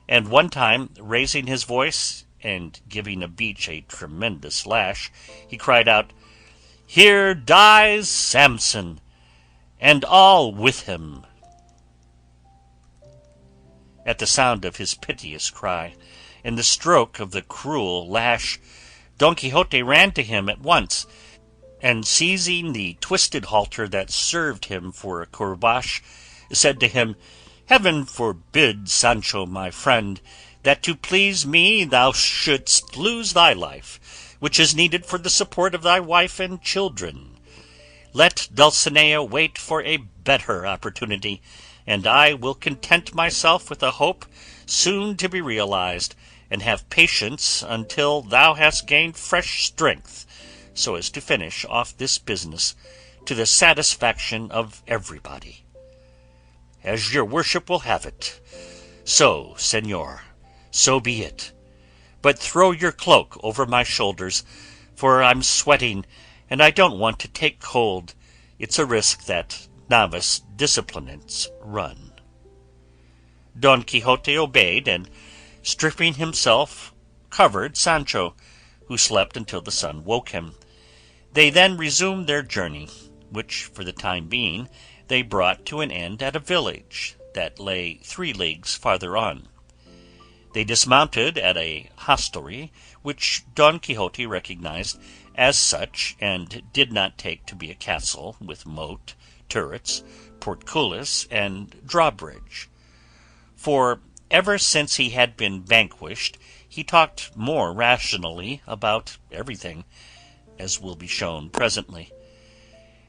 and one time, raising his voice and giving a beech a tremendous lash, he cried out, "Here dies Samson, and all with him." At the sound of his piteous cry, and the stroke of the cruel lash, Don Quixote ran to him at once, and seizing the twisted halter that served him for a courbash, said to him, "Heaven forbid, Sancho, my friend, that to please me thou shouldst lose thy life, which is needed for the support of thy wife and children. Let Dulcinea wait for a better opportunity, and I will content myself with a hope soon to be realized, and have patience until thou hast gained fresh strength, so as to finish off this business to the satisfaction of everybody. As your worship will have it, so, señor, so be it. But throw your cloak over my shoulders, for I'm sweating, and I don't want to take cold. It's a risk that novice disciplinants run." Don Quixote obeyed, and stripping himself covered Sancho, who slept until the sun woke him. They then resumed their journey, which for the time being they brought to an end at a village that lay 3 leagues farther on. They dismounted at a hostelry, which Don Quixote recognized as such, and did not take to be a castle with moat, turrets, portcullis, and drawbridge; for ever since he had been vanquished he talked more rationally about everything, as will be shown presently.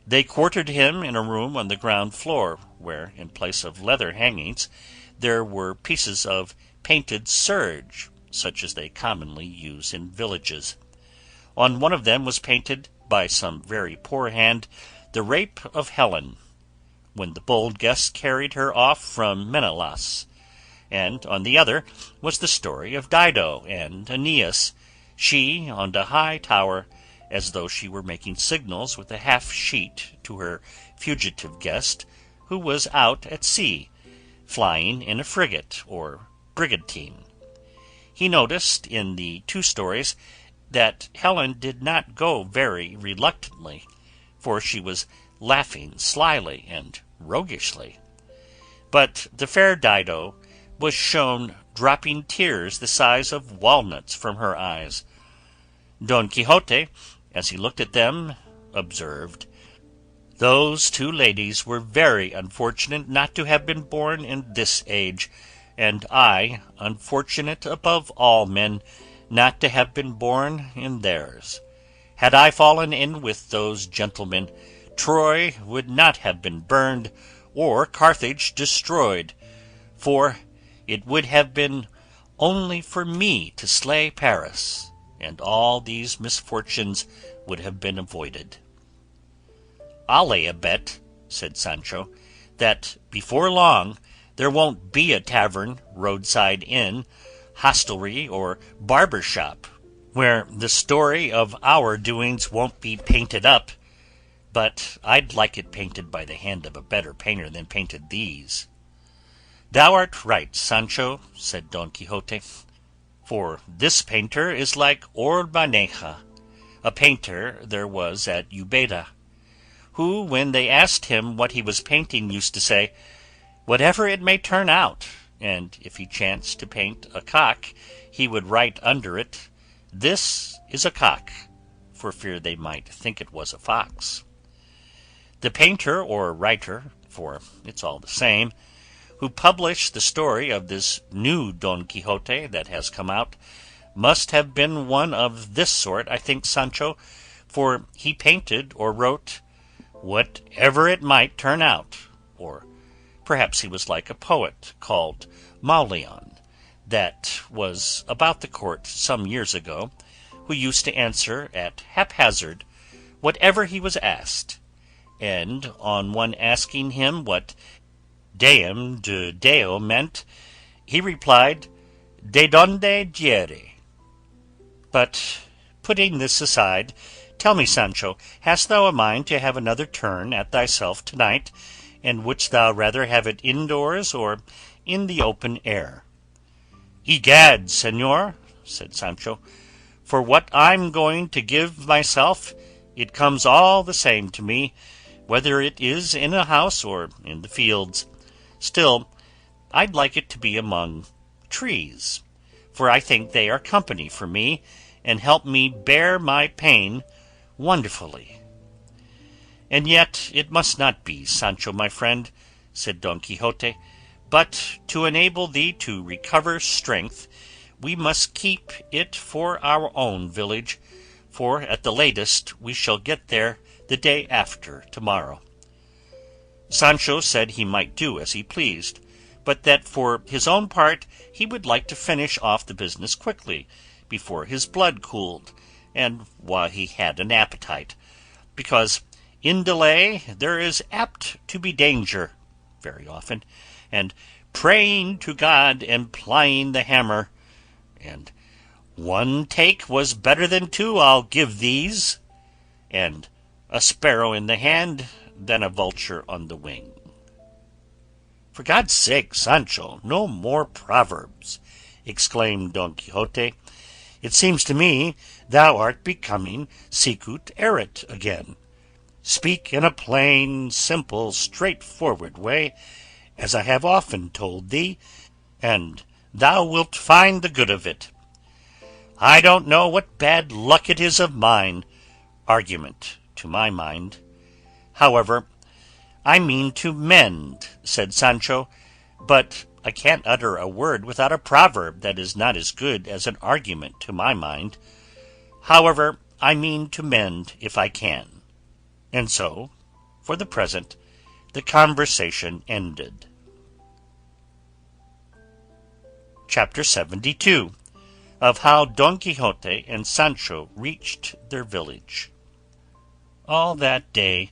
They quartered him in a room on the ground floor, where, in place of leather hangings, there were pieces of painted serge, such as they commonly use in villages. On one of them was painted, by some very poor hand, the rape of Helen, when the bold guest carried her off from Menelaus, and on the other was the story of Dido and Aeneas, she on the high tower, as though she were making signals with a half sheet to her fugitive guest, who was out at sea, flying in a frigate or brigantine. He noticed in the 2 stories that Helen did not go very reluctantly, for she was laughing slyly and roguishly; but the fair Dido was shown dropping tears the size of walnuts from her eyes. Don Quixote, as he looked at them, observed, "Those 2 ladies were very unfortunate not to have been born in this age, and I unfortunate above all men not to have been born in theirs. Had I fallen in with those gentlemen, Troy would not have been burned, or Carthage destroyed, for it would have been only for me to slay Paris, and all these misfortunes would have been avoided." "I'll lay a bet," said Sancho, "that before long there won't be a tavern, roadside inn, hostelry, or barber shop where the story of our doings won't be painted up, but I'd like it painted by the hand of a better painter than painted these." "Thou art right, Sancho," said Don Quixote, "for this painter is like Orbaneja, a painter there was at Ubeda, who, when they asked him what he was painting, used to say, 'Whatever it may turn out,' and if he chanced to paint a cock, he would write under it, 'This is a cock,' for fear they might think it was a fox. The painter or writer, for it's all the same, who published the story of this new Don Quixote that has come out, must have been one of this sort, I think, Sancho, for he painted or wrote 'whatever it might turn out,' or Perhaps he was like a poet called Mauleon, that was about the court some years ago, who used to answer at haphazard whatever he was asked, and on one asking him what Deum de Deo meant, he replied, De donde diere. But putting this aside, tell me, Sancho, hast thou a mind to have another turn at thyself to-night, and wouldst thou rather have it indoors or in the open air? Egad, señor, said Sancho, for what I'm going to give myself, it comes all the same to me, whether it is in a house or in the fields. Still, I'd like it to be among trees, for I think they are company for me, and help me bear my pain wonderfully. And yet it must not be, Sancho my friend, said Don Quixote, but to enable thee to recover strength, we must keep it for our own village, for at the latest we shall get there the day after tomorrow. Sancho said he might do as he pleased, but that for his own part he would like to finish off the business quickly, before his blood cooled, and while he had an appetite, because in delay there is apt to be danger very often, and praying to God and plying the hammer, and one take was better than two, I'll give these, and a sparrow in the hand than a vulture on the wing. For God's sake, Sancho, no more proverbs, exclaimed Don Quixote. It seems to me thou art becoming sicut-erat again. Speak in a plain, simple, straightforward way, as I have often told thee, and thou wilt find the good of it. I don't know what bad luck it is of mine, argument to my mind. However, I mean to mend, said Sancho, but I can't utter a word without a proverb that is not as good as an argument to my mind. However, I mean to mend if I can. And so, for the present, the conversation ended. Chapter 72, of how Don Quixote and Sancho reached their village. All that day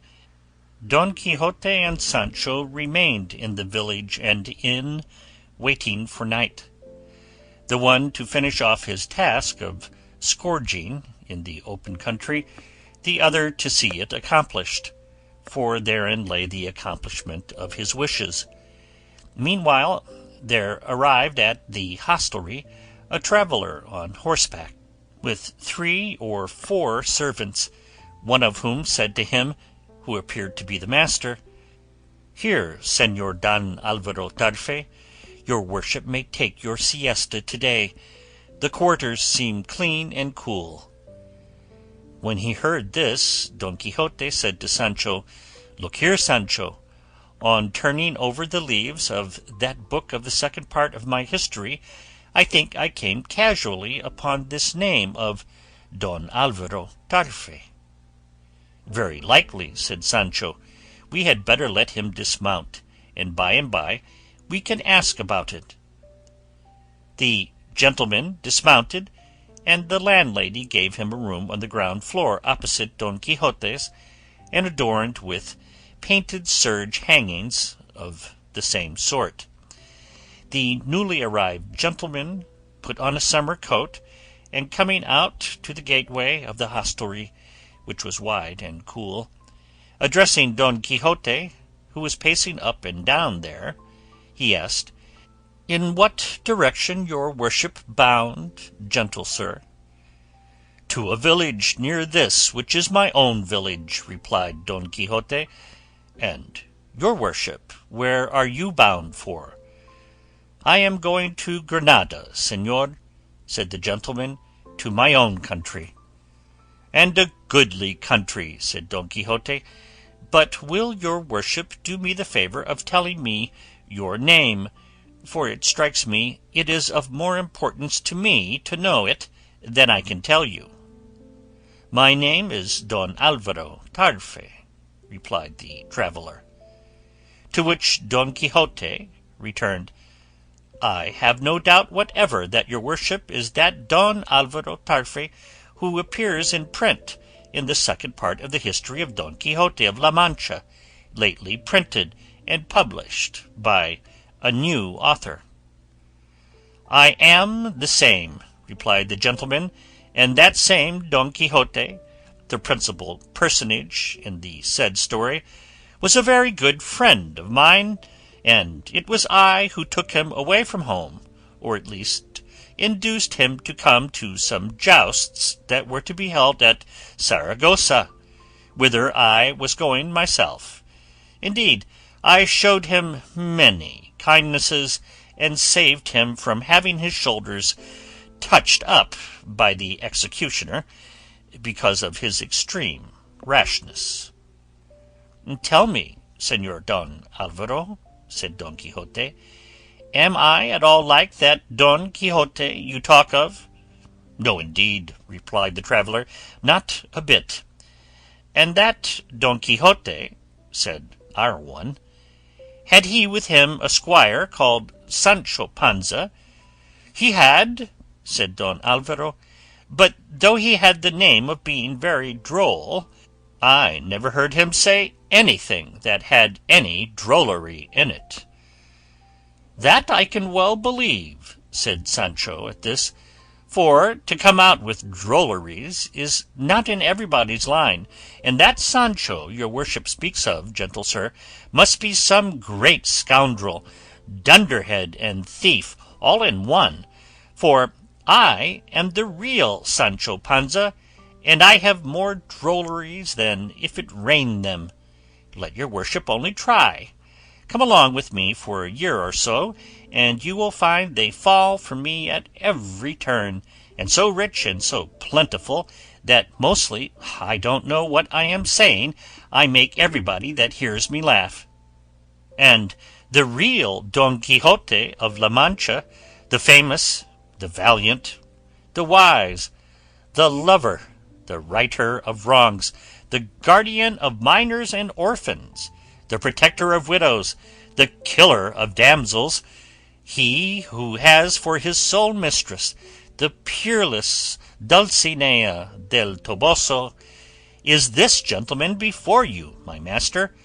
Don Quixote and Sancho remained in the village and inn, waiting for night, the one to finish off his task of scourging in the open country, the other to see it accomplished, for therein lay the accomplishment of his wishes. Meanwhile there arrived at the hostelry a traveller on horseback, with 3 or 4 servants, one of whom said to him, who appeared to be the master, Here, Señor Don Alvaro Tarfe, your worship may take your siesta to-day. The quarters seem clean and cool. When he heard this, Don Quixote said to Sancho, Look here, Sancho, on turning over the leaves of that book of the second part of my history, I think I came casually upon this name of Don Alvaro Tarfe. Very likely, said Sancho, we had better let him dismount, and by we can ask about it. The gentleman dismounted, and the landlady gave him a room on the ground floor opposite Don Quixote's, and adorned with painted serge hangings of the same sort. The newly arrived gentleman put on a summer coat, and coming out to the gateway of the hostelry, which was wide and cool, addressing Don Quixote, who was pacing up and down there, he asked, In what direction your worship bound, gentle sir? To a village near this, which is my own village, replied Don Quixote. And your worship, where are you bound for? I am going to Granada, señor, said the gentleman, to my own country. And a goodly country, said Don Quixote, but will your worship do me the favour of telling me your name, for it strikes me it is of more importance to me to know it than I can tell you. My name is Don Alvaro Tarfe, replied the traveller. To which Don Quixote returned, I have no doubt whatever that your worship is that Don Alvaro Tarfe who appears in print in the second part of the history of Don Quixote of La Mancha, lately printed and published by a new author. I am the same, replied the gentleman, and that same Don Quixote, the principal personage in the said story, was a very good friend of mine, and it was I who took him away from home, or at least induced him to come to some jousts that were to be held at Saragossa, whither I was going myself. Indeed, I showed him many kindnesses, and saved him from having his shoulders touched up by the executioner, because of his extreme rashness. Tell me, Señor Don Alvaro, said Don Quixote, am I at all like that Don Quixote you talk of? No, indeed, replied the traveller, not a bit. And that Don Quixote, said our one, had he with him a squire called Sancho Panza? He had, said Don Alvaro, but though he had the name of being very droll, I never heard him say anything that had any drollery in it. That I can well believe, said Sancho at this, for to come out with drolleries is not in everybody's line, and that Sancho your worship speaks of, gentle sir, must be some great scoundrel, dunderhead, and thief, all in one, for I am the real Sancho Panza, and I have more drolleries than if it rained them. Let your worship only try. Come along with me for a year or so, and you will find they fall from me at every turn, and so rich and so plentiful that mostly I don't know what I am saying, I make everybody that hears me laugh. And the real Don Quixote of La Mancha, the famous, the valiant, the wise, the lover, the righter of wrongs, the guardian of minors and orphans, the protector of widows, the killer of damsels, he who has for his sole mistress the peerless Dulcinea del Toboso, is this gentleman before you, my master.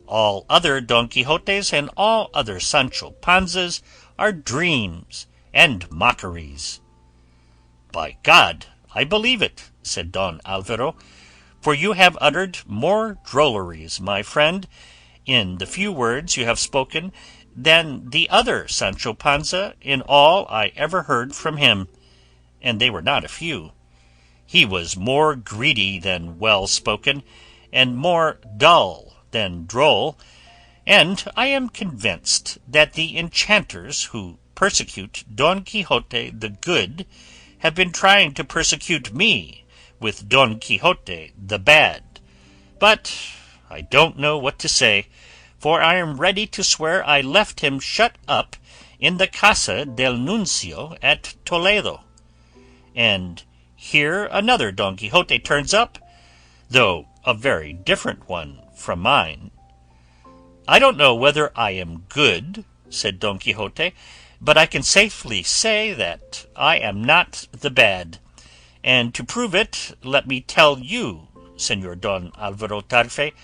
All other Don Quixotes and all other Sancho Panzas are dreams and mockeries. By God, I believe it, said Don Alvaro, for you have uttered more drolleries, my friend, in the few words you have spoken, than the other Sancho Panza in all I ever heard from him, and they were not a few. He was more greedy than well spoken, and more dull than droll, and I am convinced that the enchanters who persecute Don Quixote the Good have been trying to persecute me with Don Quixote the Bad. But I don't know what to say, for I am ready to swear I left him shut up in the Casa del Nuncio at Toledo. And here another Don Quixote turns up, though a very different one from mine. I don't know whether I am good, said Don Quixote, but I can safely say that I am not the bad, and to prove it, let me tell you, Señor Don Alvaro Tarfe,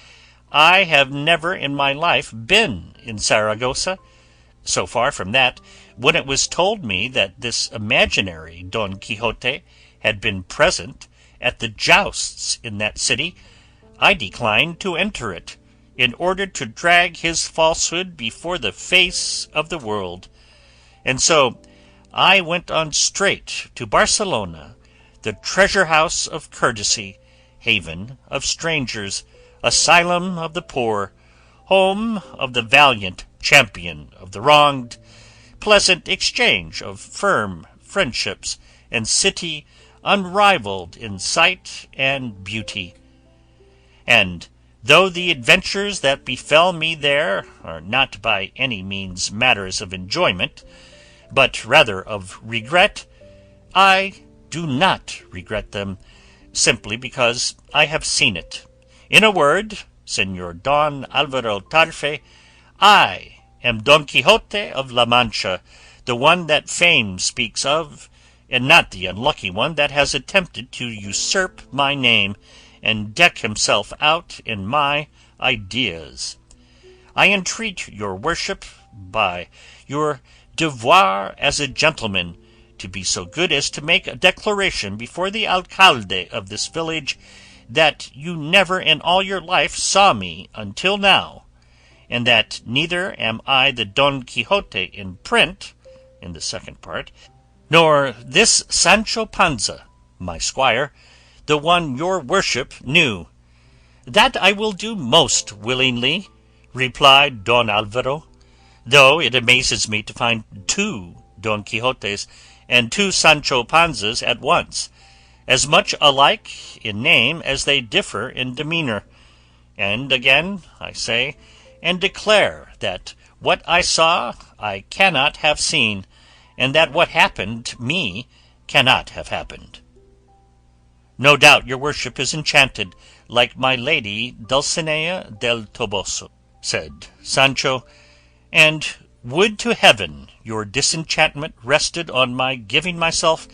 I have never in my life been in Saragossa. So far from that, when it was told me that this imaginary Don Quixote had been present at the jousts in that city, I declined to enter it, in order to drag his falsehood before the face of the world. And so I went on straight to Barcelona, the treasure house of courtesy, haven of strangers, asylum of the poor, home of the valiant champion of the wronged, pleasant exchange of firm friendships, and city unrivalled in sight and beauty. And though the adventures that befell me there are not by any means matters of enjoyment, but rather of regret, I do not regret them, simply because I have seen it. In a word, Señor Don Alvaro Tarfe, I am Don Quixote of La Mancha, the one that fame speaks of, and not the unlucky one that has attempted to usurp my name and deck himself out in my ideas. I entreat your worship, by your devoir as a gentleman, to be so good as to make a declaration before the alcalde of this village that you never in all your life saw me until now, and that neither am I the Don Quixote in print, in the second part, nor this Sancho Panza, my squire, the one your worship knew. That I will do most willingly, replied Don Alvaro, though it amazes me to find two Don Quixotes and two Sancho Panzas at once, as much alike in name as they differ in demeanour. And again I say and declare that what I saw I cannot have seen, and that what happened me cannot have happened. No doubt your worship is enchanted, like my lady Dulcinea del Toboso, said Sancho, and would to heaven your disenchantment rested on my giving myself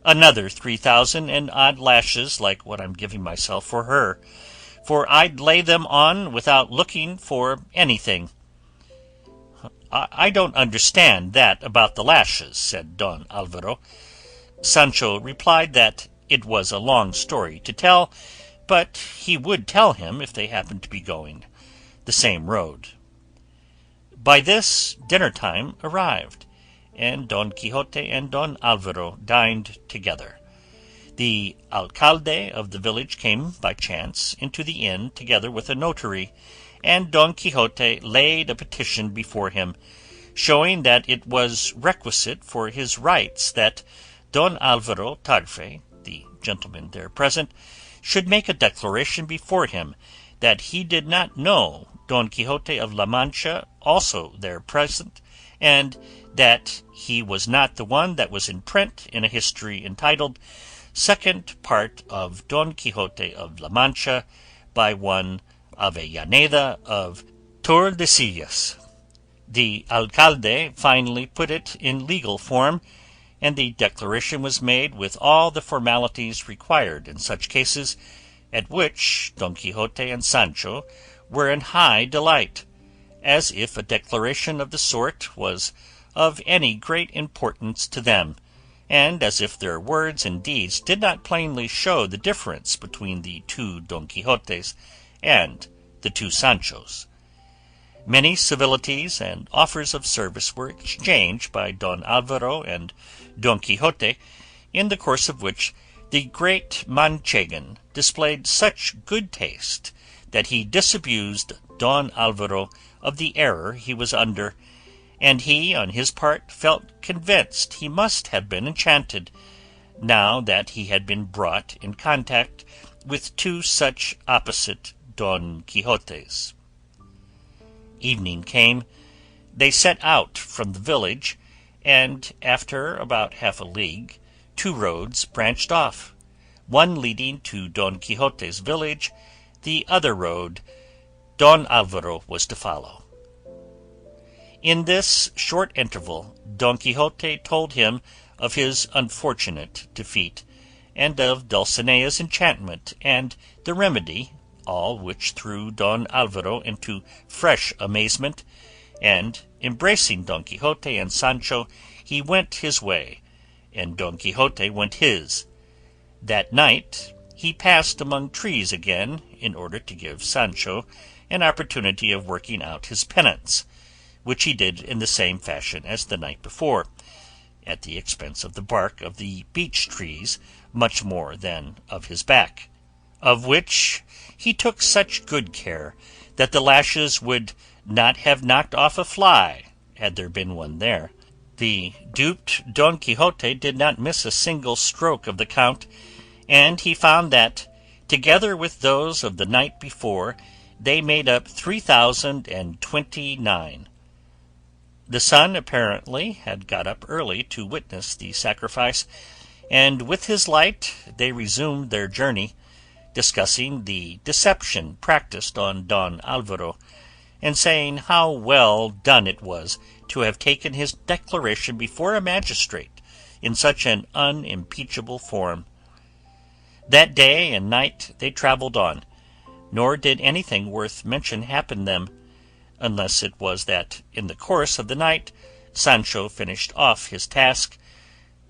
another 3,000 and odd lashes like what I'm giving myself for her, for I'd lay them on without looking for anything. I don't understand that about the lashes, said Don Alvaro. Sancho replied that it was a long story to tell, but he would tell him if they happened to be going the same road. By this dinner time arrived, and Don Quixote and Don Alvaro dined together. The alcalde of the village came by chance into the inn together with a notary, and Don Quixote laid a petition before him, showing that it was requisite for his rights that Don Alvaro Tarfe, the gentleman there present, should make a declaration before him that he did not know Don Quixote of La Mancha, also there present, and that he was not the one that was in print in a history entitled Second Part of Don Quixote of La Mancha by one Avellaneda of Tordesillas. The alcalde finally put it in legal form, and the declaration was made with all the formalities required in such cases, at which Don Quixote and Sancho were in high delight, as if a declaration of the sort was of any great importance to them, and as if their words and deeds did not plainly show the difference between the two Don Quixotes and the two Sanchos. Many civilities and offers of service were exchanged by Don Alvaro and Don Quixote, in the course of which the great Manchegan displayed such good taste that he disabused Don Alvaro of the error he was under, and he on his part felt convinced he must have been enchanted, now that he had been brought in contact with two such opposite Don Quixotes. Evening came, they set out from the village, and after about half a league, two roads branched off, one leading to Don Quixote's village, the other road Don Alvaro was to follow. In this short interval Don Quixote told him of his unfortunate defeat, and of Dulcinea's enchantment and the remedy, all which threw Don Alvaro into fresh amazement, and embracing Don Quixote and Sancho, he went his way, and Don Quixote went his. That night he passed among trees again, in order to give Sancho an opportunity of working out his penance, which he did in the same fashion as the night before, at the expense of the bark of the beech trees much more than of his back, of which he took such good care that the lashes would not have knocked off a fly had there been one there. The duped Don Quixote did not miss a single stroke of the count, and he found that, together with those of the night before, they made up 3,029. The sun apparently had got up early to witness the sacrifice, and with his light they resumed their journey, discussing the deception practised on Don Alvaro, and saying how well done it was to have taken his declaration before a magistrate in such an unimpeachable form. That day and night they travelled on, nor did anything worth mention happen them, unless it was that in the course of the night Sancho finished off his task,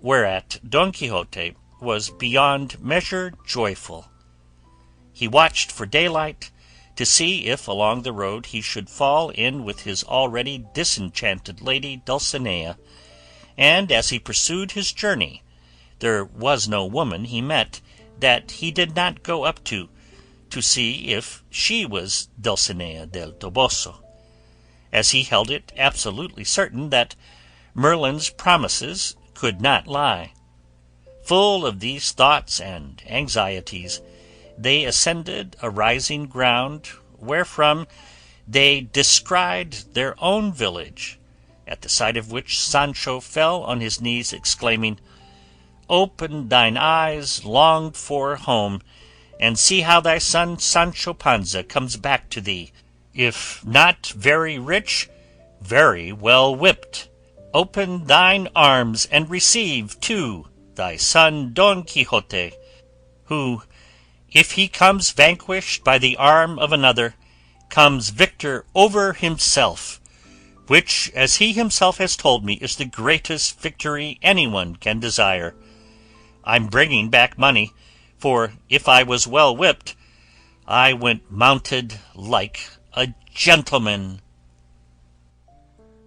whereat Don Quixote was beyond measure joyful. He watched for daylight, to see if along the road he should fall in with his already disenchanted lady Dulcinea, and as he pursued his journey there was no woman he met that he did not go up to see if she was Dulcinea del Toboso, as he held it absolutely certain that Merlin's promises could not lie. Full of these thoughts and anxieties, they ascended a rising ground, wherefrom they descried their own village, at the sight of which Sancho fell on his knees, exclaiming, "Open thine eyes, longed for home, and see how thy son Sancho Panza comes back to thee, if not very rich, very well whipped. Open thine arms, and receive, too, thy son Don Quixote, who, if he comes vanquished by the arm of another, comes victor over himself, which, as he himself has told me, is the greatest victory anyone can desire. I'm bringing back money, for if I was well whipped, I went mounted like a gentleman."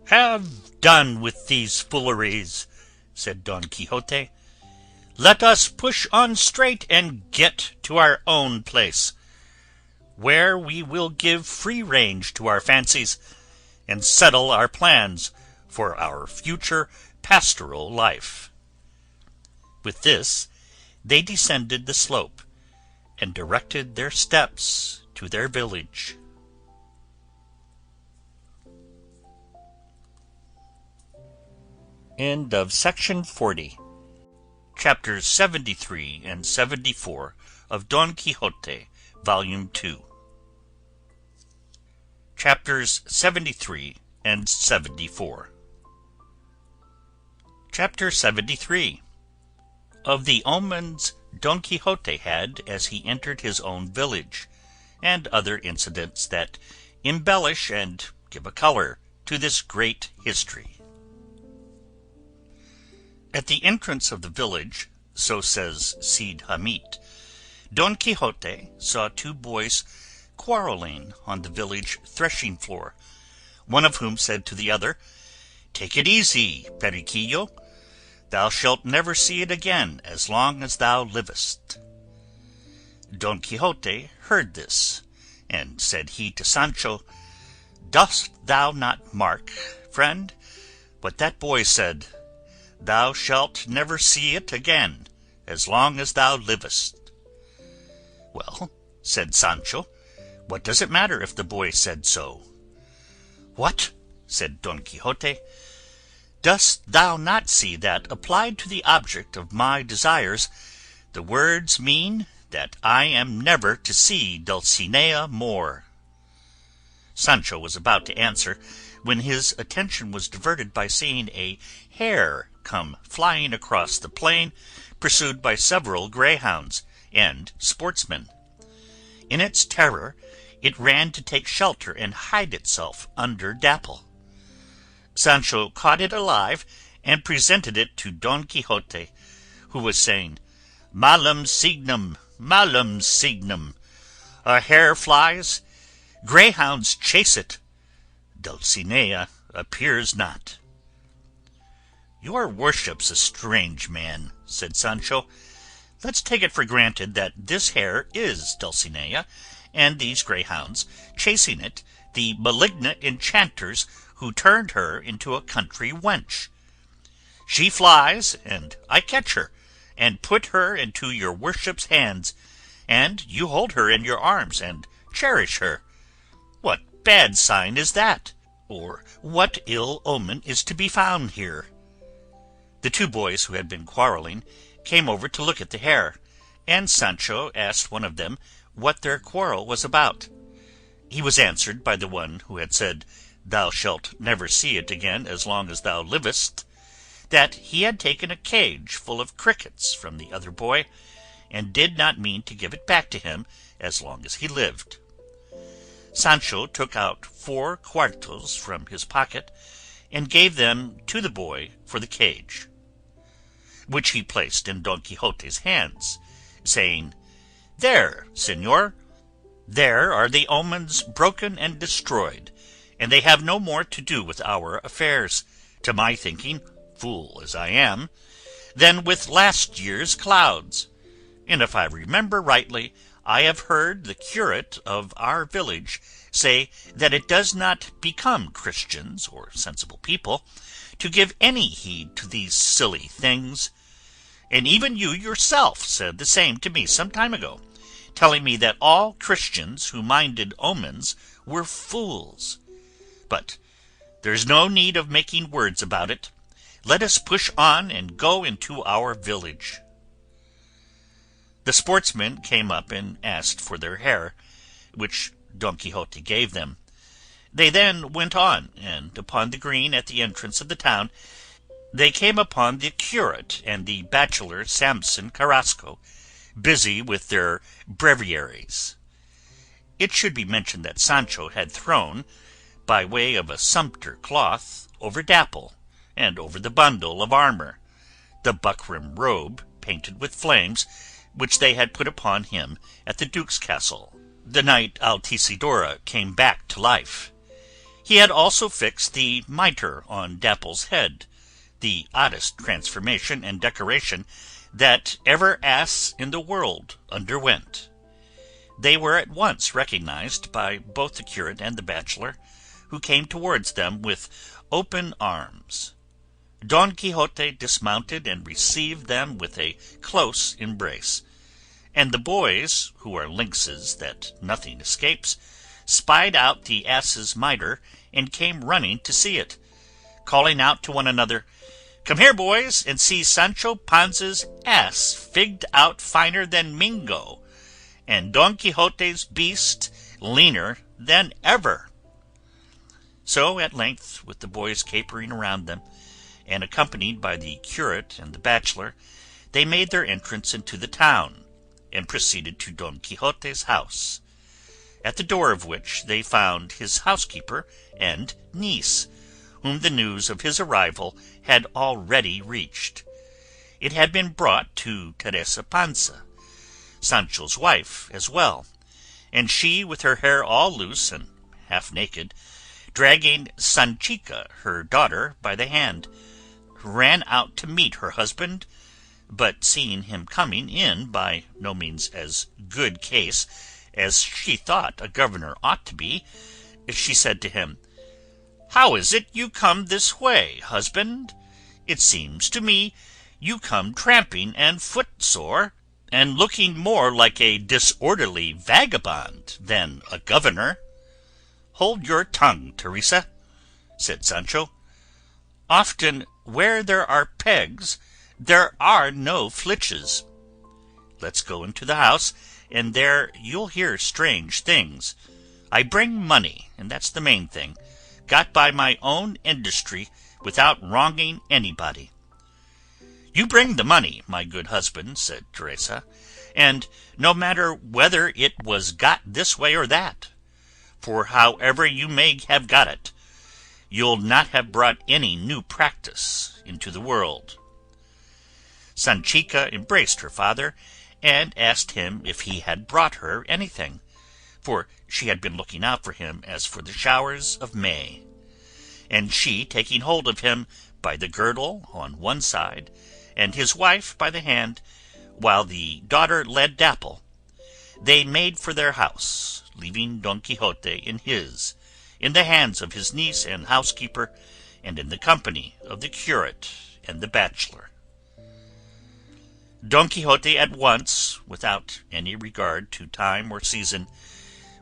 "Have done with these fooleries," said Don Quixote. "Let us push on straight and get to our own place, where we will give free range to our fancies, and settle our plans for our future pastoral life." With this they descended the slope, and directed their steps to their village. End of Section 40. Chapters 73 and 74 of Don Quixote, Volume 2. Chapters 73 and 74. Chapter 73. Of the omens Don Quixote had as he entered his own village, and other incidents that embellish and give a colour to this great history. At the entrance of the village, so says Cid Hamete, Don Quixote saw two boys quarrelling on the village threshing floor, one of whom said to the other, "Take it easy, Periquillo. Thou shalt never see it again as long as thou livest." Don Quixote heard this, and said he to Sancho, "Dost thou not mark, friend, what that boy said? Thou shalt never see it again as long as thou livest." "Well," said Sancho, "what does it matter if the boy said so?" "What!" said Don Quixote, "dost thou not see that, applied to the object of my desires, the words mean that I am never to see Dulcinea more?" Sancho was about to answer, when his attention was diverted by seeing a hare come flying across the plain, pursued by several greyhounds and sportsmen. In its terror it ran to take shelter and hide itself under Dapple. Sancho caught it alive and presented it to Don Quixote, who was saying, "Malum signum, malum signum. A hare flies, greyhounds chase it, Dulcinea appears not." "Your worship's a strange man," said Sancho. "Let's take it for granted that this hare is Dulcinea, and these greyhounds chasing it the malignant enchanters who turned her into a country wench. She flies, and I catch her, and put her into your worship's hands, and you hold her in your arms and cherish her. What bad sign is that? Or what ill omen is to be found here?" The two boys who had been quarrelling came over to look at the hare, and Sancho asked one of them what their quarrel was about. He was answered by the one who had said, "Thou shalt never see it again as long as thou livest," that he had taken a cage full of crickets from the other boy, and did not mean to give it back to him as long as he lived. Sancho took out 4 cuartos from his pocket, and gave them to the boy for the cage, which he placed in Don Quixote's hands, saying, "There, señor, there are the omens broken and destroyed, and they have no more to do with our affairs, to my thinking, fool as I am, than with last year's clouds. And if I remember rightly, I have heard the curate of our village say that it does not become Christians or sensible people to give any heed to these silly things. And even you yourself said the same to me some time ago, telling me that all Christians who minded omens were fools. But there's no need of making words about it. Let us push on and go into our village." The sportsmen came up and asked for their hare, which Don Quixote gave them. They then went on, and upon the green at the entrance of the town they came upon the curate and the bachelor Samson Carrasco, busy with their breviaries. It should be mentioned that Sancho had thrown, by way of a sumpter cloth, over Dapple, and over the bundle of armour, the buckram robe painted with flames, which they had put upon him at the duke's castle, the night Altisidora came back to life. He had also fixed the mitre on Dapple's head, the oddest transformation and decoration that ever ass in the world underwent. They were at once recognized by both the curate and the bachelor, who came towards them with open arms. Don Quixote dismounted and received them with a close embrace, and the boys, who are lynxes that nothing escapes, spied out the ass's mitre and came running to see it, calling out to one another, "Come here, boys, and see Sancho Panza's ass figged out finer than Mingo, and Don Quixote's beast leaner than ever." So at length, with the boys capering around them, and accompanied by the curate and the bachelor, they made their entrance into the town, and proceeded to Don Quixote's house, at the door of which they found his housekeeper and niece, whom the news of his arrival had already reached. It had been brought to Teresa Panza, Sancho's wife, as well, and she, with her hair all loose and half naked, dragging Sanchica, her daughter, by the hand, ran out to meet her husband, but seeing him coming in by no means as good case as she thought a governor ought to be, she said to him, "How is it you come this way, husband? It seems to me you come tramping and footsore, and looking more like a disorderly vagabond than a governor." "Hold your tongue, Teresa," said Sancho. "Often where there are pegs there are no flitches. Let's go into the house, and there you'll hear strange things. I bring money, and that's the main thing, got by my own industry without wronging anybody." "You bring the money, my good husband," said Teresa, "and no matter whether it was got this way or that, for however you may have got it, you'll not have brought any new practice into the world." Sanchica embraced her father, and asked him if he had brought her anything, for she had been looking out for him as for the showers of May. And she, taking hold of him by the girdle on one side, and his wife by the hand, while the daughter led Dapple, they made for their house, leaving Don Quixote in the hands of his niece and housekeeper, and in the company of the curate and the bachelor. Don Quixote at once, without any regard to time or season,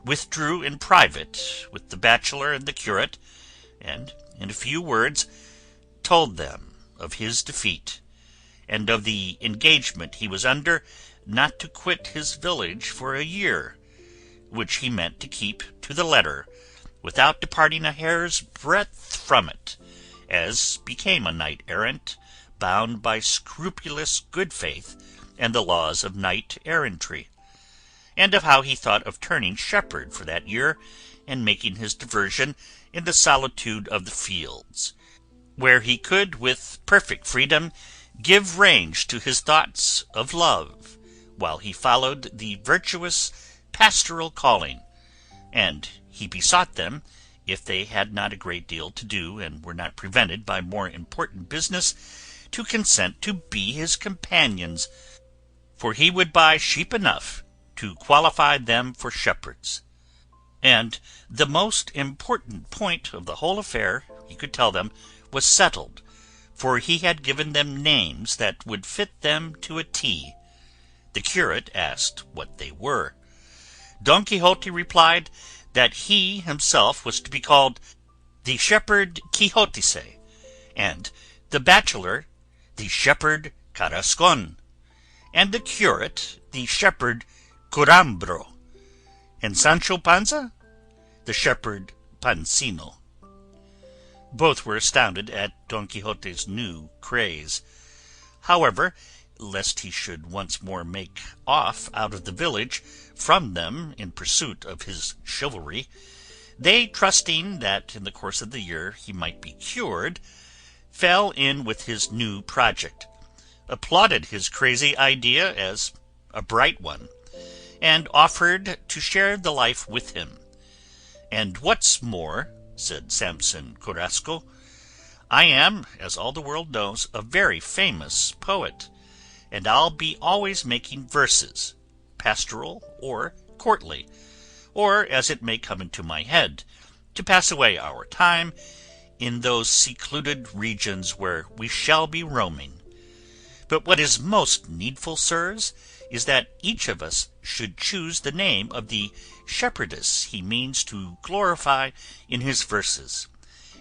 withdrew in private with the bachelor and the curate, and in a few words told them of his defeat, and of the engagement he was under not to quit his village for a year, which he meant to keep to the letter, without departing a hair's breadth from it, as became a knight-errant, bound by scrupulous good faith and the laws of knight-errantry, and of how he thought of turning shepherd for that year, and making his diversion in the solitude of the fields, where he could with perfect freedom give range to his thoughts of love, while he followed the virtuous pastoral calling, and he besought them, if they had not a great deal to do and were not prevented by more important business, to consent to be his companions, for he would buy sheep enough to qualify them for shepherds. And the most important point of the whole affair, he could tell them, was settled, for he had given them names that would fit them to a T. The curate asked what they were. Don Quixote replied that he himself was to be called the shepherd Quixotice, and the bachelor the shepherd Carrascon, and the curate the shepherd Curambro, and Sancho Panza the shepherd Pancino. Both were astounded at Don Quixote's new craze. However, lest he should once more make off out of the village from them in pursuit of his chivalry, they, trusting that in the course of the year he might be cured, fell in with his new project, applauded his crazy idea as a bright one, and offered to share the life with him. "And what's more," said Samson Carrasco, "I am, as all the world knows, a very famous poet, and I'll be always making verses, pastoral or courtly, or as it may come into my head, to pass away our time in those secluded regions where we shall be roaming. But what is most needful, sirs, is that each of us should choose the name of the shepherdess he means to glorify in his verses,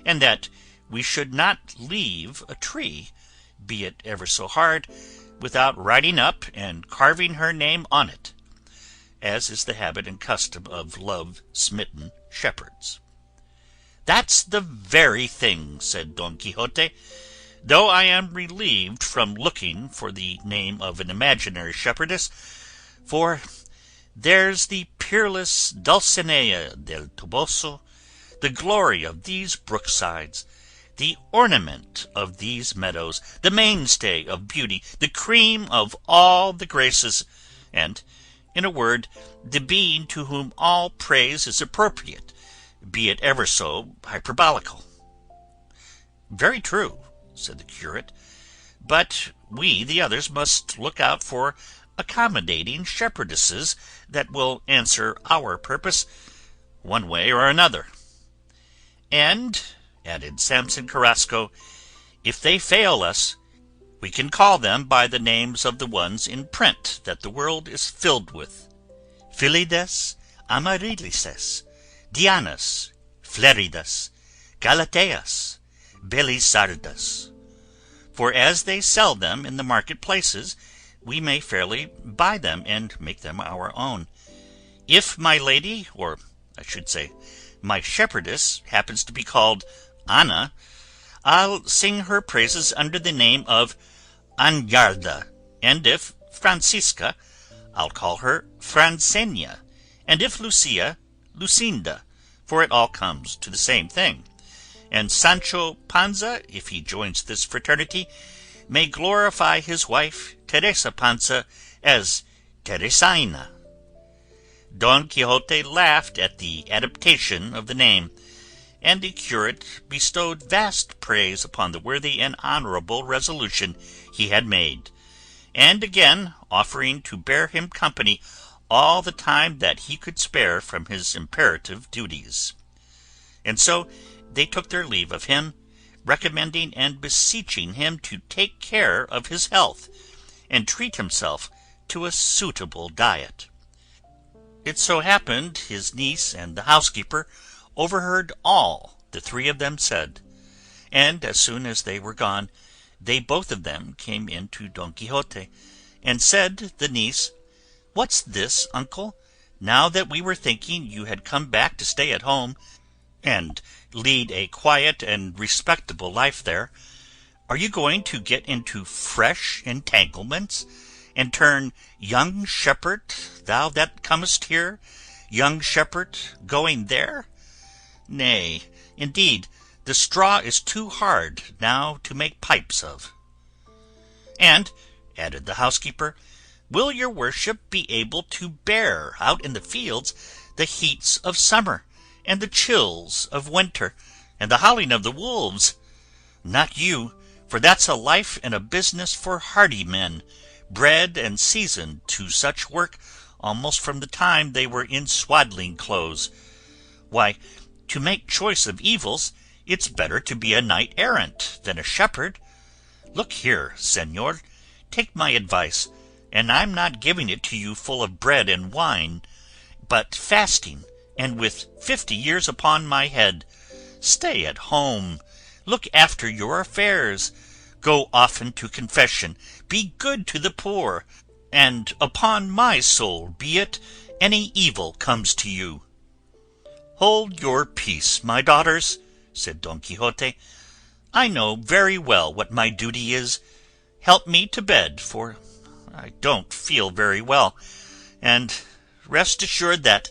and that we should not leave a tree, be it ever so hard, without riding up and carving her name on it, as is the habit and custom of love-smitten shepherds." "That's the very thing," said Don Quixote, "though I am relieved from looking for the name of an imaginary shepherdess, for there's the peerless Dulcinea del Toboso, the glory of these brooksides, the ornament of these meadows, the mainstay of beauty, the cream of all the graces, and, in a word, the being to whom all praise is appropriate, be it ever so hyperbolical." "Very true," said the curate, "but we, the others, must look out for accommodating shepherdesses that will answer our purpose one way or another. And," added Samson Carrasco, "if they fail us, we can call them by the names of the ones in print that the world is filled with: Filides, Amarilises, Dianas, Fleridas, Galateas, Belisardas. For as they sell them in the market-places, we may fairly buy them and make them our own. If my lady, or I should say my shepherdess, happens to be called Anna, I'll sing her praises under the name of Anyarda, and if Francisca, I'll call her Francenia, and if Lucia, Lucinda, for it all comes to the same thing. And Sancho Panza, if he joins this fraternity, may glorify his wife Teresa Panza as Teresaina." Don Quixote laughed at the adaptation of the name, and the curate bestowed vast praise upon the worthy and honourable resolution he had made, and again offering to bear him company all the time that he could spare from his imperative duties. And so they took their leave of him, recommending and beseeching him to take care of his health, and treat himself to a suitable diet. It so happened his niece and the housekeeper overheard all the three of them said, and as soon as they were gone, they both of them came in to Don Quixote, and said the niece, "What's this, uncle, now that we were thinking you had come back to stay at home and lead a quiet and respectable life there, are you going to get into fresh entanglements, and turn young shepherd, thou that comest here, young shepherd, going there? Nay, indeed, the straw is too hard now to make pipes of. And, added the housekeeper, will your worship be able to bear out in the fields the heats of summer, and the chills of winter, and the howling of the wolves? Not you, for that's a life and a business for hardy men, bred and seasoned to such work almost from the time they were in swaddling clothes. Why, to make choice of evils, it's better to be a knight-errant than a shepherd. Look here, señor, take my advice, and I'm not giving it to you full of bread and wine, but fasting, and with 50 years upon my head. Stay at home, look after your affairs, go often to confession, be good to the poor, and upon my soul be it, any evil comes to you. Hold your peace, my daughters, said Don Quixote. I know very well what my duty is. Help me to bed, for I don't feel very well, and rest assured that,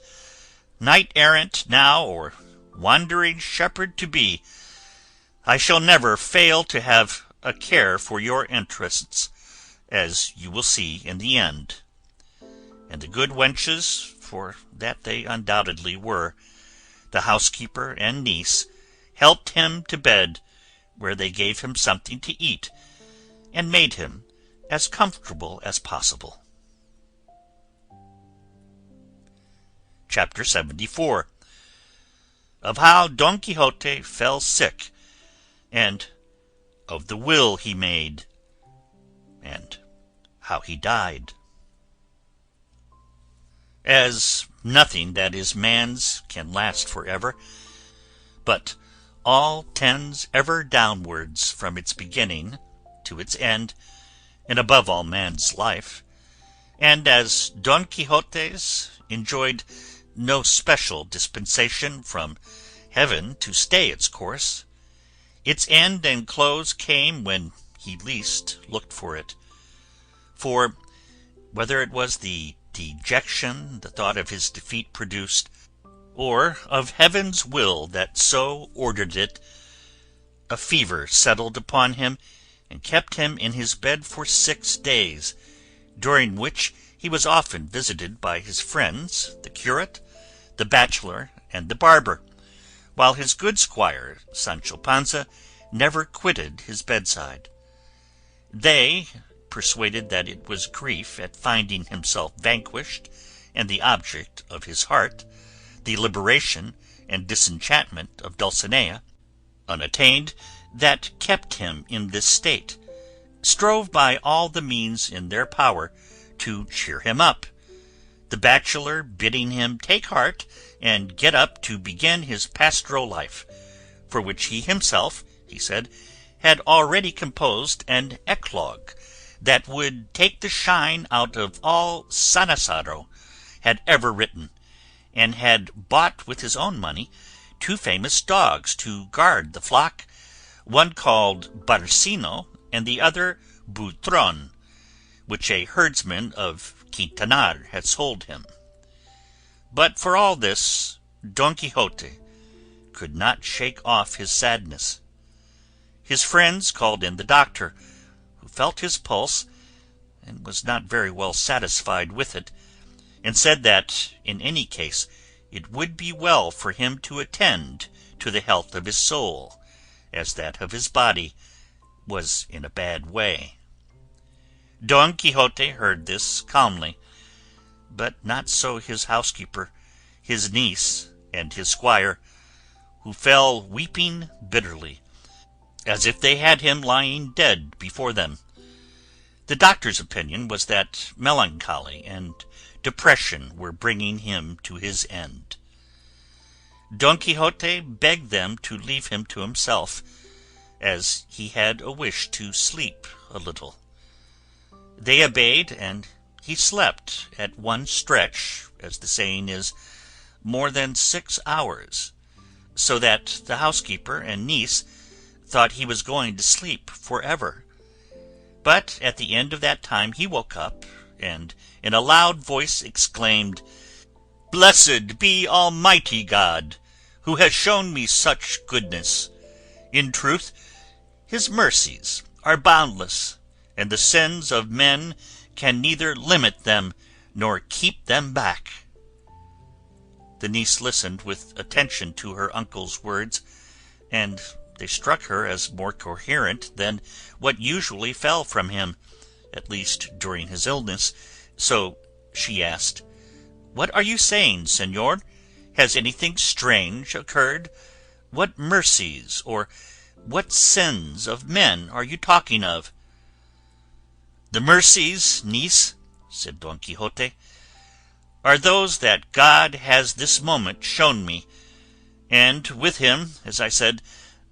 knight-errant now or wandering shepherd to be, I shall never fail to have a care for your interests, as you will see in the end. And the good wenches, for that they undoubtedly were, the housekeeper and niece, helped him to bed, where they gave him something to eat, and made him as comfortable as possible. Chapter 74. Of how Don Quixote fell sick, and of the will he made, and how he died. As nothing that is man's can last for ever, but all tends ever downwards from its beginning to its end, and above all man's life, and as Don Quixote's enjoyed no special dispensation from heaven to stay its course, its end and close came when he least looked for it. For, whether it was the dejection the thought of his defeat produced, or of heaven's will that so ordered it, a fever settled upon him and kept him in his bed for 6 days, during which he was often visited by his friends, the curate, the bachelor, and the barber, while his good squire, Sancho Panza, never quitted his bedside. They, persuaded that it was grief at finding himself vanquished, and the object of his heart, the liberation and disenchantment of Dulcinea, unattained, that kept him in this state, strove by all the means in their power to cheer him up, the bachelor bidding him take heart and get up to begin his pastoral life, for which he himself, he said, had already composed an eclogue that would take the shine out of all Sanazaro had ever written, and had bought with his own money 2 famous dogs to guard the flock, one called Barcino and the other Butron, which a herdsman of Quintanar had sold him. But for all this, Don Quixote could not shake off his sadness. His friends called in the doctor, who felt his pulse and was not very well satisfied with it, and said that in any case it would be well for him to attend to the health of his soul, as that of his body was in a bad way. Don Quixote heard this calmly, but not so his housekeeper, his niece, and his squire, who fell weeping bitterly, as if they had him lying dead before them. The doctor's opinion was that melancholy and depression were bringing him to his end. Don Quixote begged them to leave him to himself, as he had a wish to sleep a little. They obeyed, and he slept at one stretch, as the saying is, more than 6 hours, so that the housekeeper and niece thought he was going to sleep forever. But at the end of that time he woke up, and in a loud voice exclaimed, "Blessed be Almighty God, who has shown me such goodness. In truth, his mercies are boundless, and the sins of men can neither limit them nor keep them back." The niece listened with attention to her uncle's words, and they struck her as more coherent than what usually fell from him, at least during his illness, so she asked, "What are you saying, señor? Has anything strange occurred? What mercies or what sins of men are you talking of?" "The mercies, niece," said Don Quixote, "are those that God has this moment shown me, and with him, as I said,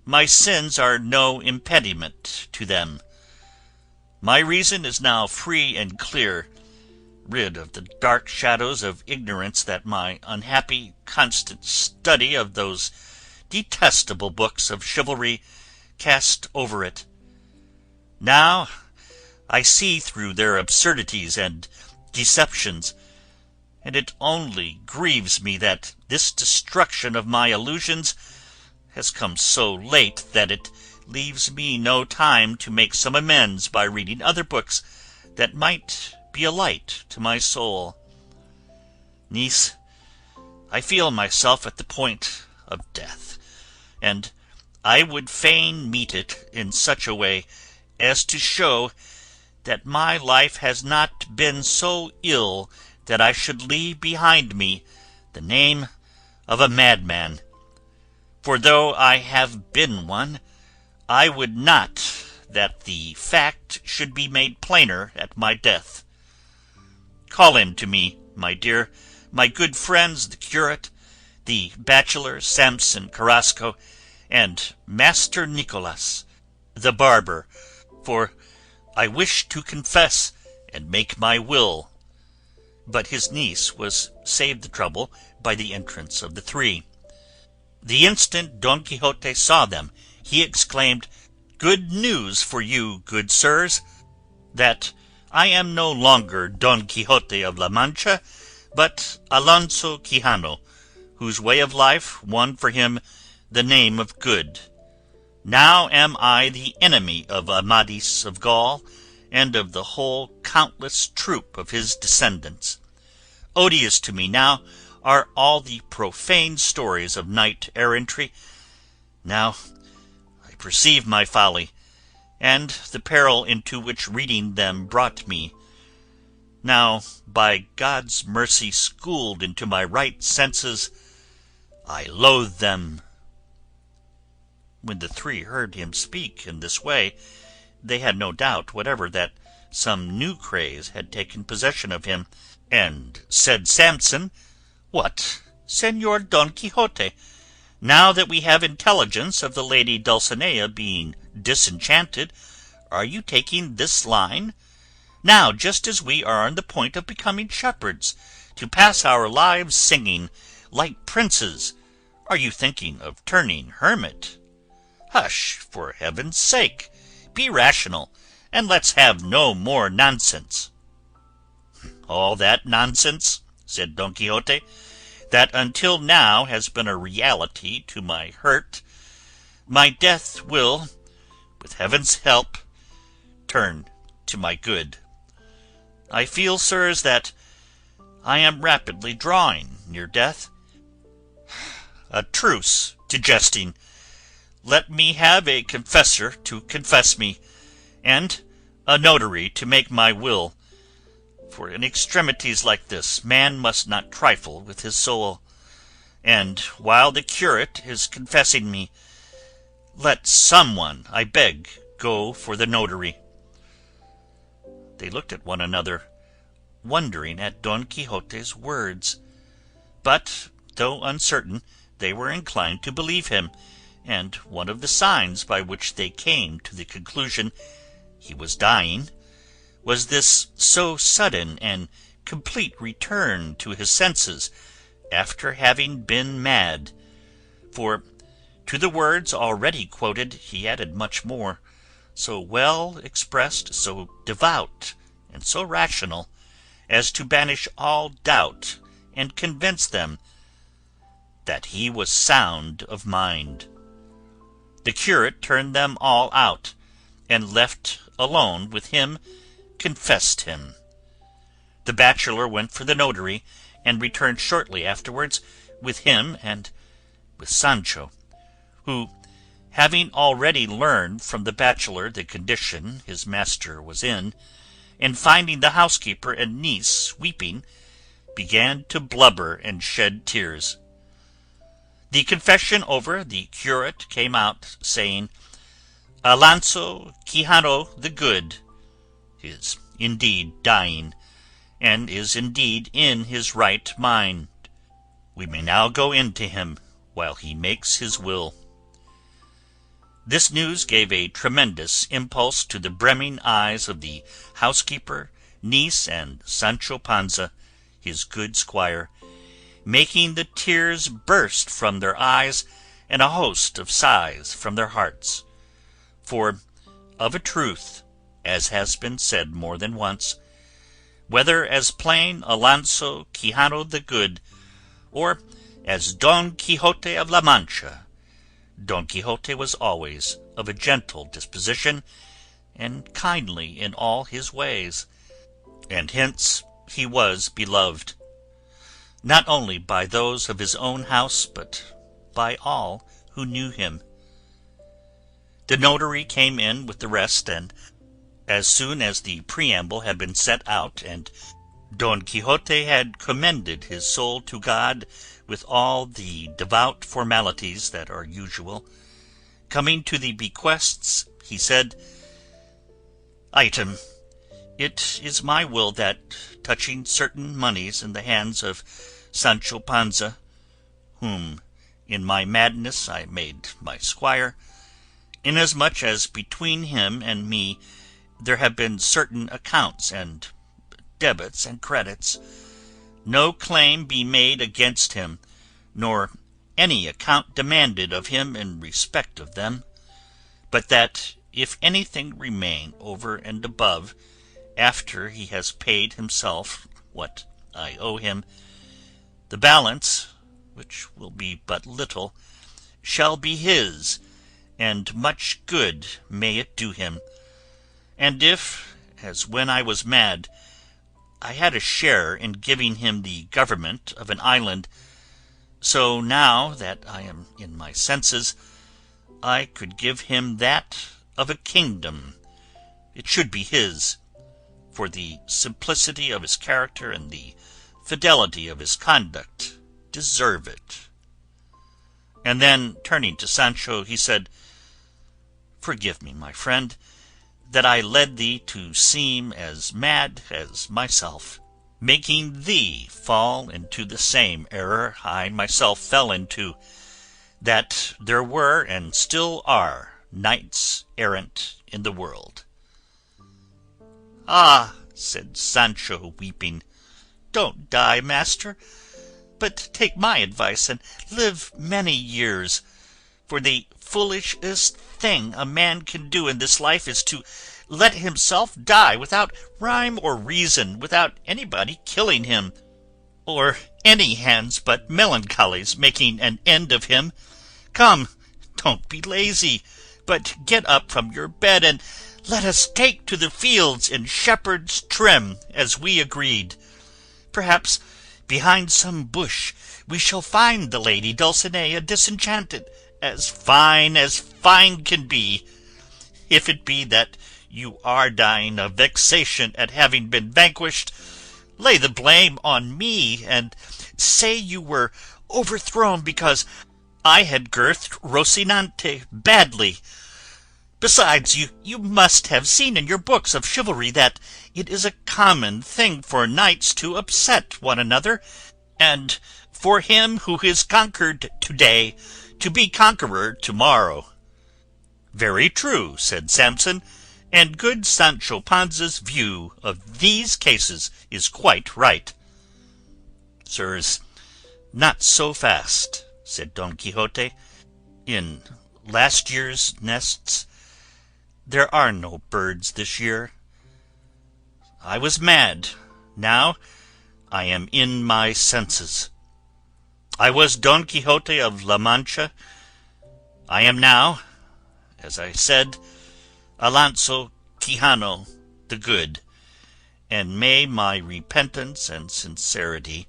my sins are no impediment to them. My reason is now free and clear, rid of the dark shadows of ignorance that my unhappy constant study of those detestable books of chivalry cast over it. Now I see through their absurdities and deceptions, and it only grieves me that this destruction of my illusions has come so late that it leaves me no time to make some amends by reading other books that might be a light to my soul. Niece, I feel myself at the point of death, and I would fain meet it in such a way as to show that my life has not been so ill that I should leave behind me the name of a madman. For though I have been one, I would not that the fact should be made plainer at my death. Call in to me, my dear, my good friends the curate, the bachelor Samson Carrasco, and Master Nicholas, the barber, for I wish to confess and make my will." But his niece was saved the trouble by the entrance of the three. The instant Don Quixote saw them, he exclaimed, "Good news for you, good sirs, that I am no longer Don Quixote of La Mancha, but Alonso Quijano, whose way of life won for him the name of good. Now am I the enemy of Amadis of Gaul, and of the whole countless troop of his descendants. Odious to me now are all the profane stories of knight-errantry. Now I perceive my folly, and the peril into which reading them brought me. Now, by God's mercy schooled into my right senses, I loathe them." When the three heard him speak in this way, they had no doubt whatever that some new craze had taken possession of him, and said Samson, "What, Señor Don Quixote, now that we have intelligence of the lady Dulcinea being disenchanted, are you taking this line? Now, just as we are on the point of becoming shepherds, to pass our lives singing, like princes, are you thinking of turning hermit? Hush, for heaven's sake! Be rational, and let's have no more nonsense." "All that nonsense," said Don Quixote, "that until now has been a reality to my hurt, my death will, with heaven's help, turn to my good. I feel, sirs, that I am rapidly drawing near death. A truce to jesting. Let me have a confessor to confess me, and a notary to make my will, for in extremities like this man must not trifle with his soul, and while the curate is confessing me, let someone, I beg, go for the notary." They looked at one another, wondering at Don Quixote's words, but, though uncertain, they were inclined to believe him, and one of the signs by which they came to the conclusion he was dying was this so sudden and complete return to his senses after having been mad? For to the words already quoted he added much more, so well expressed, so devout, and so rational, as to banish all doubt and convince them that he was sound of mind. The curate turned them all out, and left alone with him, confessed him. The bachelor went for the notary, and returned shortly afterwards with him and with Sancho, who, having already learned from the bachelor the condition his master was in, and finding the housekeeper and niece weeping, began to blubber and shed tears. The confession over, the curate came out, saying, Alonso Quijano the Good is indeed dying, and is indeed in his right mind. We may now go in to him while he makes his will. This news gave a tremendous impulse to the brimming eyes of the housekeeper, niece, and Sancho Panza, his good squire, making the tears burst from their eyes and a host of sighs from their hearts. For, of a truth, as has been said more than once, whether as plain Alonso Quijano the Good, or as Don Quixote of La Mancha, Don Quixote was always of a gentle disposition, and kindly in all his ways, and hence he was beloved, not only by those of his own house, but by all who knew him. The notary came in with the rest, and as soon as the preamble had been set out, and Don Quixote had commended his soul to God with all the devout formalities that are usual, coming to the bequests, he said, Item, it is my will that, touching certain moneys in the hands of Sancho Panza, whom in my madness I made my squire, inasmuch as between him and me there have been certain accounts and debits and credits, no claim be made against him, nor any account demanded of him in respect of them, but that if anything remain over and above, after he has paid himself what I owe him, the balance, which will be but little, shall be his, and much good may it do him. And if, as when I was mad, I had a share in giving him the government of an island, so now that I am in my senses, I could give him that of a kingdom, it should be his, for the simplicity of his character and the fidelity of his conduct deserve it. And then, turning to Sancho, he said, Forgive me, my friend, that I led thee to seem as mad as myself, making thee fall into the same error I myself fell into, that there were and still are knights-errant in the world. Ah, said Sancho, weeping, don't die, master, but take my advice and live many years, for the foolishest thing a man can do in this life is to let himself die without rhyme or reason, without anybody killing him, or any hands but melancholy's making an end of him. Come, don't be lazy, but get up from your bed and let us take to the fields in shepherd's trim, as we agreed. Perhaps behind some bush we shall find the lady Dulcinea disenchanted, as fine can be. If it be that you are dying of vexation at having been vanquished, lay the blame on me, and say you were overthrown because I had girthed Rocinante badly. Besides, you must have seen in your books of chivalry that it is a common thing for knights to upset one another, and for him who is conquered today to be conqueror tomorrow. Very true, said Samson, and good Sancho Panza's view of these cases is quite right. Sirs, not so fast, said Don Quixote. In last year's nests there are no birds this year. I was mad, now I am in my senses. I was Don Quixote of La Mancha, I am now, as I said, Alonso Quijano the Good, and may my repentance and sincerity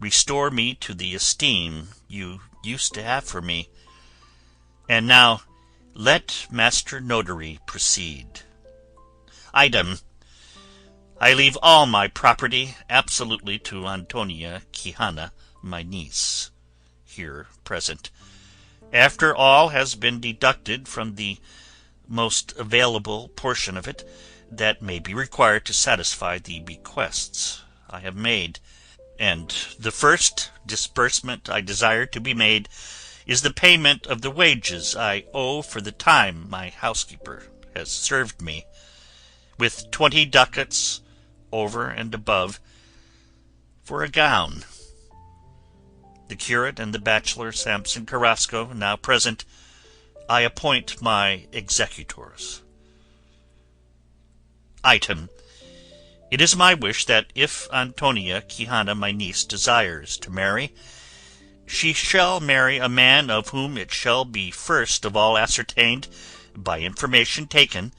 restore me to the esteem you used to have for me. And now let Master Notary proceed. Item: I leave all my property absolutely to Antonia Quijana, my niece, here present, after all has been deducted from the most available portion of it that may be required to satisfy the bequests I have made. And the first disbursement I desire to be made is the payment of the wages I owe for the time my housekeeper has served me, with 20 ducats over and above for a gown. The curate and the bachelor Samson Carrasco, now present, I appoint my executors. Item: it is my wish that if Antonia Quijana, my niece, desires to marry, she shall marry a man of whom it shall be first of all ascertained, by information taken,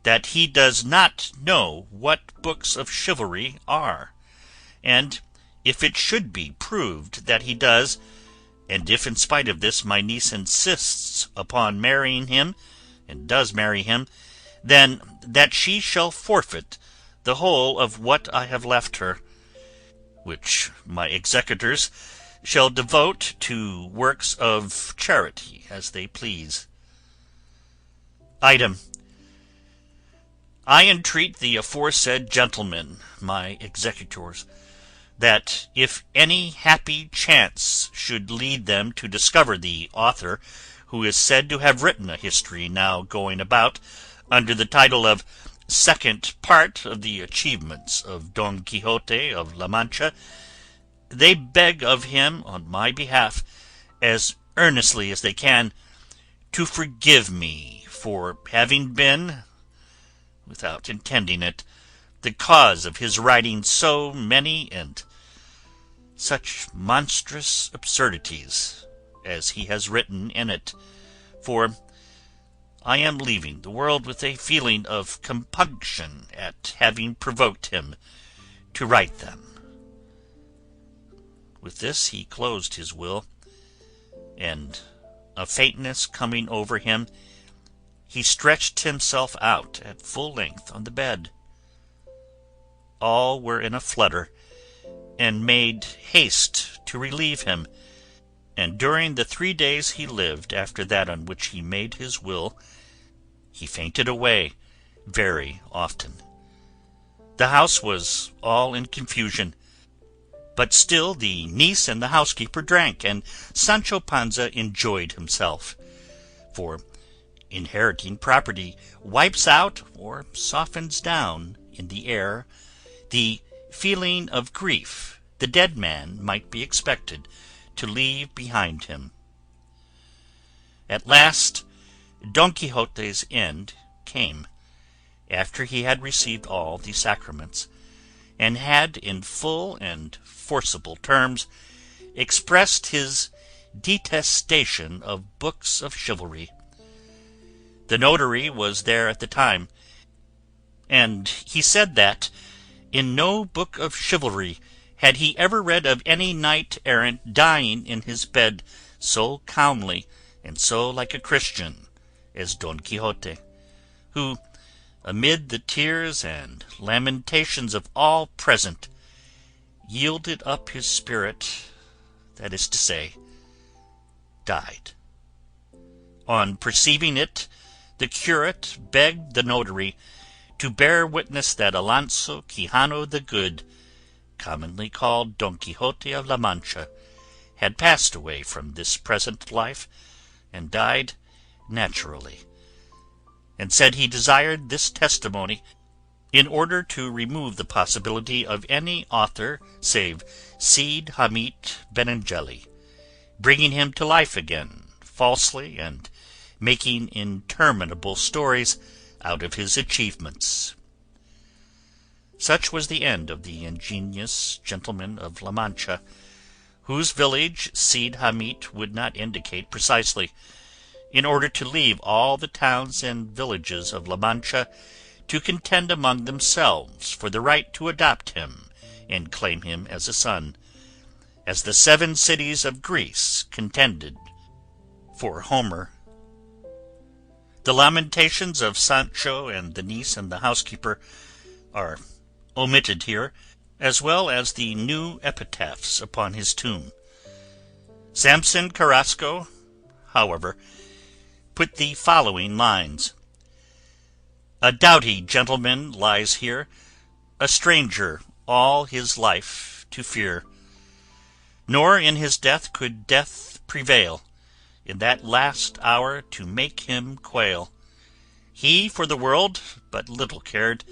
that he does not know what books of chivalry are, and if it should be proved that he does, and if in spite of this my niece insists upon marrying him, and does marry him, then that she shall forfeit the whole of what I have left her, which my executors shall devote to works of charity as they please. Item: I entreat the aforesaid gentlemen, my executors, that if any happy chance should lead them to discover the author who is said to have written a history now going about under the title of Second Part of the Achievements of Don Quixote of La Mancha, they beg of him on my behalf, as earnestly as they can, to forgive me for having been, without intending it, the cause of his writing so many and such monstrous absurdities as he has written in it, for I am leaving the world with a feeling of compunction at having provoked him to write them. With this he closed his will, and a faintness coming over him, he stretched himself out at full length on the bed. All were in a flutter, and made haste to relieve him, and during the 3 days he lived after that on which he made his will, he fainted away very often. The house was all in confusion, but still the niece and the housekeeper drank, and Sancho Panza enjoyed himself, for inheriting property wipes out or softens down in the air the feeling of grief the dead man might be expected to leave behind him. At last Don Quixote's end came, after he had received all the sacraments, and had in full and forcible terms expressed his detestation of books of chivalry. The notary was there at the time, and he said that in no book of chivalry had he ever read of any knight-errant dying in his bed so calmly and so like a Christian as Don Quixote, who, amid the tears and lamentations of all present, yielded up his spirit, that is to say, died. On perceiving it, the curate begged the notary to bear witness that Alonso Quijano the Good, commonly called Don Quixote of La Mancha, had passed away from this present life, and died naturally, and said he desired this testimony in order to remove the possibility of any author save Cide Hamete Benengeli bringing him to life again falsely and making interminable stories out of his achievements. Such was the end of the ingenious gentleman of La Mancha, whose village Cide Hamete would not indicate precisely, in order to leave all the towns and villages of La Mancha to contend among themselves for the right to adopt him and claim him as a son, as the 7 cities of Greece contended for Homer. The lamentations of Sancho and the niece and the housekeeper are omitted here, as well as the new epitaphs upon his tomb. Samson Carrasco, however, put the following lines: "A doughty gentleman lies here, a stranger all his life to fear, nor in his death could death prevail in that last hour to make him quail. He for the world but little cared,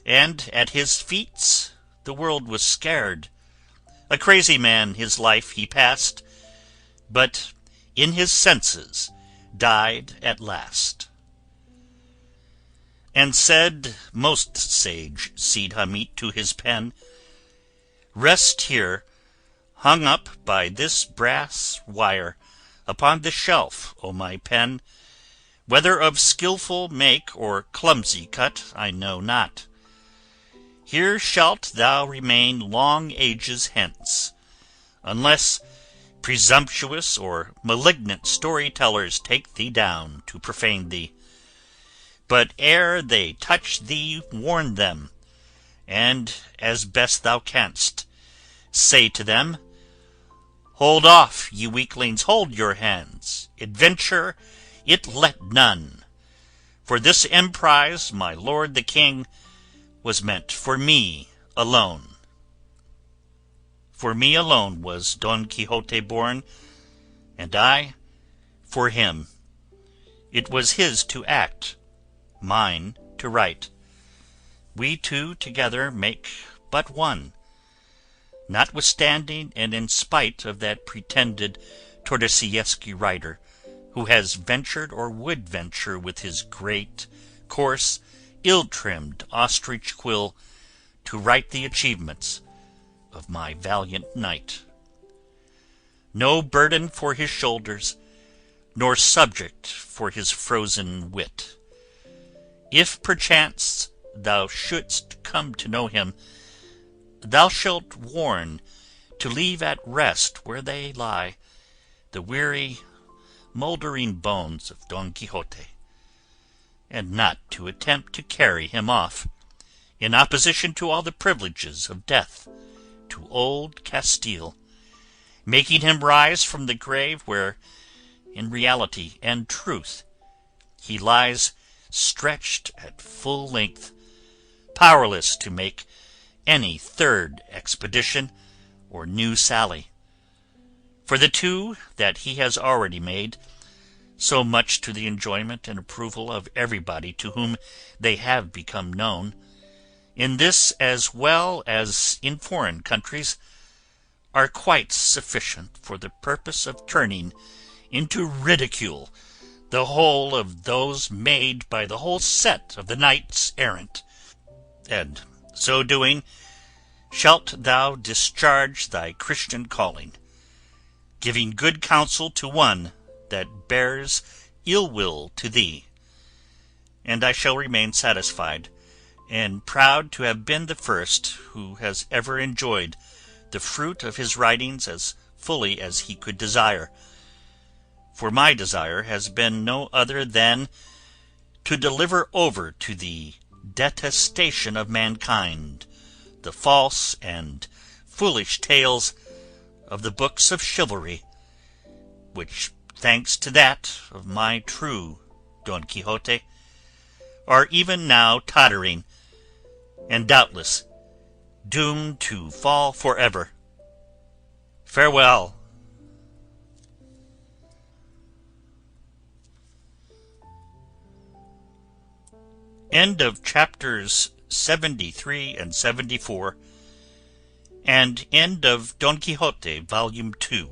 and at his feats the world was scared. A crazy man his life he passed, but in his senses died at last." And said most sage Cide Hamete to his pen, "Rest here, hung up by this brass wire, upon the shelf, O my pen. Whether of skilful make or clumsy cut I know not. Here shalt thou remain long ages hence, unless presumptuous or malignant storytellers take thee down to profane thee. But ere they touch thee warn them, and, as best thou canst, say to them, Hold off, ye weaklings, hold your hands, adventure it let none, for this emprise, my lord the king, was meant for me alone." For me alone was Don Quixote born, and I for him. It was his to act, mine to write. We two together make but one, notwithstanding and in spite of that pretended Tordesillas writer, who has ventured or would venture with his great, coarse, ill-trimmed ostrich quill to write the achievements of my valiant knight. No burden for his shoulders, nor subject for his frozen wit. If perchance thou shouldst come to know him, thou shalt warn to leave at rest where they lie the weary, mouldering bones of Don Quixote, and not to attempt to carry him off, in opposition to all the privileges of death, to old Castile, making him rise from the grave where, in reality and truth, he lies stretched at full length, powerless to make any third expedition or new sally. For the 2 that he has already made, so much to the enjoyment and approval of everybody to whom they have become known, in this as well as in foreign countries, are quite sufficient for the purpose of turning into ridicule the whole of those made by the whole set of the knights-errant, and so doing shalt thou discharge thy Christian calling, giving good counsel to one that bears ill will to thee, and I shall remain satisfied and proud to have been the first who has ever enjoyed the fruit of his writings as fully as he could desire, for my desire has been no other than to deliver over to the detestation of mankind the false and foolish tales of the books of chivalry, which, thanks to that of my true Don Quixote, are even now tottering, and doubtless doomed to fall forever. Farewell. End of chapters 73 and 74, and end of Don Quixote, Volume 2.